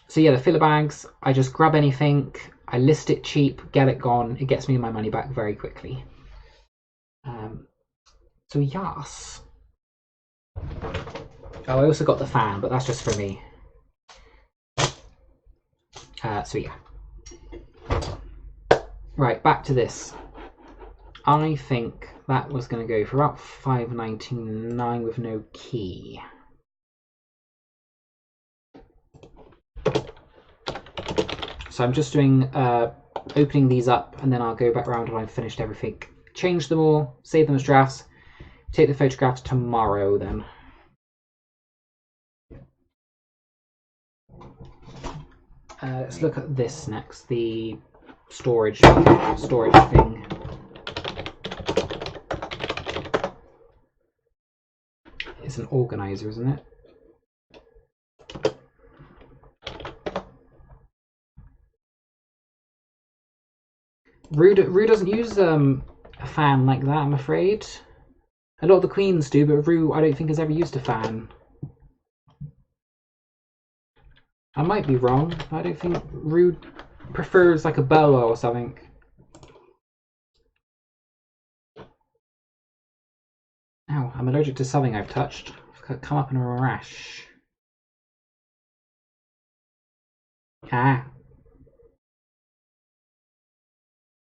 So yeah, the filler bags, I just grab anything, I list it cheap, get it gone. It gets me my money back very quickly. So yes. Oh, I also got the fan, but that's just for me. So yeah. Right, back to this. I think that was going to go for about $5.99 with no key. So I'm just doing opening these up, and then I'll go back around when I've finished everything. Change them all, save them as drafts, take the photographs tomorrow then. Let's look at this next, the storage thing. It's an organizer, isn't it? Rue doesn't use a fan like that, I'm afraid. A lot of the queens do, but Rue, I don't think, has ever used a fan. I might be wrong. I don't think Rue prefers like a boa or something. Ow, I'm allergic to something I've touched. I've come up in a rash. Ah.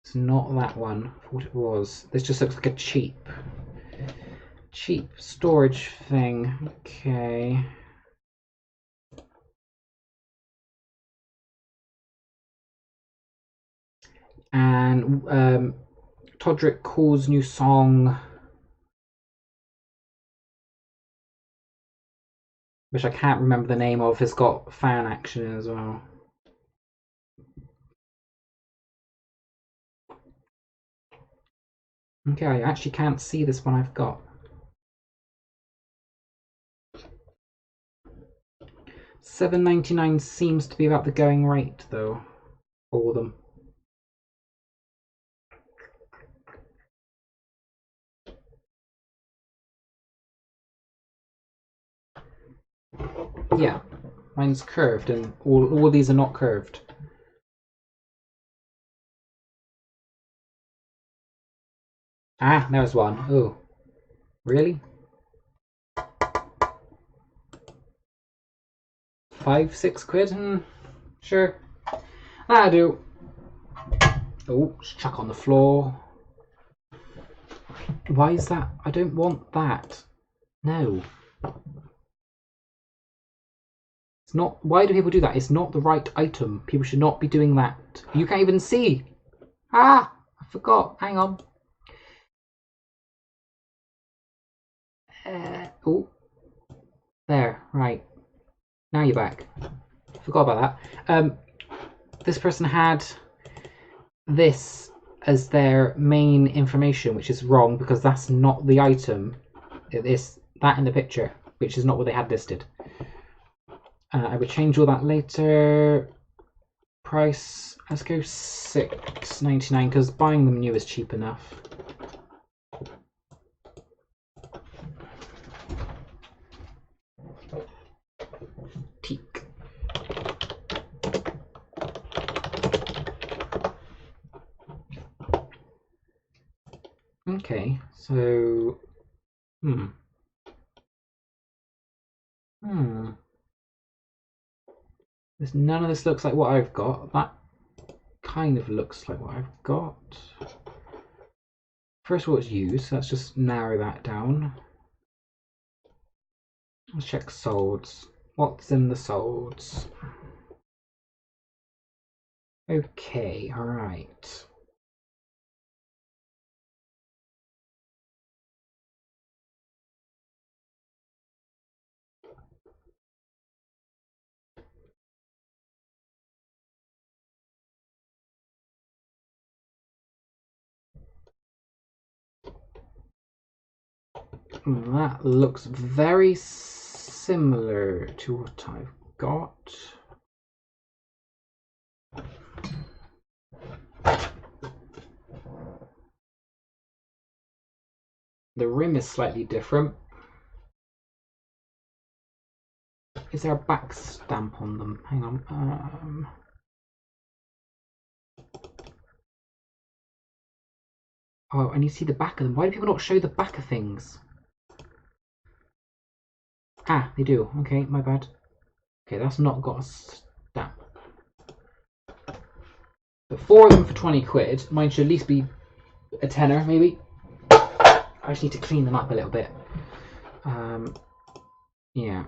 It's not that one. I thought it was. This just looks like a cheap storage thing. Okay. And Todrick Cool's new song, which I can't remember the name of, has got fan action in as well. Okay, I actually can't see this one I've got. $7.99 seems to be about the going rate though for them. Yeah, mine's curved and all these are not curved. Ah, there's one. Oh, really? 5-6 quid? Sure. I do. Oh, just chuck on the floor. Why is that? I don't want that. No. It's not. Why do people do that? It's not the right item. People should not be doing that. You can't even see. Ah, I forgot. Hang on. Oh. There. Right. Now you're back. Forgot about that. This person had this as their main information, which is wrong because that's not the item. It's that in the picture, which is not what they had listed. I would change all that later. Price, let's go $6.99 because buying them new is cheap enough. Teak. Okay, so none of this looks like what I've got. That kind of looks like what I've got. First of all, it's used, so let's just narrow that down. Let's check solds. What's in the solds? Okay, alright. That looks very similar to what I've got. The rim is slightly different. Is there a back stamp on them? Hang on. Oh, and you see the back of them. Why do people not show the back of things? Ah, they do. Okay, my bad. Okay, that's not got a stamp. But 4 of them for 20 quid. Mine should at least be a tenner, maybe. I just need to clean them up a little bit. Yeah.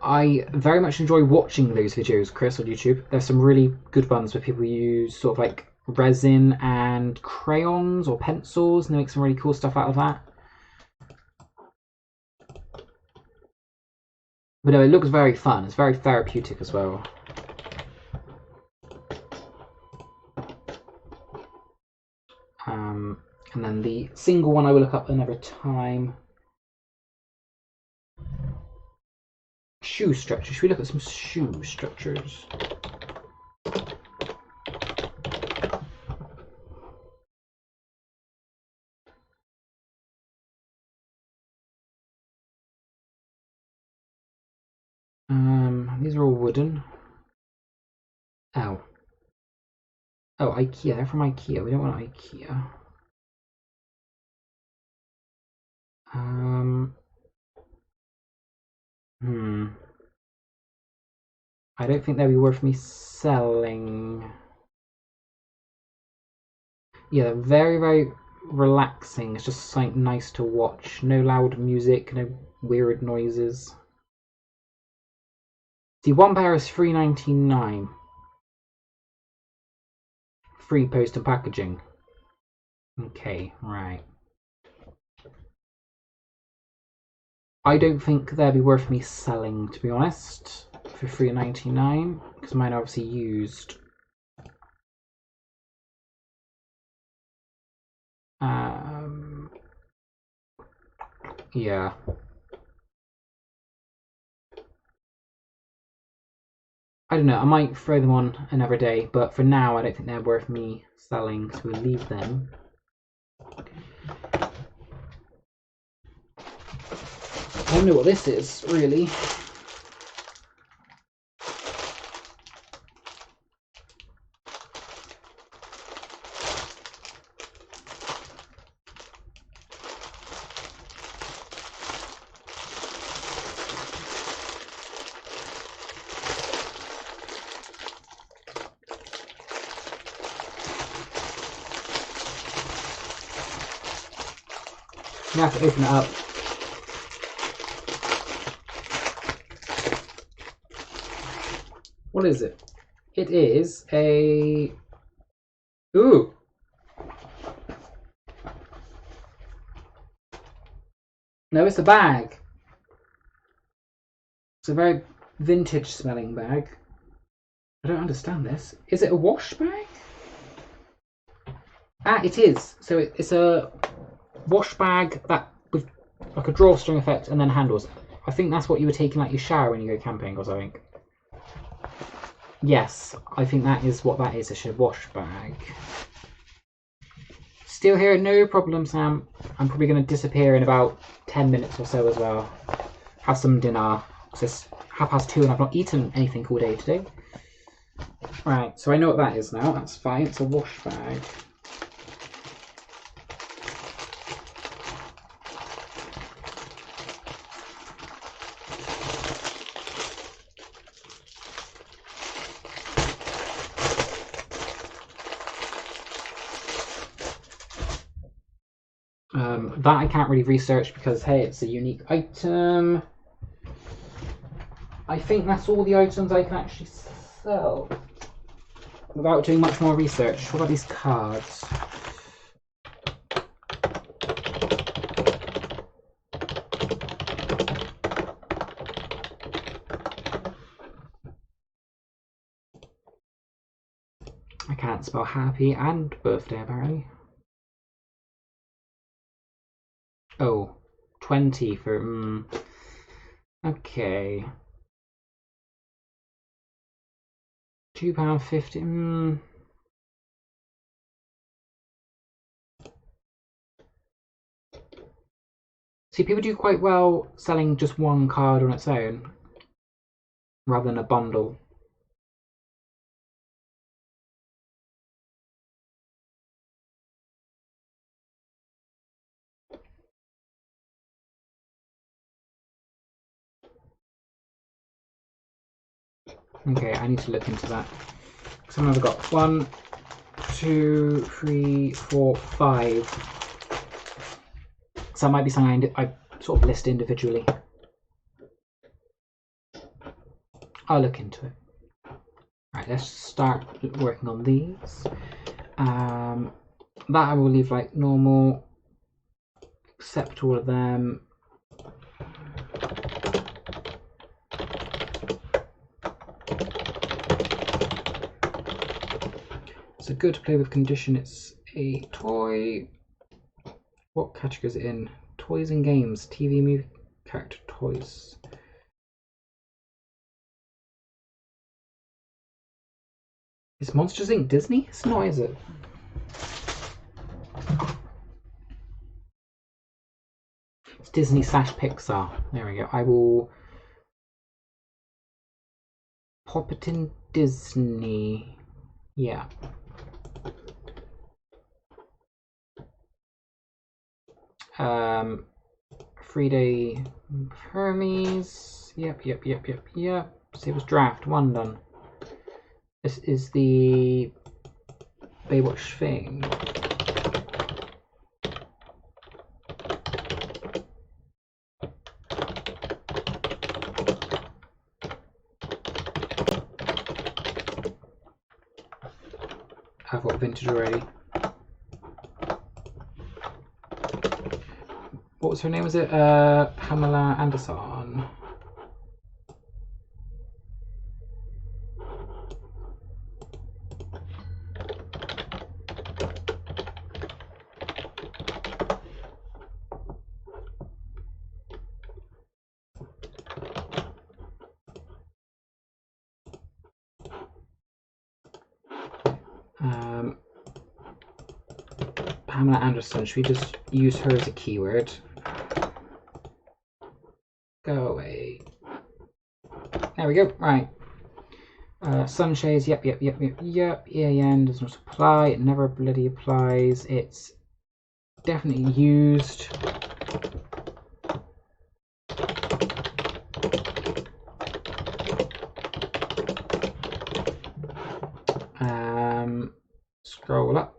I very much enjoy watching those videos, Chris, on YouTube. There's some really good ones where people use sort of like resin and crayons or pencils, and they make some really cool stuff out of that. But no, it looks very fun. It's very therapeutic as well. And then the single one I will look up another time. Shoe structure. Should we look at some shoe structures? These are all wooden. Oh. Oh, IKEA. They're from IKEA. We don't want IKEA. I don't think they'd be worth me selling. Yeah, they're very, very relaxing. It's just something nice to watch. No loud music, no weird noises. See, one pair is $3.99. Free post and packaging. Okay, right. I don't think they'd be worth me selling, to be honest, for $3.99, because mine are obviously used. Yeah. I don't know, I might throw them on another day, but for now I don't think they're worth me selling, so we'll leave them. I don't know what this is, really. You have to open it up. What is it? It is a... Ooh! No, it's a bag. It's a very vintage smelling bag. I don't understand this. Is it a wash bag? Ah, it is. So it's a wash bag that with like a drawstring effect and then handles. I think that's what you were taking like your shower when you go camping or something. Yes, I think that is what that is, a wash bag. Still here, no problem, Sam. I'm probably going to disappear in about 10 minutes or so as well. Have some dinner. It's 2:30 and I've not eaten anything all day today. Right, so I know what that is now. That's fine. It's a wash bag. That I can't really research because, hey, it's a unique item. I think that's all the items I can actually sell without doing much more research. What about these cards? I can't spell happy and birthday, apparently. Oh, 20 for... Okay. £2.50. See, people do quite well selling just one card on its own rather than a bundle. Okay, I need to look into that. So I've got 1, 2, 3, 4, 5. So that might be something I sort of list individually. I'll look into it. Right, let's start working on these. That I will leave like normal, accept all of them. It's a good to play with condition. It's a toy. What category is it in? Toys and games, TV, movie, character, toys. Is Monsters Inc. Disney? It's not, is it? It's Disney / Pixar. There we go. I will pop it in Disney. Yeah. Free-day Hermes. Yep. So it was draft 1 done. This is the Baywatch thing. I've got vintage already. What was her name? Was it Pamela Anderson? Pamela Anderson, should we just use her as a keyword? Go away. There we go, right. Sunshades, yep. EAN does not apply, it never bloody applies. It's definitely used. Scroll up.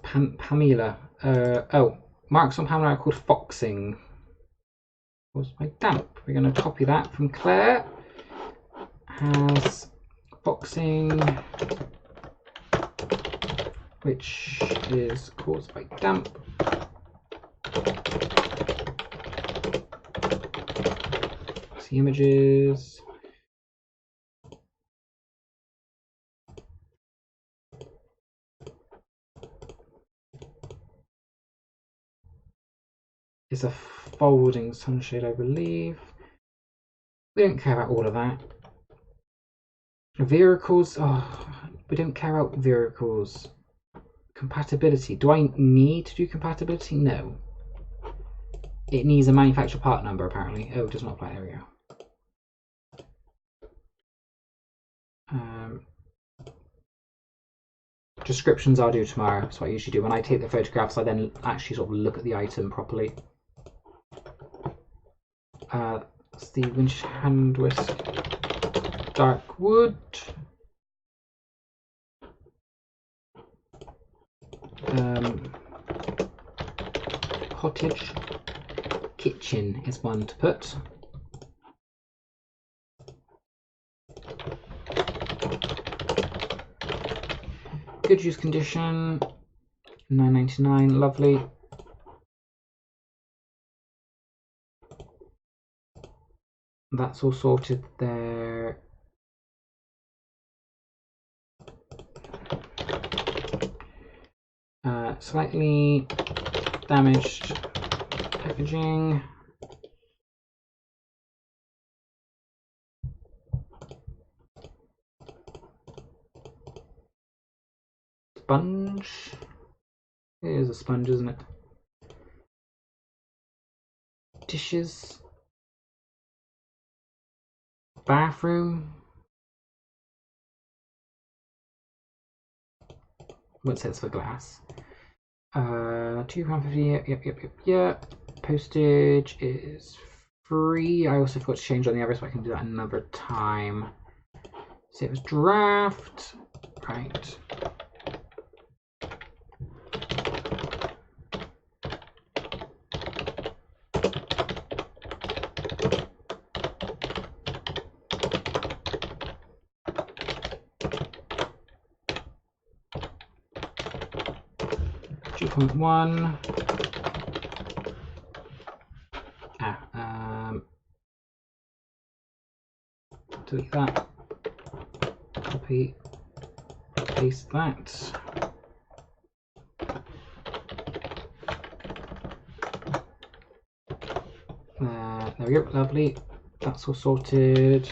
Pamela. Oh, marks on Pamela are called foxing. Was my damp. We're going to copy that from Claire. Has foxing, which is caused by damp. See images. It's a folding sunshade, I believe. We don't care about all of that. Vehicles, oh, we don't care about vehicles. Compatibility, do I need to do compatibility? No. It needs a manufacturer part number apparently. Oh, it does not apply, there we go. Descriptions I'll do tomorrow. That's what I usually do. When I take the photographs, I then actually sort of look at the item properly. It's the winch hand whisk dark wood. Cottage kitchen is one to put. Good use condition, $9.99, lovely. That's all sorted there. Slightly damaged packaging. Sponge. It is a sponge, isn't it? Dishes. Bathroom. What's it for glass? £2.50. Yep. Postage is free. I also forgot to change on the others, so I can do that another time. So it was draft. Right. One. Delete that. Copy. Paste that. There we go. Lovely. That's all sorted.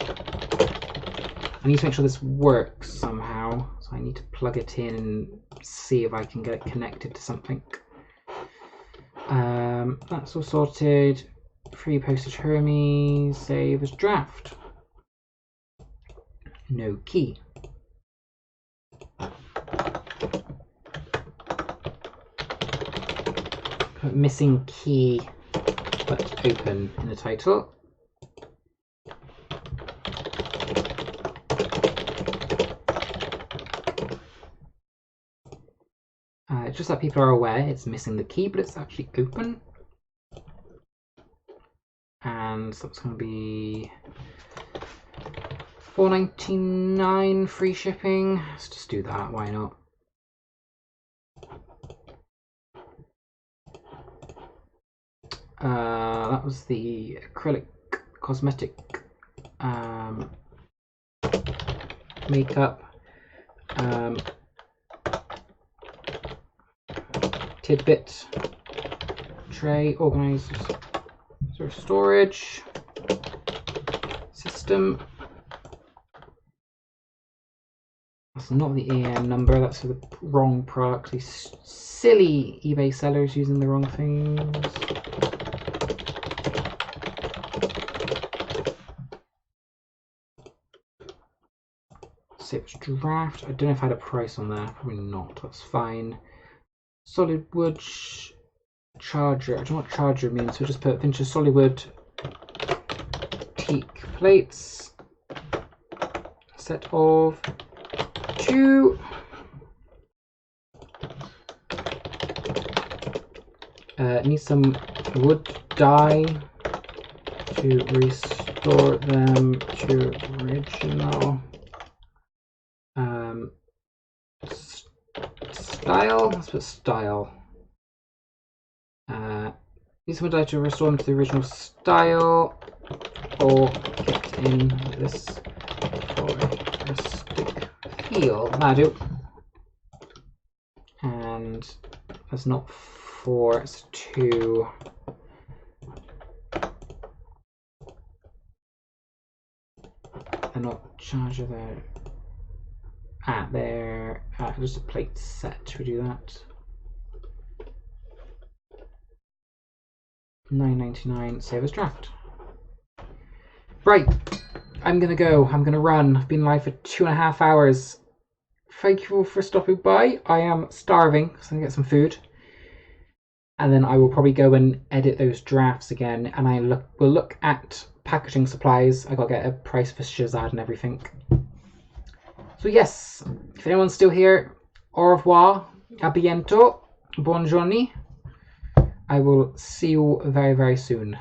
I need to make sure this works somehow, so I need to plug it in and see if I can get it connected to something. That's all sorted. Free postage Hermes, save as draft. No key. Put missing key but open in the title. Just that people are aware it's missing the key, but it's actually open. And so it's going to be $4.99 free shipping. Let's just do that, why not? That was the acrylic cosmetic makeup. Tidbit tray, organized storage, system. That's not the EAN number, that's the wrong product. These silly eBay sellers using the wrong things. Sales draft. I don't know if I had a price on there. Probably not. That's fine. Solid wood charger. I don't know what charger means, so just put vintage solid wood teak plates. Set of 2. Need some wood dye to restore them to original style. Let's put style. Need some wood dye to restore them to the original style, or get in this stick feel. That'll do. And that's not 4, it's 2. And not charger there. There. Just a plate set. Should we do that? $9.99. Save as draft. Right. I'm gonna go. I'm gonna run. I've been live for 2.5 hours. Thank you all for stopping by. I am starving, so I'm gonna get some food. And then I will probably go and edit those drafts again, and we'll look at packaging supplies. I gotta get a price for Shazad and everything. So yes, if anyone's still here, au revoir, a bientôt, buongiorno. I will see you very, very soon.